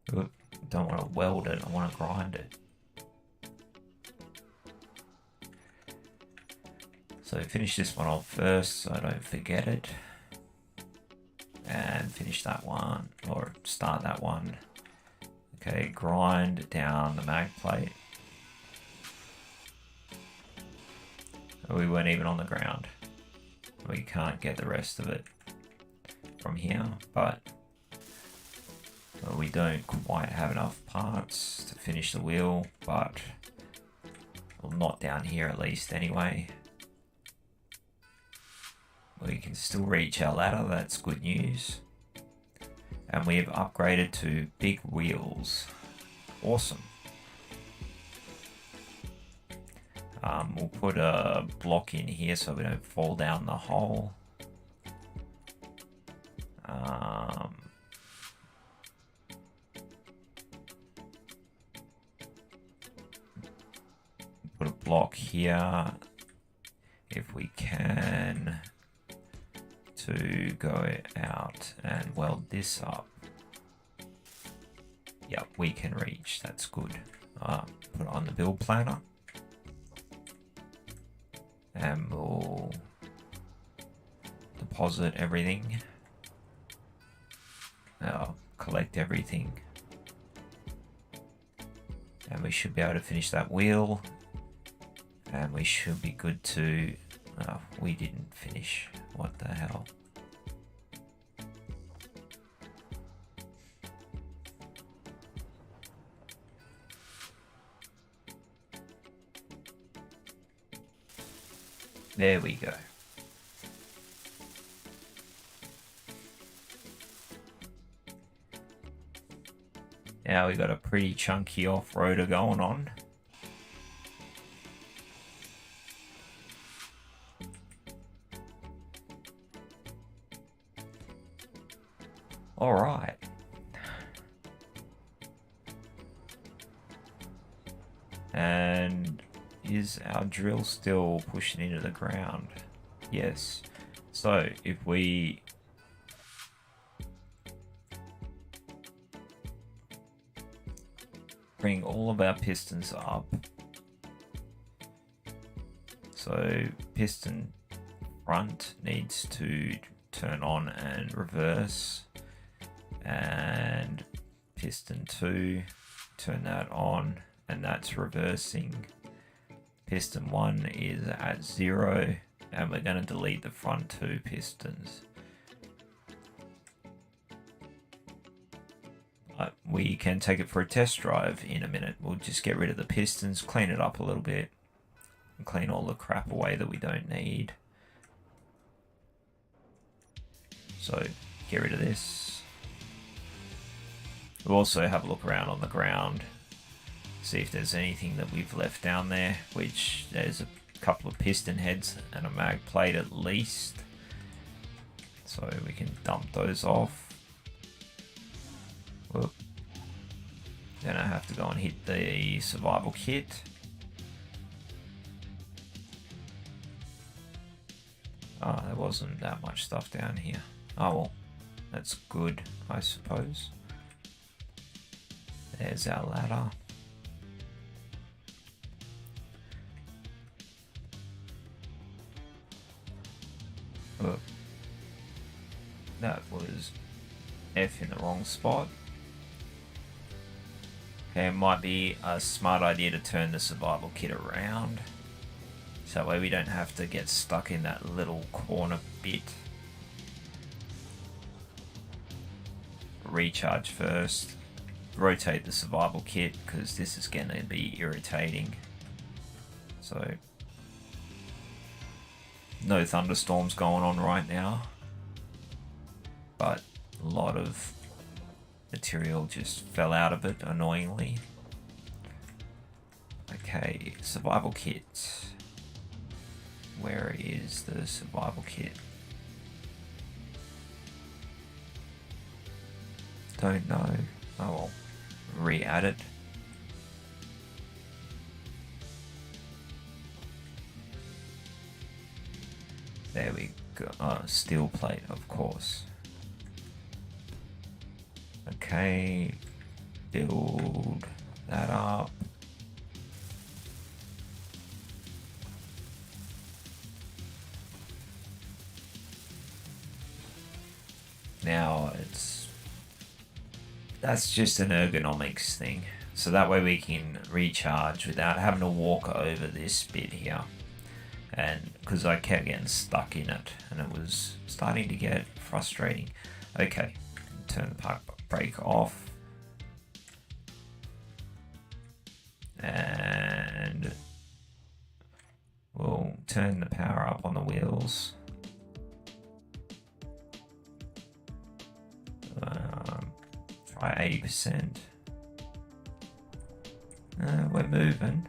Good. Don't want to weld it, I want to grind it. So finish this one off first so I don't forget it. and finish that one, or start that one. Okay, grind down the mag plate. We weren't even on the ground. We can't get the rest of it from here, but we don't quite have enough parts to finish the wheel, but well, not down here at least anyway. We can still reach our ladder, that's good news. And we have upgraded to big wheels. Awesome. We'll put a block in here so we don't fall down the hole. Put a block here if we can to go out and weld this up. Yep, we can reach, that's good. Put it on the build planner. And we'll deposit everything. Collect everything. And we should be able to finish that wheel. And we should be good to... we didn't finish. What the hell? There we go. Now we got a pretty chunky off-roader going on. All right. And is our drill still pushing into the ground? Yes. So if we bring all of our pistons up, so piston front needs to turn on and reverse, and piston 2, turn that on and that's reversing. Piston 1 is at 0 and we're going to delete the front 2 pistons. We can take it for a test drive in a minute. We'll just get rid of the pistons, clean it up a little bit, and clean all the crap away that we don't need. So get rid of this. We'll also have a look around on the ground, see if there's anything that we've left down there, which there's a couple of piston heads and a mag plate at least. So we can dump those off. Whoop. Then I have to go and hit the survival kit. There wasn't that much stuff down here. Oh well, that's good, I suppose. There's our ladder. Oh, that was F in the wrong spot. Okay, it might be a smart idea to turn the survival kit around, so that way we don't have to get stuck in that little corner bit. Recharge first, rotate the survival kit because this is going to be irritating. So, no thunderstorms going on right now, but a lot of material just fell out of it annoyingly. Okay, survival kit. Where is the survival kit? Don't know. Oh well, re-add it. There we go. Steel plate, of course. Okay, build that up. Now that's just an ergonomics thing. So that way we can recharge without having to walk over this bit here. And because I kept getting stuck in it and it was starting to get frustrating. Okay, turn the park brake off. And we'll turn the power up on the wheels. Try 80%. We're moving.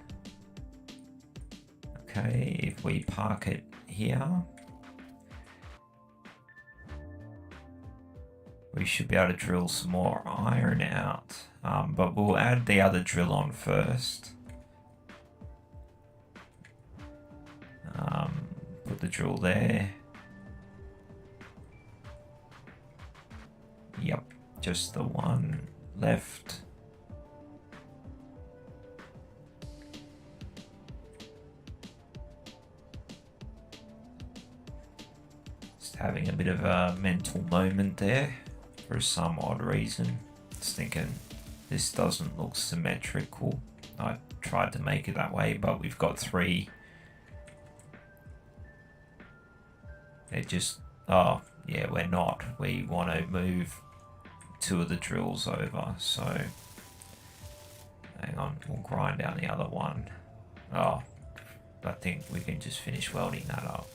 Okay, if we park it here, we should be able to drill some more iron out. But we'll add the other drill on first. Put the drill there. Yep, just the one left. Just having a bit of a mental moment there for some odd reason. Just thinking this doesn't look symmetrical. I tried to make it that way, but we've got 3. It just, oh yeah, we're not. We want to move 2 of the drills over, so hang on, we'll grind down the other one. Oh, I think we can just finish welding that up.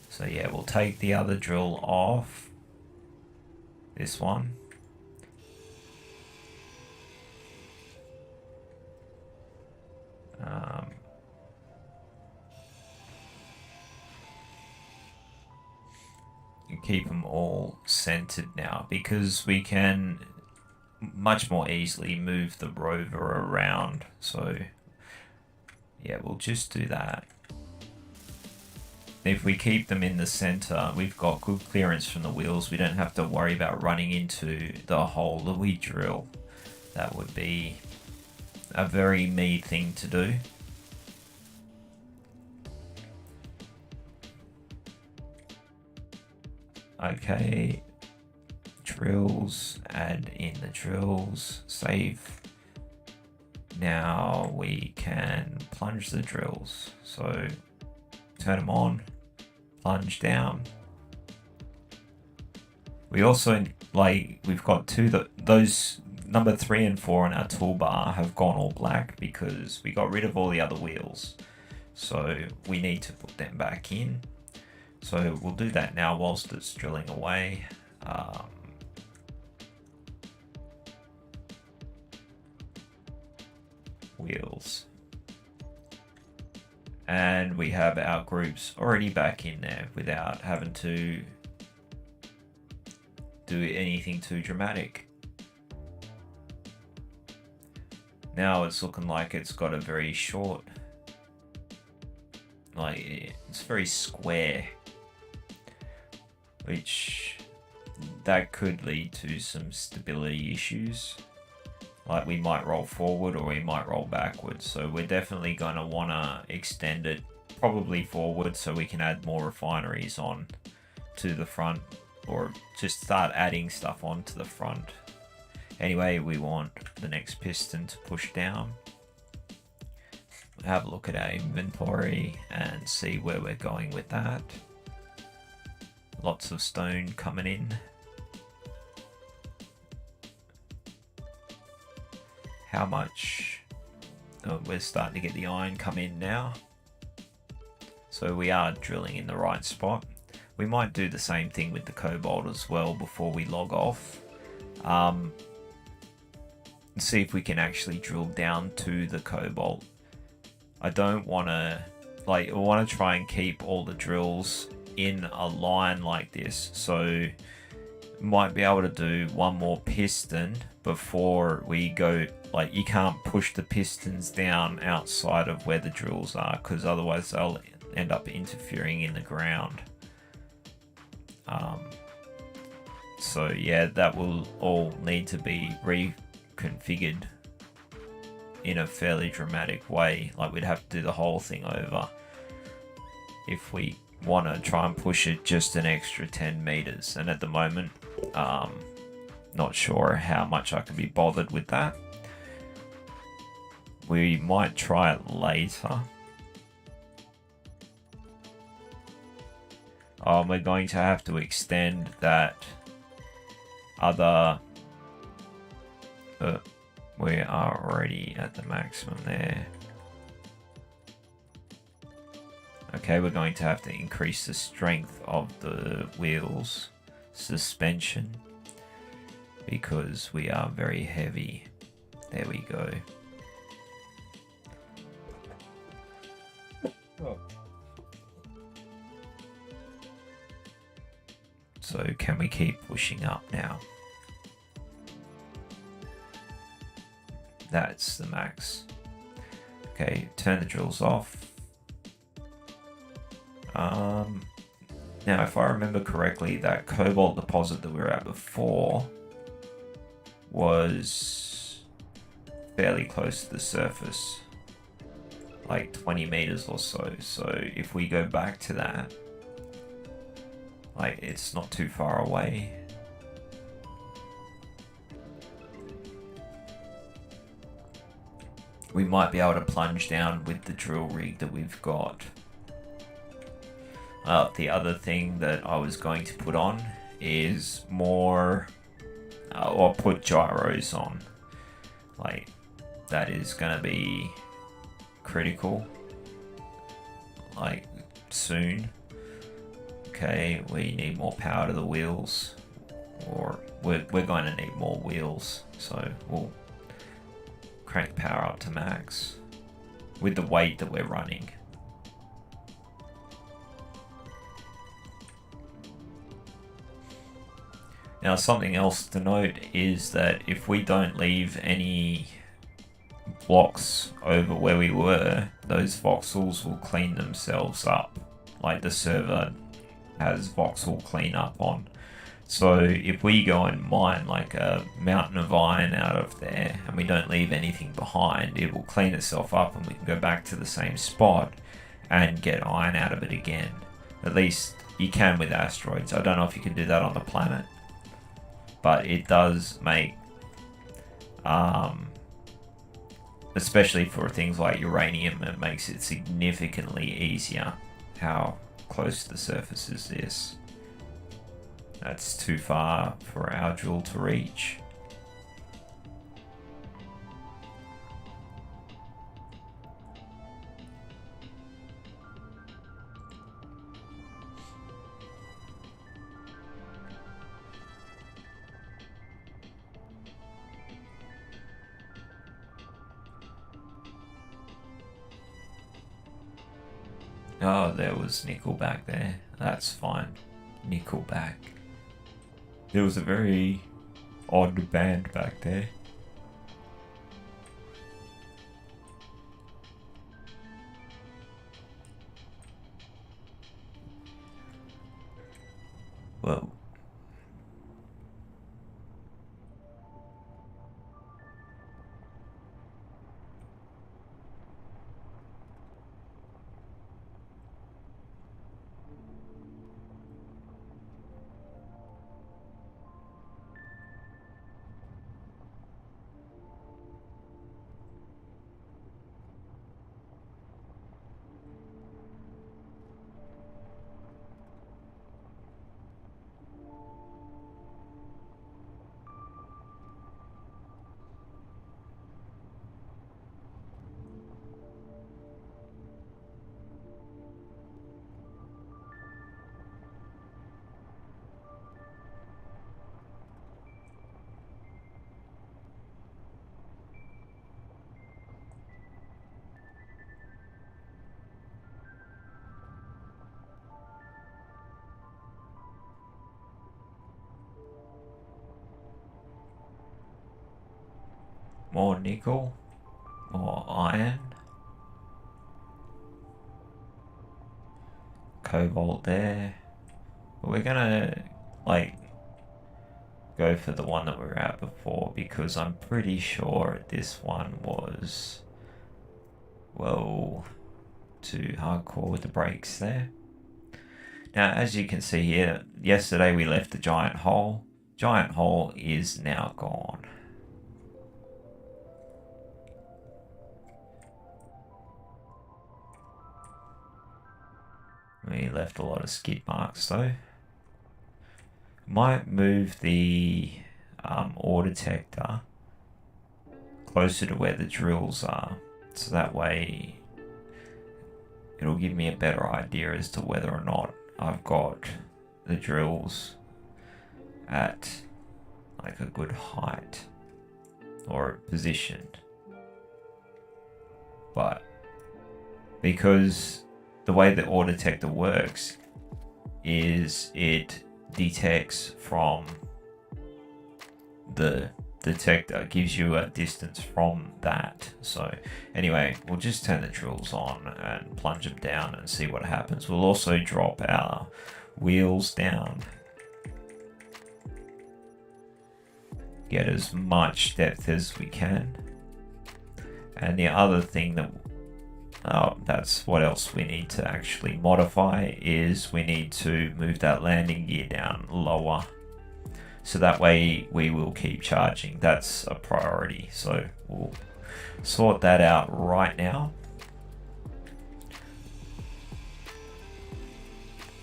So yeah, we'll take the other drill off. This one. Keep them all centered now because we can much more easily move the rover around. So yeah, we'll just do that. If we keep them in the center, we've got good clearance from the wheels. We don't have to worry about running into the hole that we drill. That would be a very me thing to do. Okay, drills, add in the drills, save. Now we can plunge the drills. So turn them on, plunge down. We also, we've got 2, those number 3 and 4 on our toolbar have gone all black because we got rid of all the other wheels. So we need to put them back in. So we'll do that now whilst it's drilling away. Wheels. And we have our groups already back in there without having to do anything too dramatic. Now it's looking like it's got a very short, it's very square, which that could lead to some stability issues. Like we might roll forward or we might roll backwards. So we're definitely going to want to extend it probably forward so we can add more refineries on to the front or just start adding stuff onto the front. Anyway, we want the next piston to push down. Have a look at our inventory and see where we're going with that. Lots of stone coming in. How much? Oh, we're starting to get the iron come in now. So we are drilling in the right spot. We might do the same thing with the cobalt as well before we log off. See if we can actually drill down to the cobalt. I don't want to, I want to try and keep all the drills in a line like this. So might be able to do one more piston before we go. You can't push the pistons down outside of where the drills are because otherwise they'll end up interfering in the ground. So yeah, that will all need to be reconfigured in a fairly dramatic way. We'd have to do the whole thing over if we want to try and push it just an extra 10 meters, and at the moment not sure how much I can be bothered with that. We might try it later. We're going to have to extend that other... we are already at the maximum there. Okay, we're going to have to increase the strength of the wheels suspension because we are very heavy. There we go. Oh. So can we keep pushing up now? That's the max. Okay, turn the drills off. Now if I remember correctly, that cobalt deposit that we were at before was fairly close to the surface, like 20 meters or so. So if we go back to that, like, it's not too far away. We might be able to plunge down with the drill rig that we've got. The other thing that I was going to put on is more, or put gyros on. Like, that is going to be critical, like, soon. Okay, we need more power to the wheels, or we're going to need more wheels, so we'll crank power up to max with the weight that we're running. Now, something else to note is that if we don't leave any blocks over where we were, those voxels will clean themselves up. Like, the server has voxel cleanup on. So if we go and mine like a mountain of iron out of there and we don't leave anything behind, it will clean itself up and we can go back to the same spot and get iron out of it again. At least you can with asteroids. I don't know if you can do that on the planet, but it does make, especially for things like uranium, it makes it significantly easier. How close to the surface is this? That's too far for our drill to reach. Oh, there was nickel back there. That's fine. Nickel back. There was a very odd band back there. Well, more nickel, more iron, cobalt there. But we're gonna like go for the one that we were at before because I'm pretty sure this one was, well, too hardcore with the brakes there. Now, as you can see here, yesterday we left the giant hole. Giant hole is now gone. We left a lot of skid marks though. Might move the ore detector closer to where the drills are, so that way it'll give me a better idea as to whether or not I've got the drills at like a good height or positioned. But because the way the ore detector works is it detects from the detector, gives you a distance from that. So anyway, we'll just turn the drills on and plunge them down and see what happens. We'll also drop our wheels down, get as much depth as we can. And the other thing that that's what else we need to actually modify is we need to move that landing gear down lower, so that way we will keep charging. That's a priority, so we'll sort that out right now.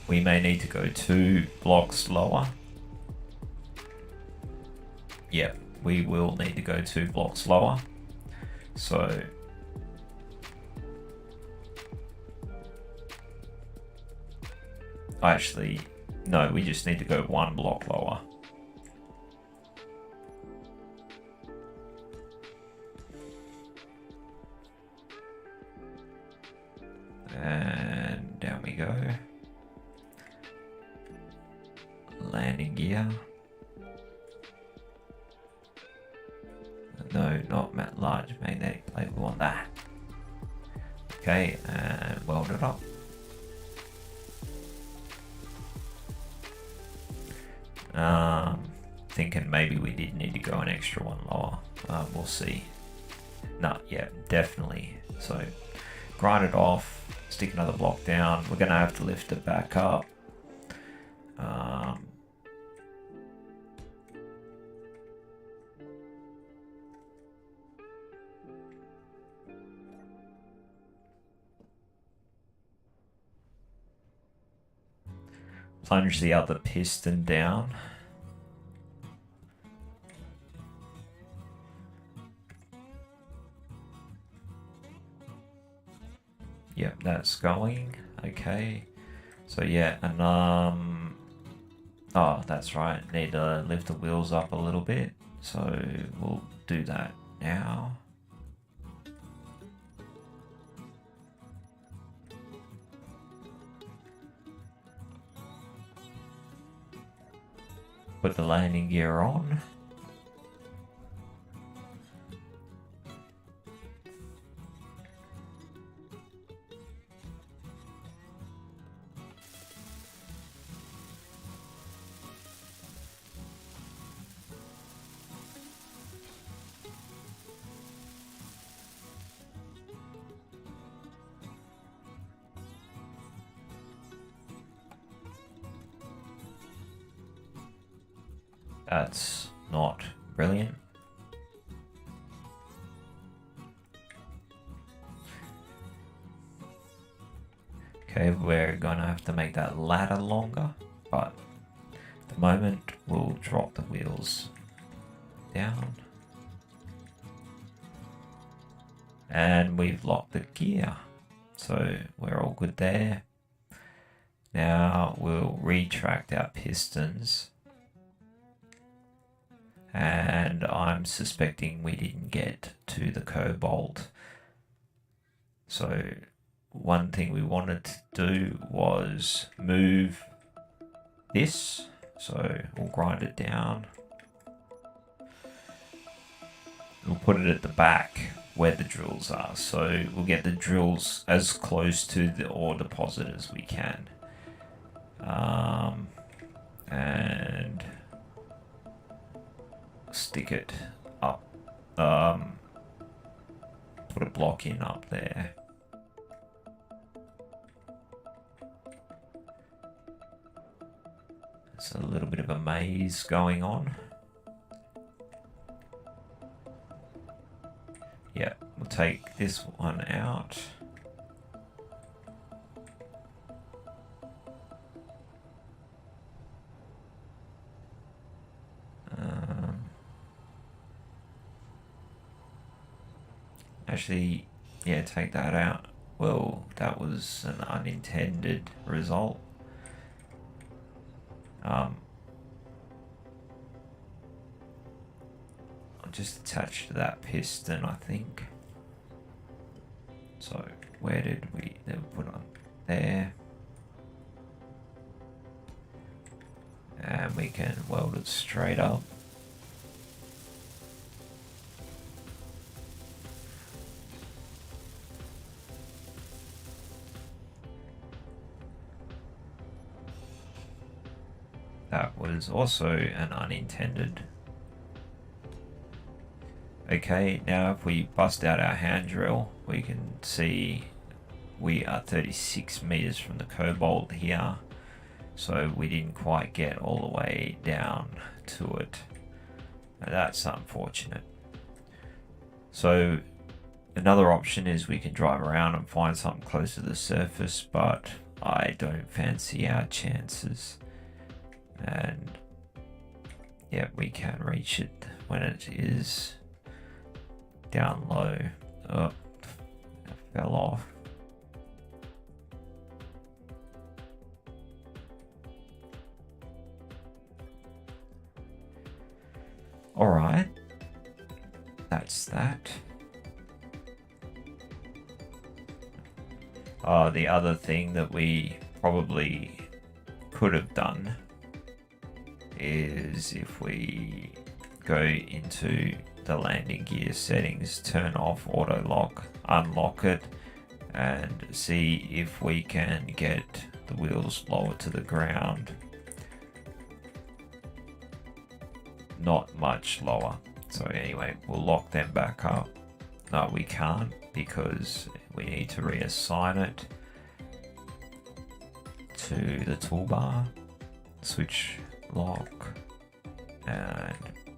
We may need to go 2 blocks lower. Yep, we will need to go 2 blocks lower. So actually, no, we just need to go 1 block lower. And down we go. Landing gear. No, not large magnetic plate, we want that. Okay, and weld it up. Thinking maybe we did need to go an extra 1 lower. We'll see. No, yeah, definitely. So grind it off, stick another block down. We're gonna have to lift it back up. Plunge the other piston down. Yep, that's going. Okay. So yeah, and oh, that's right. Need to lift the wheels up a little bit. So we'll do that now. Put the landing gear on. That's not brilliant. Okay, we're gonna have to make that ladder longer, but at the moment we'll drop the wheels down. And we've locked the gear, so we're all good there. Now we'll retract our pistons. And I'm suspecting we didn't get to the cobalt. So one thing we wanted to do was move this. So we'll grind it down. We'll put it at the back where the drills are. So we'll get the drills as close to the ore deposit as we can. And stick it up, put a block in up there. There's a little bit of a maze going on. Yeah, we'll take this one out. Actually, yeah, take that out. Well, that was an unintended result. I'll just attach to that piston, I think. So where did we put on there? And we can weld it straight up. That was also an unintended. Okay, now if we bust out our hand drill, we can see we are 36 meters from the cobalt here. So we didn't quite get all the way down to it. Now that's unfortunate. So another option is we can drive around and find something close to the surface, but I don't fancy our chances. And yeah, we can reach it when it is down low. Oh, it fell off. All right, that's that. The other thing that we probably could have done is if we go into the landing gear settings, turn off auto lock, unlock it, and see if we can get the wheels lower to the ground. Not much lower. So anyway, we'll lock them back up. No, we can't because we need to reassign it to the toolbar. Switch lock, and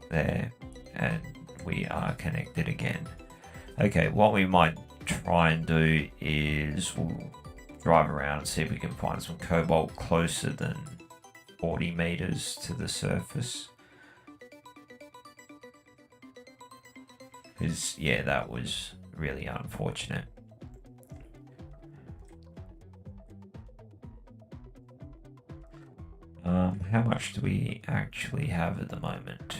there, and we are connected again. Okay, what we might try and do is we'll drive around and see if we can find some cobalt closer than 40 meters to the surface. Because yeah, that was really unfortunate. How much do we actually have at the moment?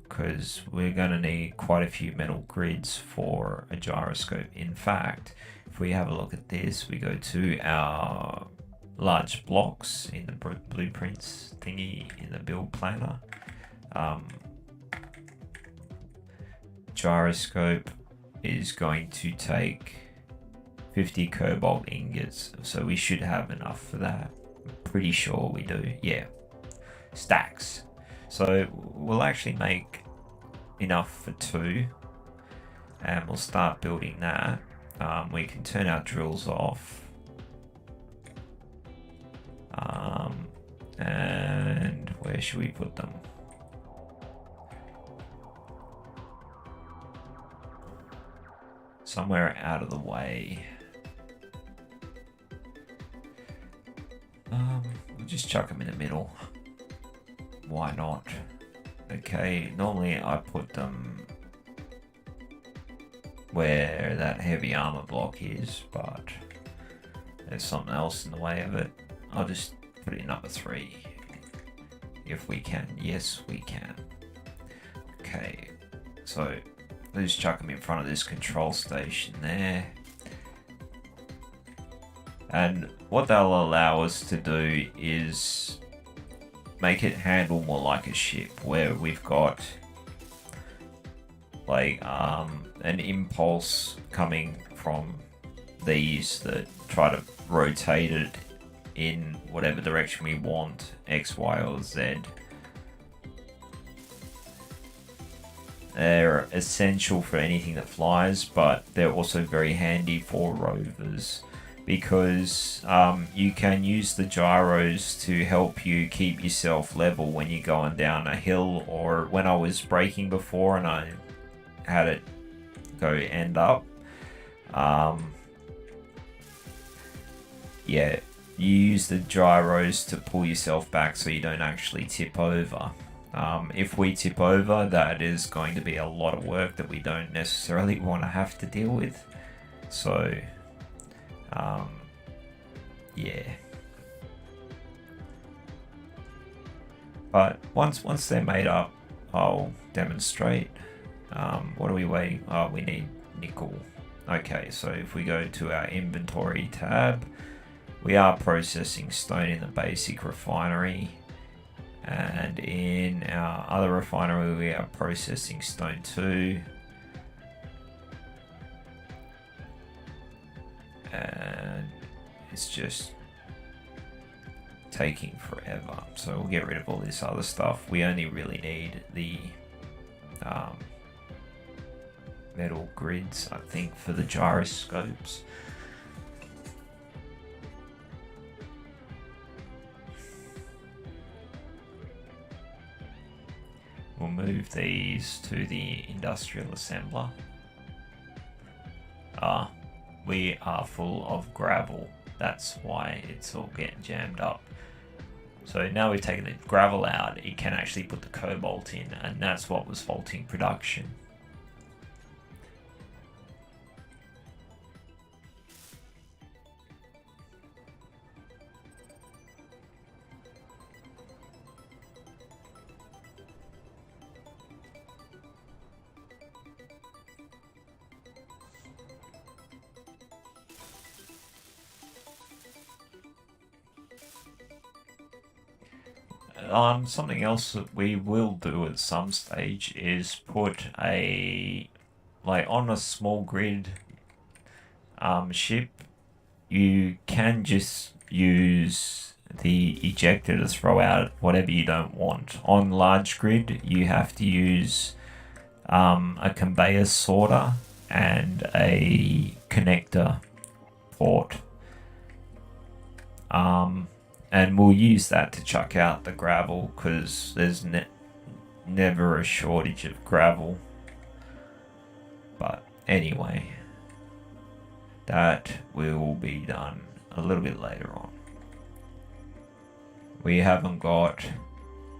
Because we're going to need quite a few metal grids for a gyroscope. In fact, if we have a look at this, we go to our large blocks in the blueprints thingy in the build planner. Gyroscope is going to take 50 cobalt ingots, so we should have enough for that. Pretty sure we do. Yeah, stacks. So we'll actually make enough for 2, and we'll start building that. We can turn our drills off, and where should we put them? Somewhere out of the way. We'll just chuck them in the middle. Why not? Okay, normally I put them where that heavy armor block is, but there's something else in the way of it. I'll just put it in number 3 if we can. Yes, we can. Okay, so let's chuck them in front of this control station there. And what they'll allow us to do is make it handle more like a ship, where we've got like an impulse coming from these that try to rotate it in whatever direction we want, X, Y, or Z. They're essential for anything that flies, but they're also very handy for rovers. because you can use the gyros to help you keep yourself level when you're going down a hill, or when I was braking before and I had it go end up. Yeah, you use the gyros to pull yourself back so you don't actually tip over. If we tip over, that is going to be a lot of work that we don't necessarily want to have to deal with. So, yeah. But once they're made up, I'll demonstrate. What are we waiting? Oh, we need nickel. Okay, so if we go to our inventory tab, we are processing stone in the basic refinery, and in our other refinery we are processing stone too. And it's just taking forever, so we'll get rid of all this other stuff. We only really need the metal grids, I think, for the gyroscopes. We'll move these to the industrial assembler. We are full of gravel. That's why it's all getting jammed up. So now we've taken the gravel out, it can actually put the cobalt in, and that's what was faulting production. Something else that we will do at some stage is put on a small grid ship, you can just use the ejector to throw out whatever you don't want. On large grid, you have to use a conveyor sorter and a connector port. And we'll use that to chuck out the gravel, because there's never a shortage of gravel. But anyway, that will be done a little bit later on. We haven't got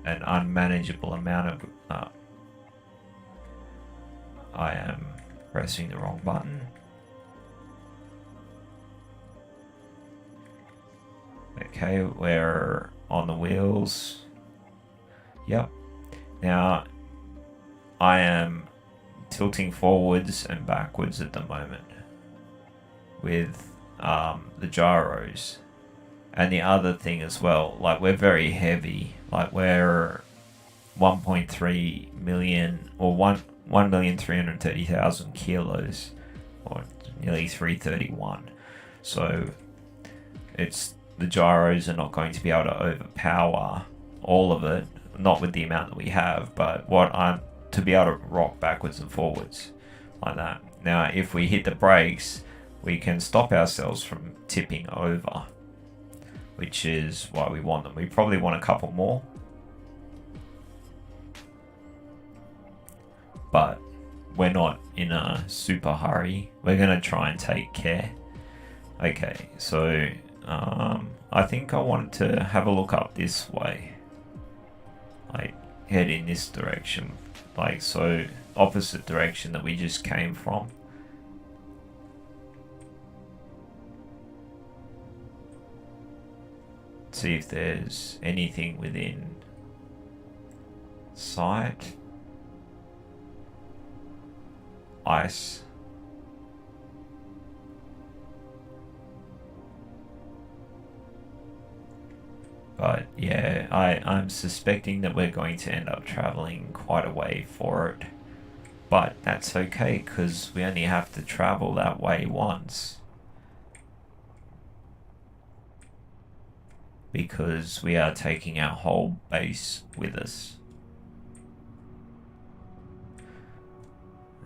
an unmanageable amount of... I am pressing the wrong button. Okay, we're on the wheels. Yep. Now, I am tilting forwards and backwards at the moment with the gyros. And the other thing as well, like, we're very heavy. Like, we're 1.3 million, or 1,330,000 kilos, or nearly 331. So it's... the gyros are not going to be able to overpower all of it, not with the amount that we have, but to be able to rock backwards and forwards like that. Now, if we hit the brakes, we can stop ourselves from tipping over, which is why we want them. We probably want a couple more, but we're not in a super hurry. We're going to try and take care. Okay, so I think I wanted to have a look up this way, like head in this direction, like so, opposite direction that we just came from. See if there's anything within sight. Ice. But yeah, I'm suspecting that we're going to end up traveling quite a way for it. But that's okay, because we only have to travel that way once. Because we are taking our whole base with us.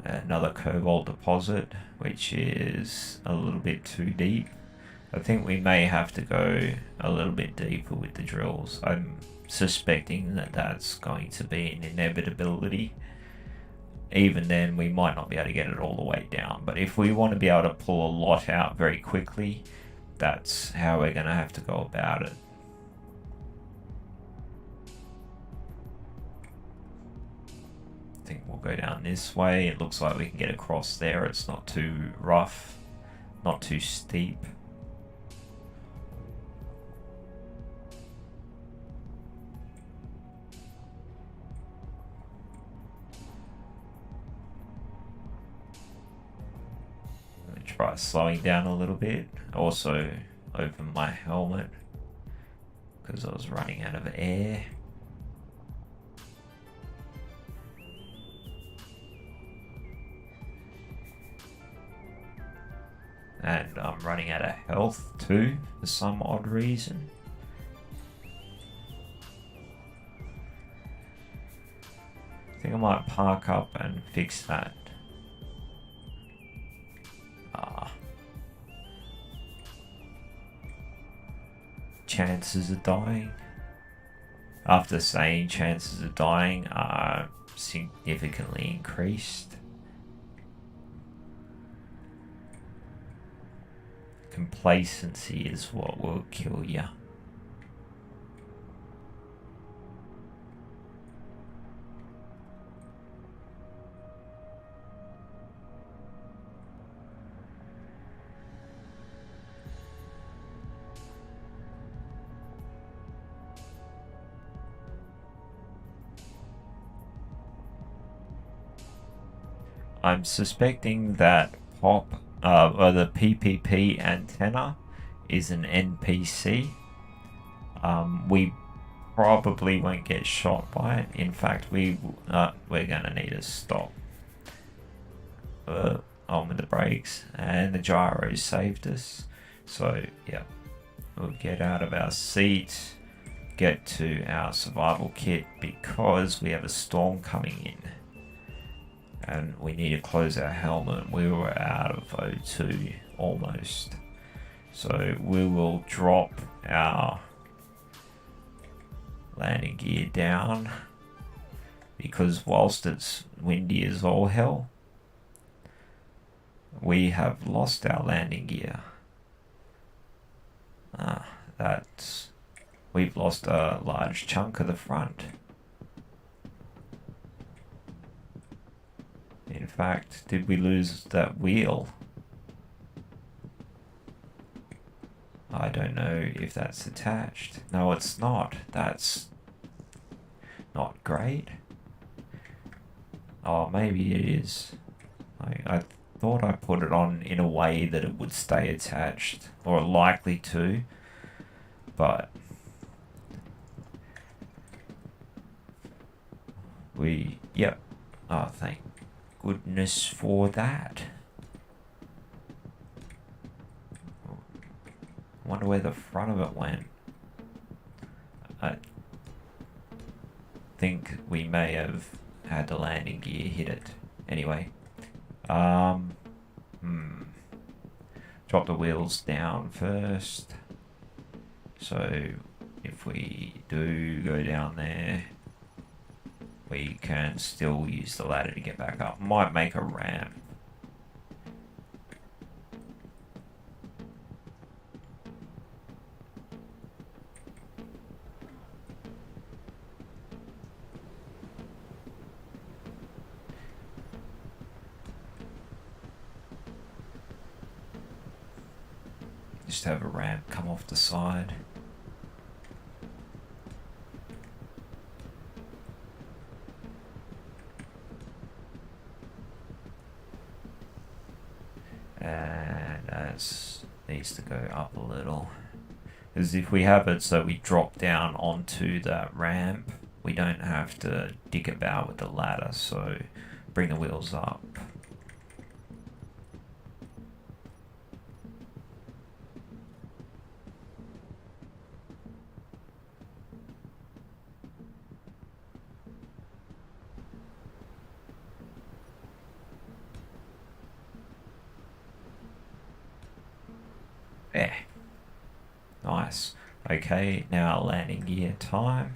Another cobalt deposit, which is a little bit too deep. I think we may have to go a little bit deeper with the drills. I'm suspecting that that's going to be an inevitability. Even then, we might not be able to get it all the way down. But if we want to be able to pull a lot out very quickly, that's how we're going to have to go about it. I think we'll go down this way. It looks like we can get across there. It's not too rough, not too steep. Try slowing down a little bit. Also open my helmet because I was running out of air. And I'm running out of health too for some odd reason. I think I might park up and fix that. Chances of dying. After saying chances of dying are significantly increased. Complacency is what will kill you. I'm suspecting that or the PPP antenna is an NPC. We probably won't get shot by it. In fact, we're gonna need to stop. On with the brakes, and the gyros saved us. So yeah, we'll get out of our seat, get to our survival kit because we have a storm coming in. And we need to close our helmet. We were out of O2 almost. So we will drop our landing gear down because whilst it's windy as all hell, we have lost our landing gear. We've lost a large chunk of the front. In fact, did we lose that wheel? I don't know if that's attached. No, it's not. That's not great. Oh, maybe it is. I thought I put it on in a way that it would stay attached, or likely to, but yep. Oh, thank goodness for that. I wonder where the front of it went. I think we may have had the landing gear hit it. Anyway, drop the wheels down first. So if we do go down there, we can still use the ladder to get back up. Might make a ramp. Just have a ramp come off the side. And that needs to go up a little. Because if we have it so we drop down onto that ramp, we don't have to dig about with the ladder, so bring the wheels up. Nice. Okay, now landing gear time.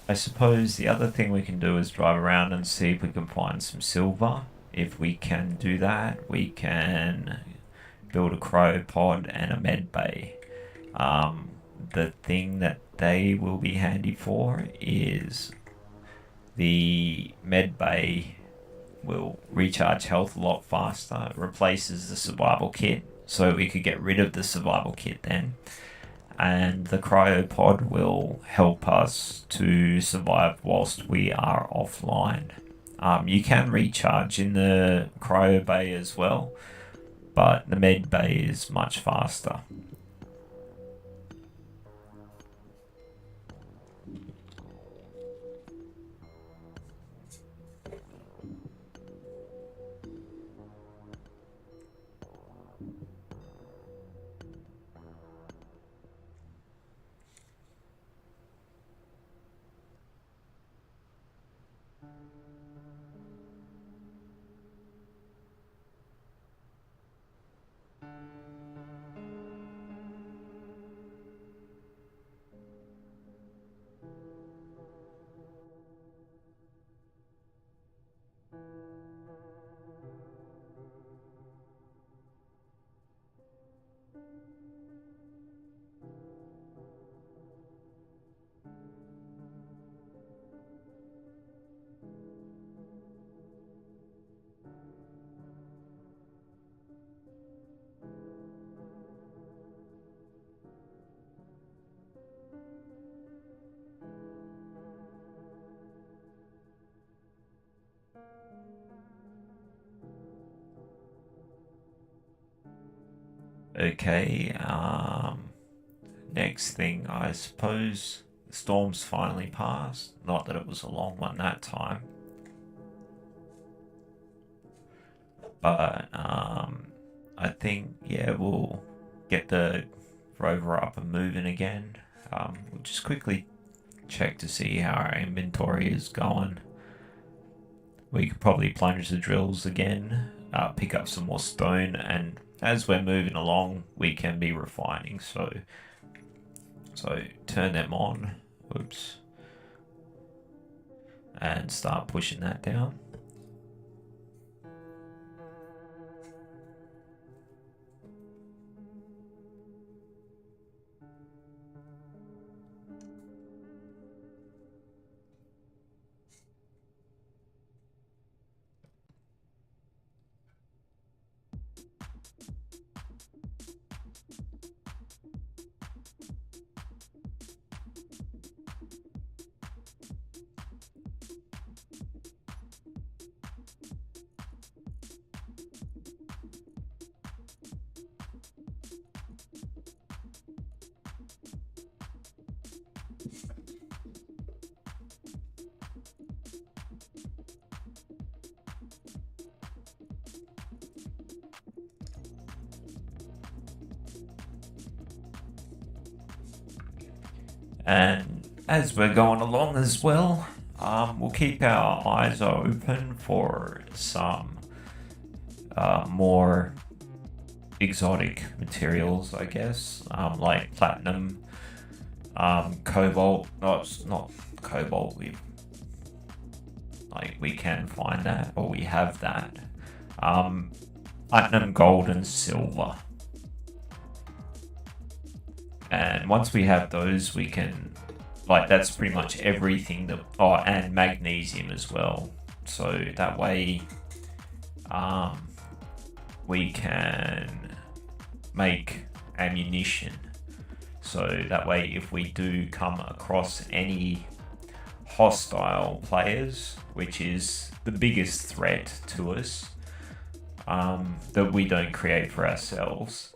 I suppose the other thing we can do is drive around and see if we can find some silver. If we can do that, we can build a cryopod and a med bay. The thing that they will be handy for is the med bay will recharge health a lot faster. It replaces the survival kit, so we could get rid of the survival kit then. And the cryopod will help us to survive whilst we are offline. You can recharge in the cryo bay as well, but the med bay is much faster. Okay, next thing, I suppose the storm's finally passed. Not that it was a long one that time. But I think, yeah, we'll get the rover up and moving again. We'll just quickly check to see how our inventory is going. We could probably plunge the drills again, pick up some more stone, and as we're moving along, we can be refining. So turn them on. Oops. And start pushing that down. And as we're going along as well, we'll keep our eyes open for some more exotic materials, I guess, like platinum, cobalt. No, it's not cobalt. We can find that, or we have that. Platinum, gold, and silver. And once we have those, we can, that's pretty much everything that, and magnesium as well. So that way, we can make ammunition. So that way, if we do come across any hostile players, which is the biggest threat to us, that we don't create for ourselves,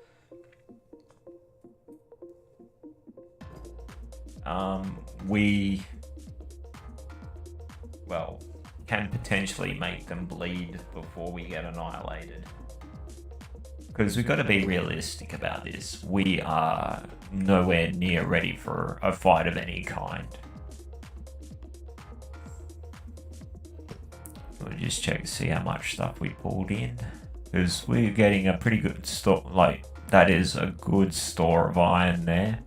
we, well, can potentially make them bleed before we get annihilated. Because we've got to be realistic about this. We are nowhere near ready for a fight of any kind. We'll just check to see how much stuff we pulled in. Because we're getting a pretty good store, like, that is a good store of iron there.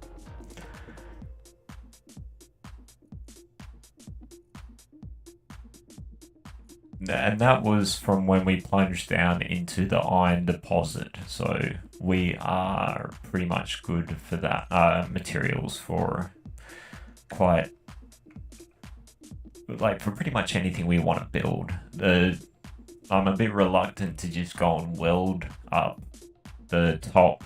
And that was from when we plunged down into the iron deposit. So we are pretty much good for that materials for quite, like, for pretty much anything we want to build. I'm a bit reluctant to just go and weld up the top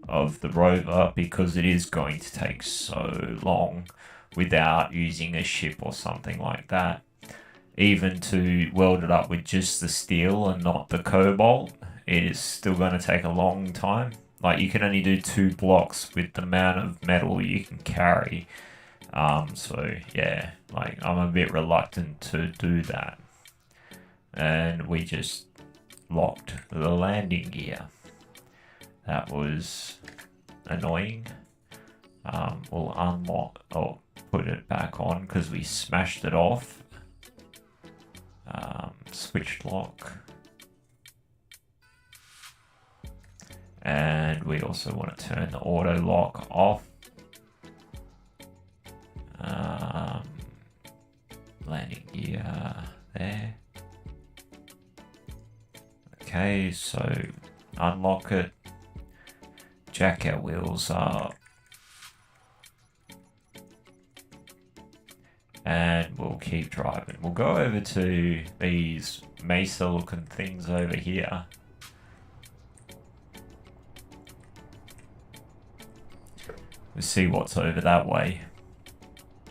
of the rover because it is going to take so long without using a ship or something like that. Even to weld it up with just the steel and not the cobalt, it is still going to take a long time. Like, you can only do 2 blocks with the amount of metal you can carry. So yeah, like, I'm a bit reluctant to do that. And we just locked the landing gear. That was annoying. We'll unlock, or put it back on because we smashed it off. Switch lock. And we also want to turn the auto lock off. Landing gear there. Okay, so unlock it. Jack our wheels up. And we'll keep driving. We'll go over to these mesa looking things over here. We'll see what's over that way.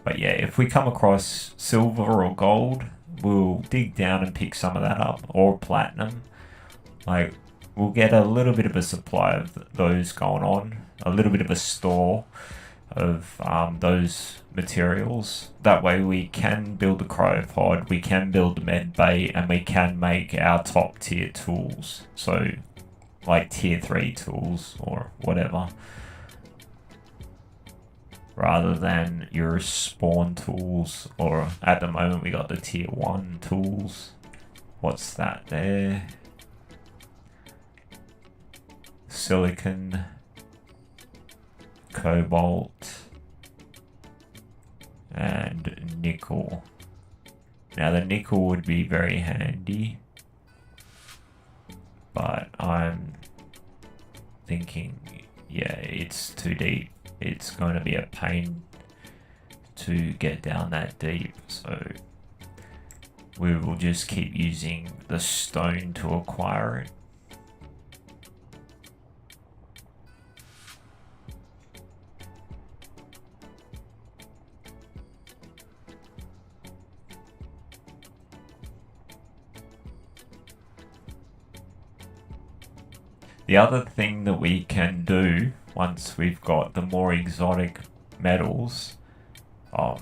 But yeah, if we come across silver or gold, we'll dig down and pick some of that up, or platinum. Like, we'll get a little bit of a supply of those going on, a little bit of a store of those materials. That way we can build the cryopod, we can build the med bay, and we can make our top tier tools. So, like tier 3 tools or whatever. Rather than your spawn tools, or at the moment we got the tier 1 tools. What's that there? Silicon, cobalt, and nickel. Now the nickel would be very handy, but I'm thinking, yeah, it's too deep. It's going to be a pain to get down that deep, so we will just keep using the stone to acquire it. The other thing that we can do once we've got the more exotic metals,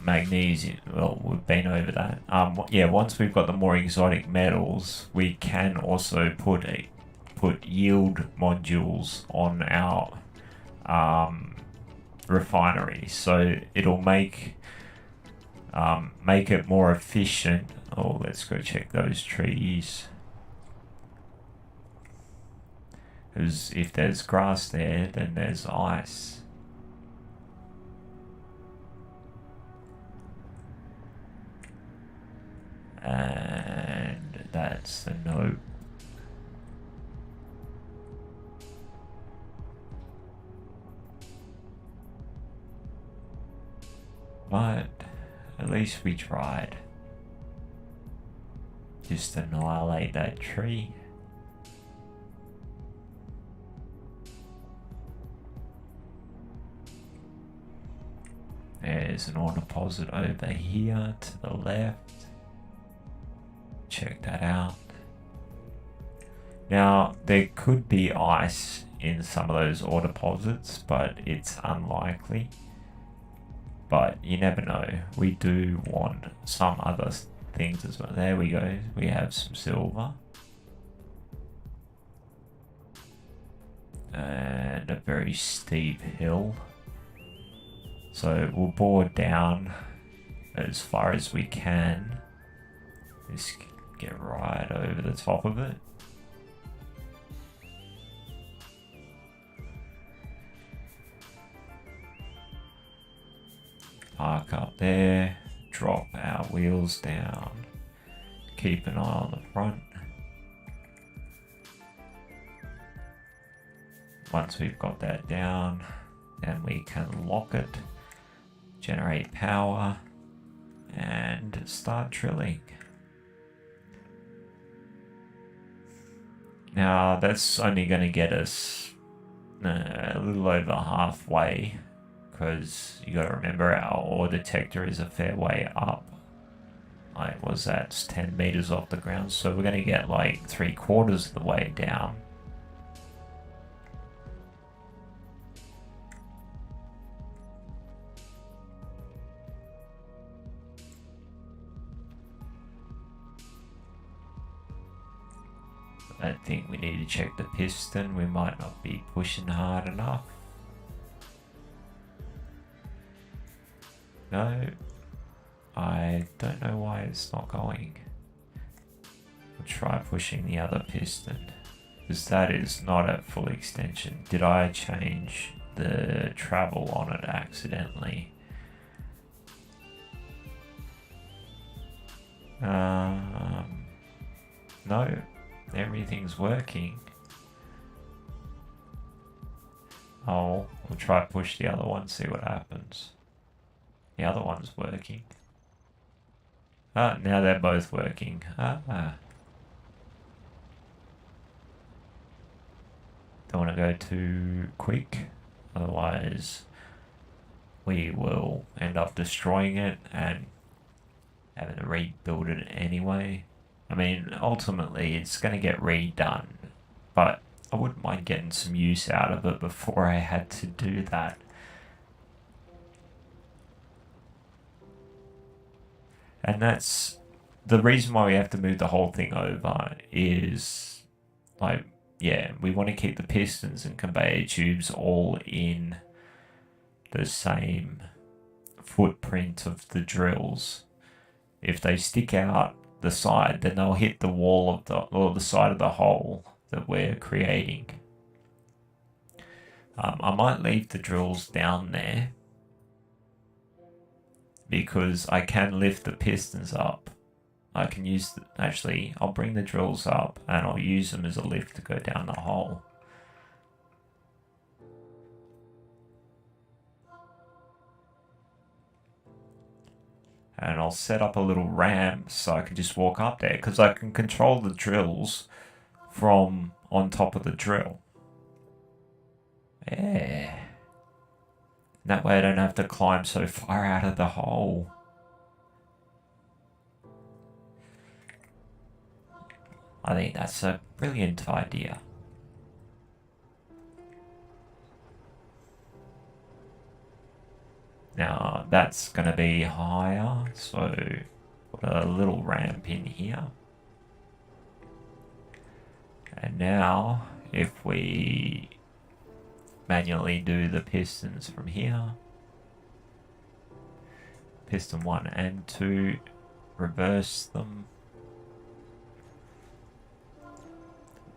magnesium, well, we've been over that. Yeah, once we've got the more exotic metals, we can also put yield modules on our refinery, so it'll make it more efficient. Oh, let's go check those trees. Because if there's grass there, then there's ice. And that's a note. But at least we tried. Just annihilate that tree. There's an ore deposit over here to the left. Check that out. Now, there could be ice in some of those ore deposits, but it's unlikely. but you never know. We do want some other things as well. There we go. We have some silver. And a very steep hill. So we'll bore down as far as we can. Just get right over the top of it. Park up there, drop our wheels down, keep an eye on the front. Once we've got that down, then we can lock it, generate power, and start drilling. Now that's only going to get us a little over halfway, because you got to remember our ore detector is a fair way up. Like, was that 10 meters off the ground? So we're going to get like 3/4 of the way down. I think we need to check the piston. We might not be pushing hard enough. No, I don't know why it's not going. We'll try pushing the other piston, because that is not at full extension. Did I change the travel on it accidentally? No, everything's working. Oh, we'll try push the other one, see what happens. The other one's working. Ah, now they're both working. Ah. Don't want to go too quick, otherwise we will end up destroying it and having to rebuild it anyway. I mean, ultimately it's going to get redone, but I wouldn't mind getting some use out of it before I had to do that. And that's the reason why we have to move the whole thing over is, like, yeah, we want to keep the pistons and conveyor tubes all in the same footprint of the drills. If they stick out the side, then they'll hit the wall of the side of the hole that we're creating. I might leave the drills down there, because I can lift the pistons up. I can use, actually, I'll bring the drills up and I'll use them as a lift to go down the hole. And I'll set up a little ramp so I can just walk up there, because I can control the drills from on top of the drill. Yeah. That way I don't have to climb so far out of the hole. I think that's a brilliant idea. Now that's going to be higher, so put a little ramp in here. And now if we manually do the pistons from here, piston 1 and 2, reverse them,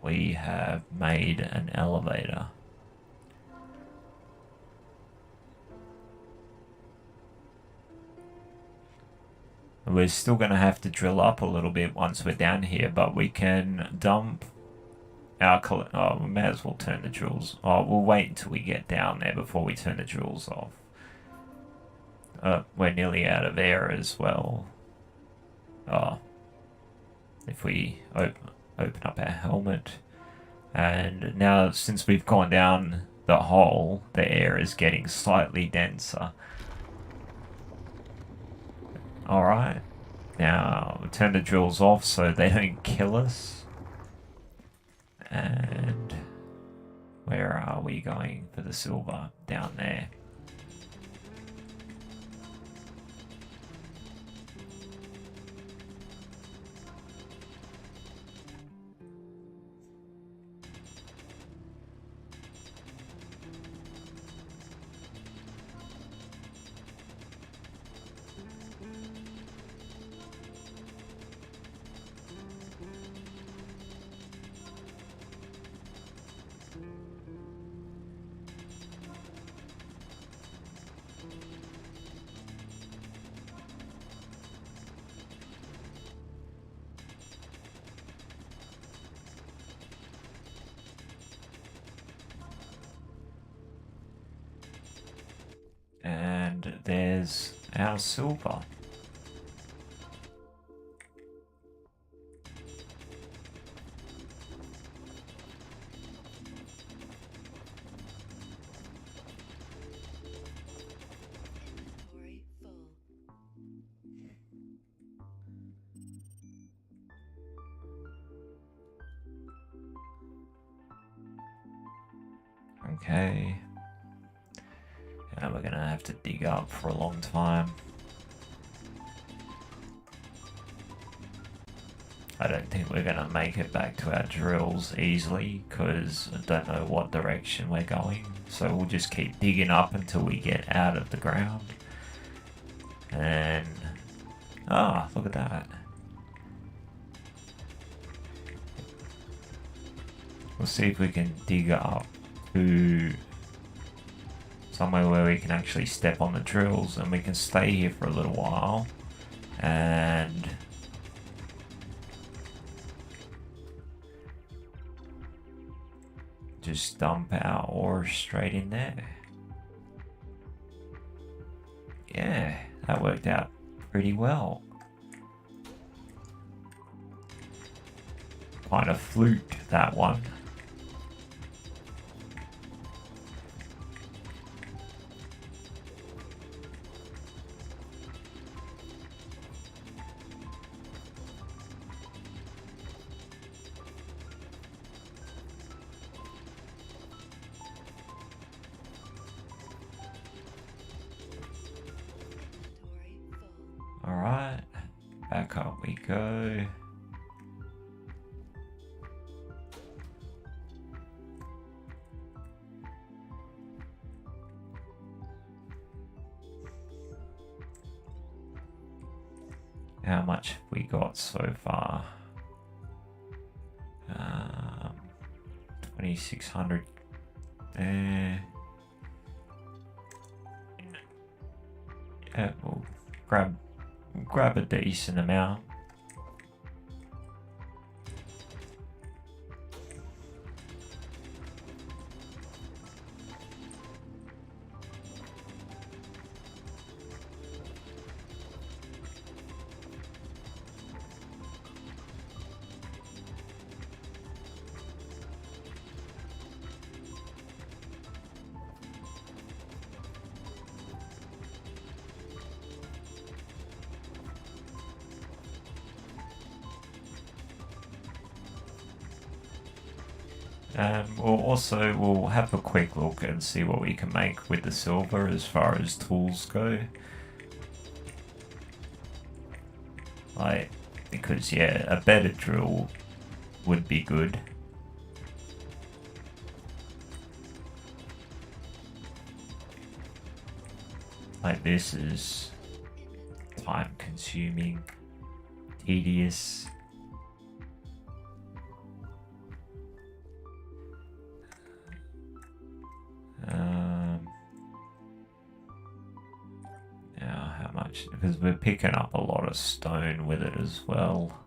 we have made an elevator. We're still going to have to drill up a little bit once we're down here, but we can dump our... Oh, we may as well turn the drills... Oh, we'll wait until we get down there before we turn the drills off. We're nearly out of air as well. Oh. If we open up our helmet. And now, since we've gone down the hole, the air is getting slightly denser. Alright, now we'll turn the drills off so they don't kill us. And where are we going for the silver? Down there. there's our silver. Okay. Now we're gonna have to dig up for a long time. I don't think we're gonna make it back to our drills easily because I don't know what direction we're going. So we'll just keep digging up until we get out of the ground. And ah, look at that. We'll see if we can dig up to somewhere where we can actually step on the drills and we can stay here for a little while and just dump our ore straight in there. Yeah, that worked out pretty well. Kind of fluked that one. Alright, back up we go. How much have we got so far? 2,600 there. Yeah, we'll grab a decent amount. And we'll have a quick look and see what we can make with the silver as far as tools go. Because yeah, a better drill would be good. Like this is time consuming, tedious. Now how much, because we're picking up a lot of stone with it as well.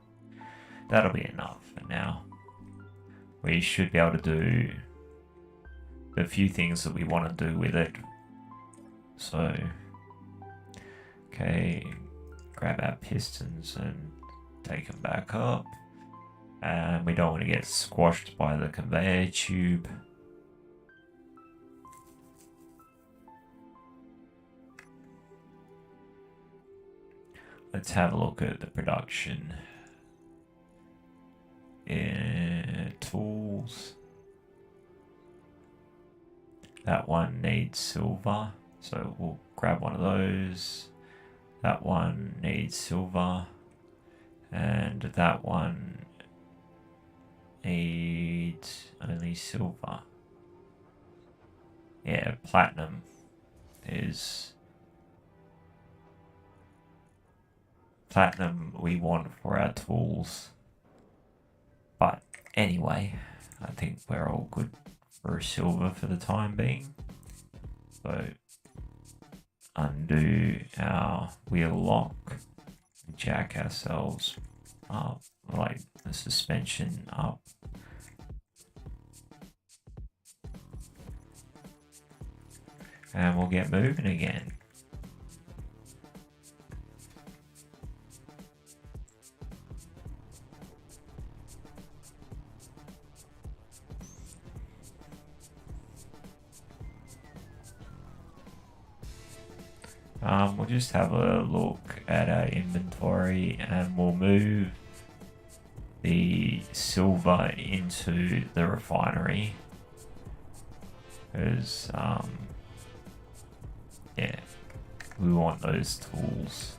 That'll be enough for now. We should be able to do the few things that we want to do with it. So, okay, grab our pistons and take them back up. And we don't want to get squashed by the conveyor tube. Let's have a look at the production. Tools. That one needs silver, so we'll grab one of those. That one needs silver, and that one needs only silver. Yeah, platinum is platinum we want for our tools. But anyway, I think we're all good for silver for the time being. So undo our wheel lock, jack ourselves up, like the suspension up. And we'll get moving again. We'll just have a look at our inventory and we'll move the silver into the refinery. Because, yeah, we want those tools.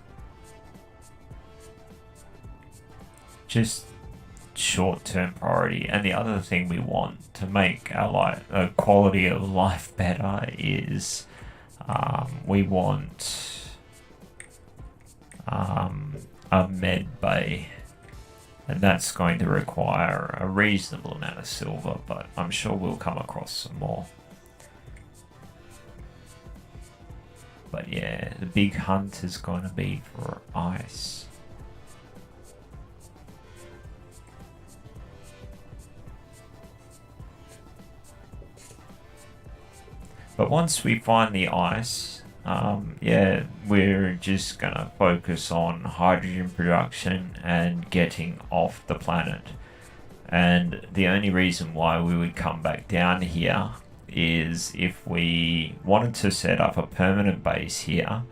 Just short-term priority. And the other thing we want to make our quality of life better is we want a med bay, and that's going to require a reasonable amount of silver, but I'm sure we'll come across some more. But yeah, the big hunt is going to be for ice. But once we find the ice, yeah, we're just gonna focus on hydrogen production and getting off the planet. And the only reason why we would come back down here is if we wanted to set up a permanent base here.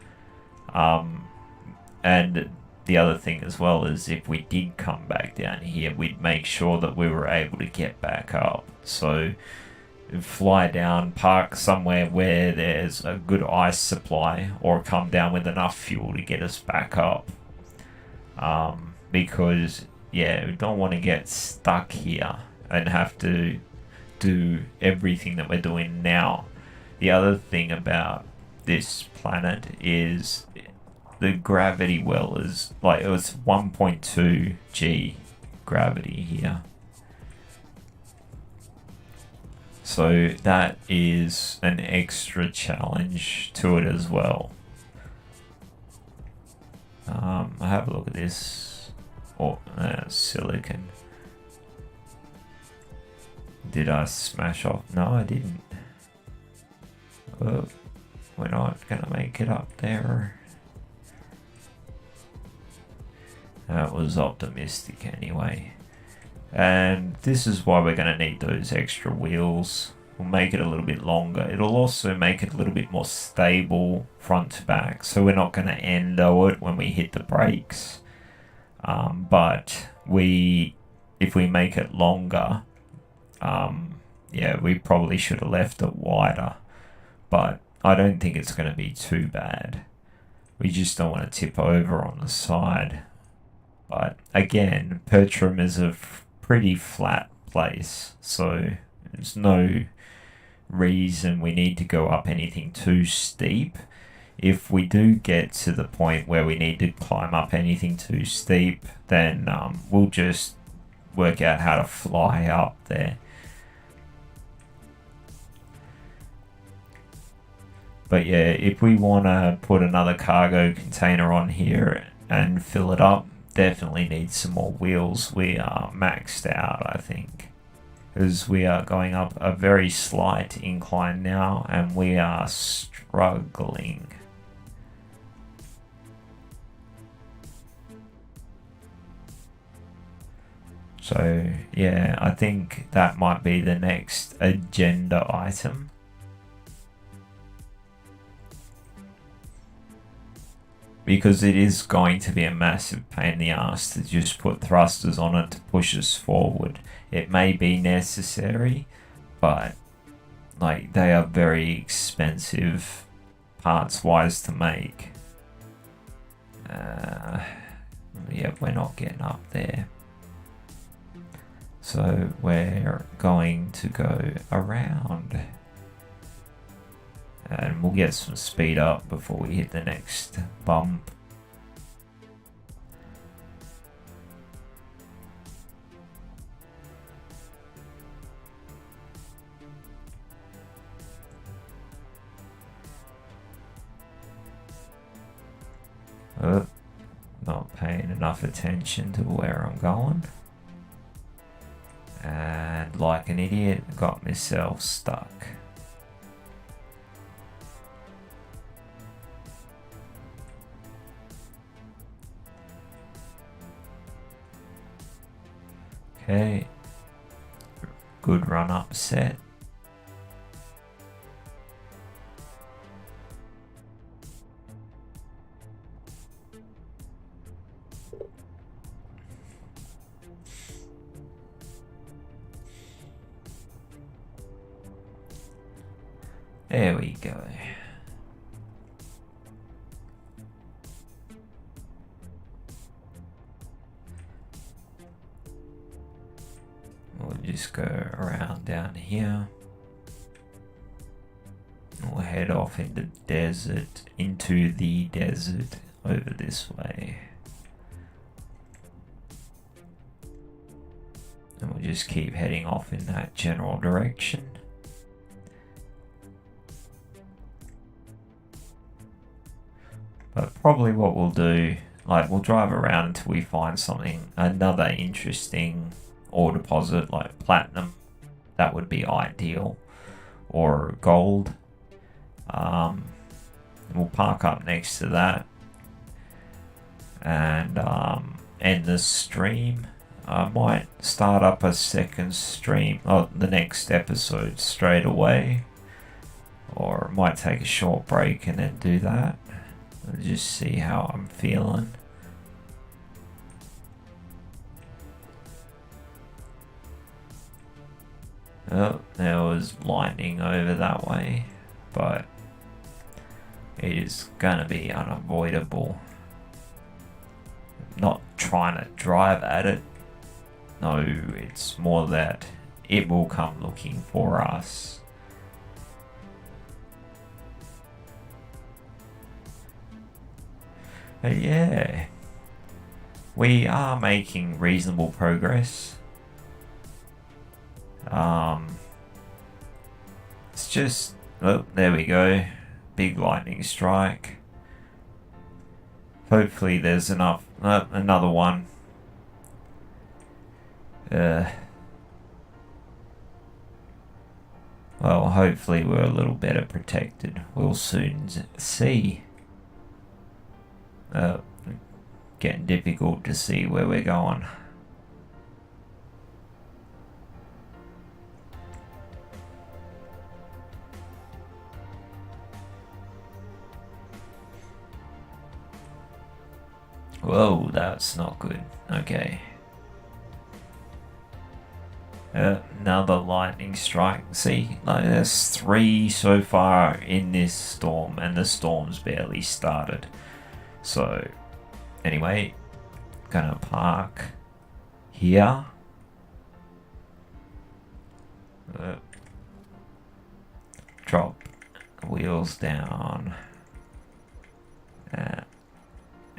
And the other thing as well is if we did come back down here, we'd make sure that we were able to get back up. So fly down, park somewhere where there's a good ice supply, or come down with enough fuel to get us back up. Because, yeah, we don't want to get stuck here and have to do everything that we're doing now. The other thing about this planet is the gravity well is like, it was 1.2 G gravity here. So that is an extra challenge to it as well. I have a look at this. Oh, silicon. Did I smash off? No, I didn't. Oh, we're not gonna make it up there. That was optimistic anyway. And this is why we're going to need those extra wheels. We'll make it a little bit longer. It'll also make it a little bit more stable front to back, so we're not going to endo it when we hit the brakes. But if we make it longer, yeah, we probably should have left it wider. But I don't think it's going to be too bad. We just don't want to tip over on the side. But again, Pertram is a pretty flat place, so there's no reason we need to go up anything too steep. If we do get to the point where we need to climb up anything too steep, then we'll just work out how to fly up there. But yeah, if we want to put another cargo container on here and fill it up, definitely need some more wheels. We are maxed out, I think, because we are going up a very slight incline now and we are struggling. So yeah, I think that might be the next agenda item. Because it is going to be a massive pain in the ass to just put thrusters on it to push us forward. It may be necessary, but like, they are very expensive parts wise to make. Yeah, we're not getting up there. So we're going to go around. And we'll get some speed up before we hit the next bump. Not paying enough attention to where I'm going. And like an idiot, got myself stuck. Okay, good run up set. There we go. We'll just go around down here. We'll head off into the desert over this way. And we'll just keep heading off in that general direction. But probably what we'll do, like we'll drive around until we find something, another interesting ore deposit like platinum. That would be ideal. Or gold. We'll park up next to that and end the stream. I might start up a second stream, the next episode straight away, or might take a short break and then do that. I'll just see how I'm feeling. Oh, there was lightning over that way, but it is gonna be unavoidable. Not trying to drive at it. No, it's more that it will come looking for us. But yeah, we are making reasonable progress. It's just, oh, there we go. Big lightning strike. Hopefully there's enough. Another one. Well, hopefully we're a little better protected. We'll soon see. Getting difficult to see where we're going. Whoa, that's not good. Okay. Another lightning strike. See, like there's 3 so far in this storm, and the storm's barely started. So, anyway, gonna park here. Drop wheels down.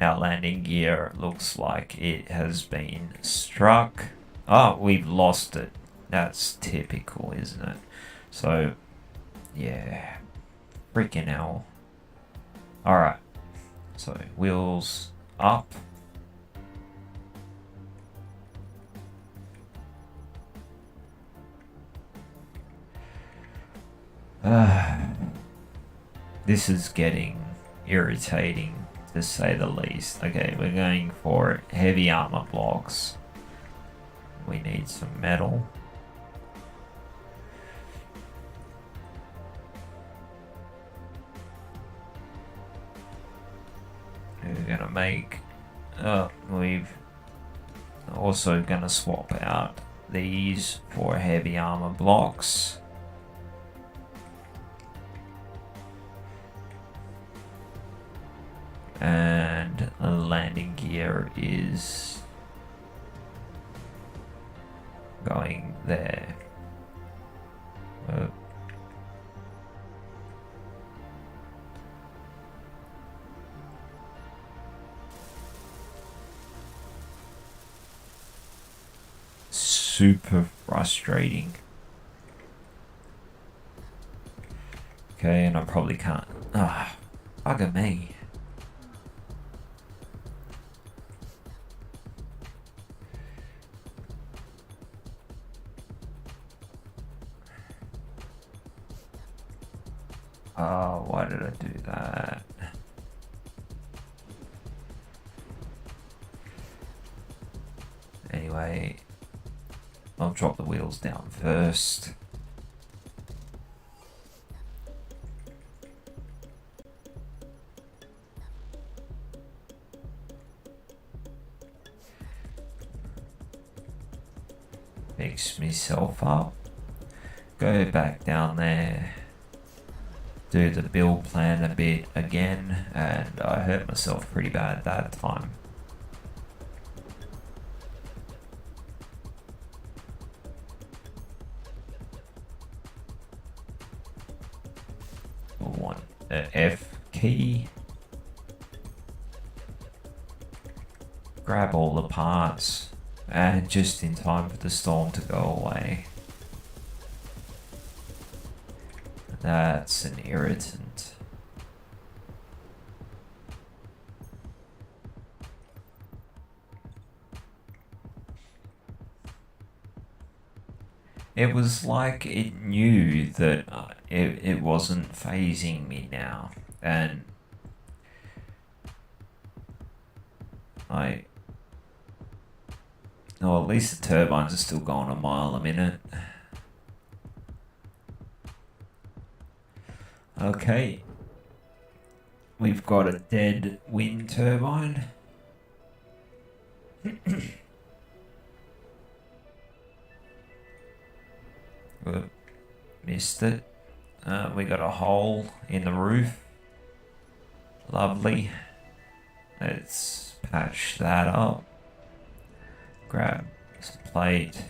Our landing gear looks like it has been struck. Oh, we've lost it. That's typical, isn't it? So, yeah. Freaking hell. Alright. So, wheels up. This is getting irritating, to say the least. Okay, we're going for heavy armor blocks. We need some metal. We're gonna make. We've also gonna swap out these for heavy armor blocks. And the landing gear is going there. Super frustrating. Okay, and I probably can't. Bugger me. Why did I do that? Anyway, I'll drop the wheels down first. Fix myself up. Go back down there. do the build plan a bit again, and I hurt myself pretty bad that time. We'll want the F key. Grab all the parts, and just in time for the storm to go away. That's an irritant. It was like it knew that it wasn't phasing me now, and at least the turbines are still going a mile a minute. Okay, we've got a dead wind turbine. Missed it. We got a hole in the roof. Lovely. Let's patch that up. Grab some plate.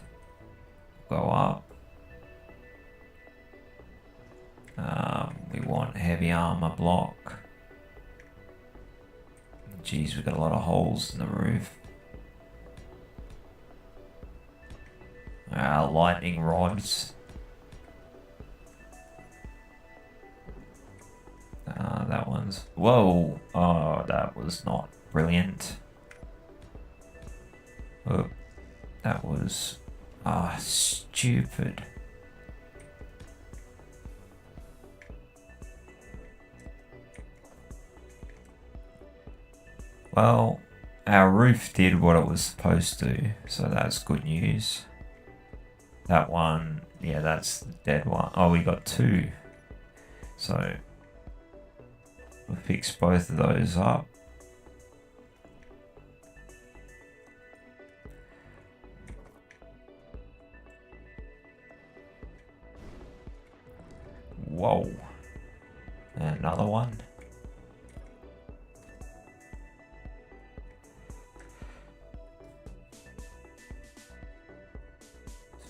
Go up. We want heavy armor block. Geez, we've got a lot of holes in the roof. Lightning rods. That one's... Whoa! Oh, that was not brilliant. Oh, that was... stupid. Well, our roof did what it was supposed to, so that's good news. That one, yeah, that's the dead one. Oh, we got two. So, we'll fix both of those up. Whoa. And another one.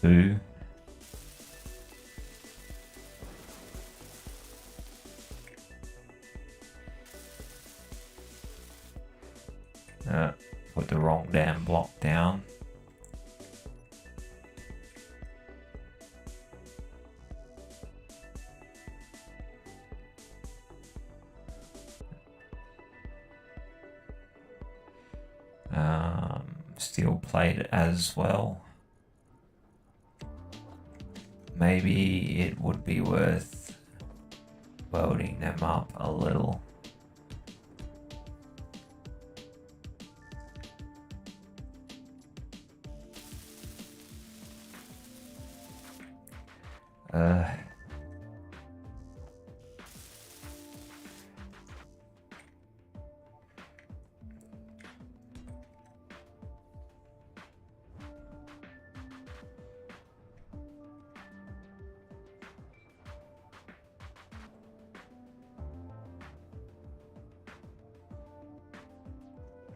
Two. Put the wrong damn block down. Steel plate as well. Maybe it would be worth welding them up a little.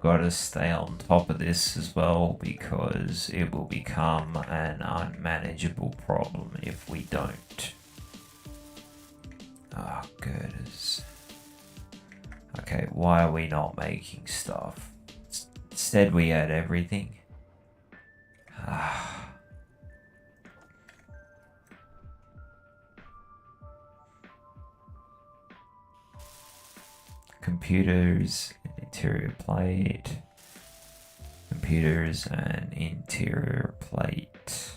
Got to stay on top of this as well, because it will become an unmanageable problem if we don't. Oh, goodness. Okay, why are we not making stuff? Instead we had everything. Computers, interior plate, computers and interior plate.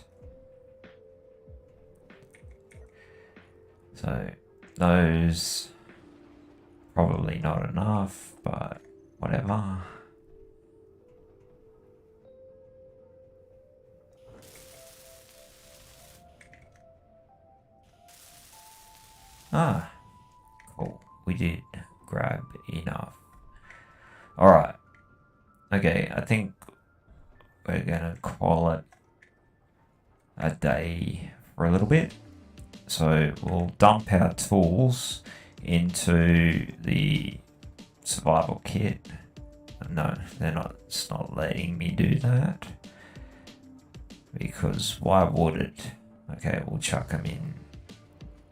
So those probably not enough, but whatever. Cool. We did grab enough. Alright. Okay, I think we're gonna call it a day for a little bit. So we'll dump our tools into the survival kit. No, it's not letting me do that. Because why would it? Okay, we'll chuck them in.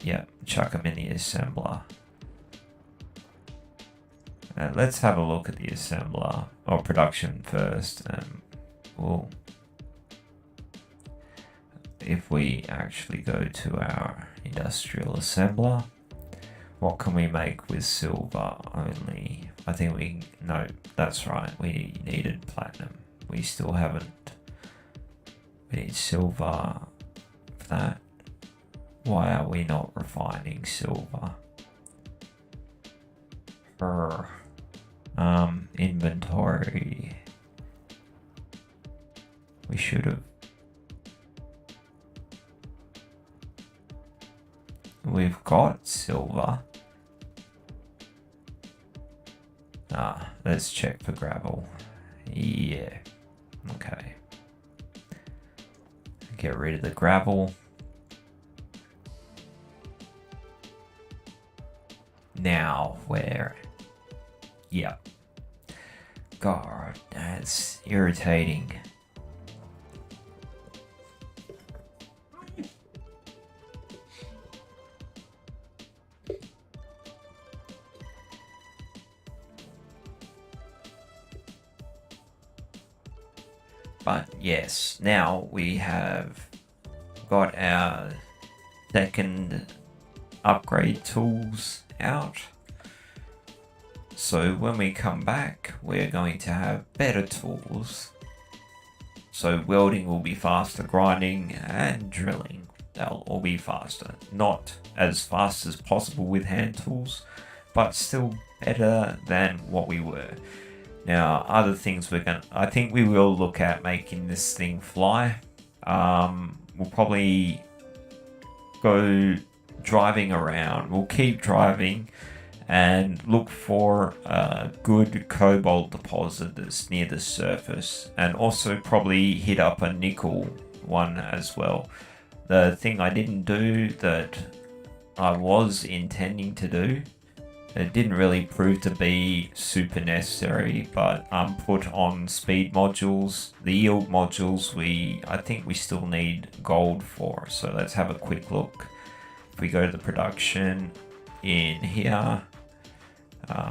Yeah, chuck them in the assembler. Let's have a look at the assembler or production first. We'll, if we actually go to our industrial assembler, what can we make with silver only? I think no, that's right. We needed platinum. We still haven't. We need silver for that. Why are we not refining silver? Inventory. We should have. We've got silver. Let's check for gravel. Yeah. Okay. Get rid of the gravel. Now, where? Yeah. God, that's irritating. But yes, now we have got our second upgrade tools out. So when we come back, we're going to have better tools. So welding will be faster, grinding and drilling, they'll all be faster. Not as fast as possible with hand tools, but still better than what we were. Now, other things I think we will look at making this thing fly. We'll probably go driving around. We'll keep driving and look for a good cobalt deposit that's near the surface, and also probably hit up a nickel one as well. The thing I didn't do that I was intending to do, it didn't really prove to be super necessary, but put on speed modules. The yield modules, I think we still need gold for. So let's have a quick look. If we go to the production in here,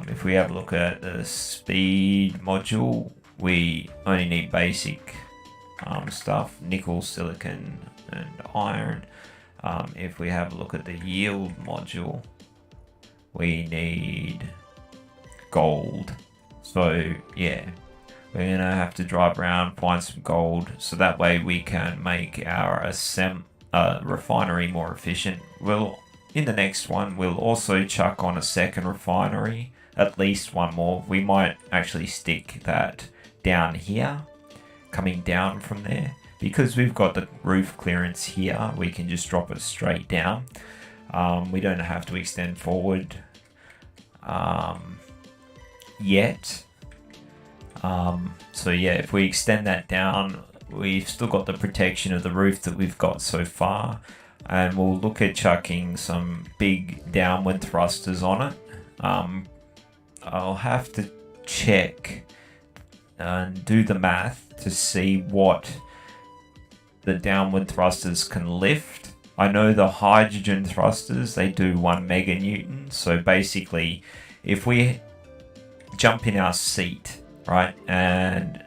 if we have a look at the speed module, we only need basic stuff, nickel, silicon and iron. If we have a look at the yield module, we need gold. So yeah, we're gonna have to drive around, find some gold, so that way we can make our refinery more efficient. In the next one, we'll also chuck on a second refinery, at least one more. We might actually stick that down here, coming down from there. Because we've got the roof clearance here, we can just drop it straight down. We don't have to extend forward yet. So yeah, if we extend that down, we've still got the protection of the roof that we've got so far. And we'll look at chucking some big downward thrusters on it. I'll have to check and do the math to see what the downward thrusters can lift. I know the hydrogen thrusters, they do 1 meganewton. So basically, if we jump in our seat, right, and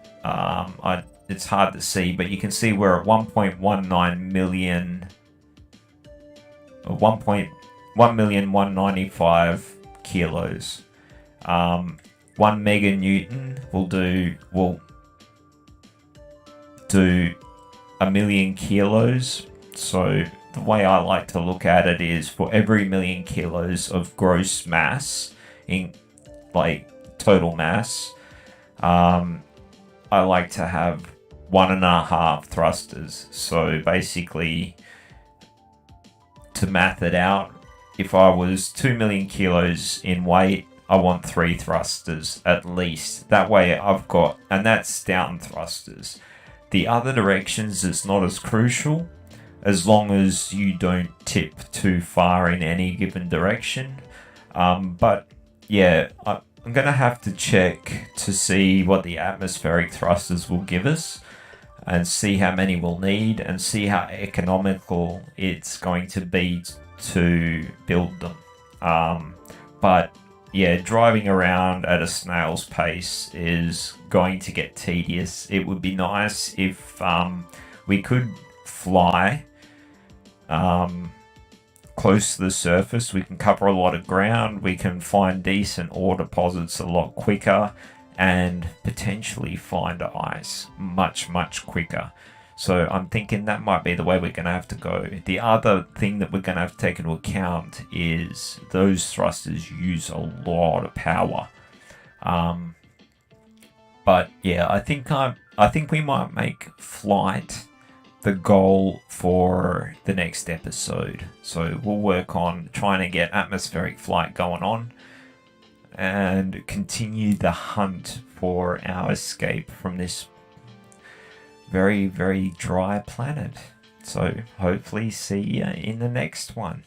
it's hard to see, but you can see we're at 1.19 million. 1,195 kilos. 1 meganewton will do a million kilos. So the way I like to look at it is, for every million kilos of gross mass, in like total mass, I like to have 1.5 thrusters. So basically, to math it out, if I was 2 million kilos in weight, I want 3 thrusters at least. That way I've got, and that's down thrusters. The other directions is not as crucial, as long as you don't tip too far in any given direction. But yeah, I'm going to have to check to see what the atmospheric thrusters will give us and see how many we'll need and see how economical it's going to be to build them. But yeah, driving around at a snail's pace is going to get tedious. It would be nice if we could fly close to the surface. We can cover a lot of ground. We can find decent ore deposits a lot quicker and potentially find ice much, much quicker. So I'm thinking that might be the way we're going to have to go. The other thing that we're going to have to take into account is those thrusters use a lot of power. But yeah, I think we might make flight the goal for the next episode. So we'll work on trying to get atmospheric flight going on and continue the hunt for our escape from this very, very dry planet. So hopefully see you in the next one.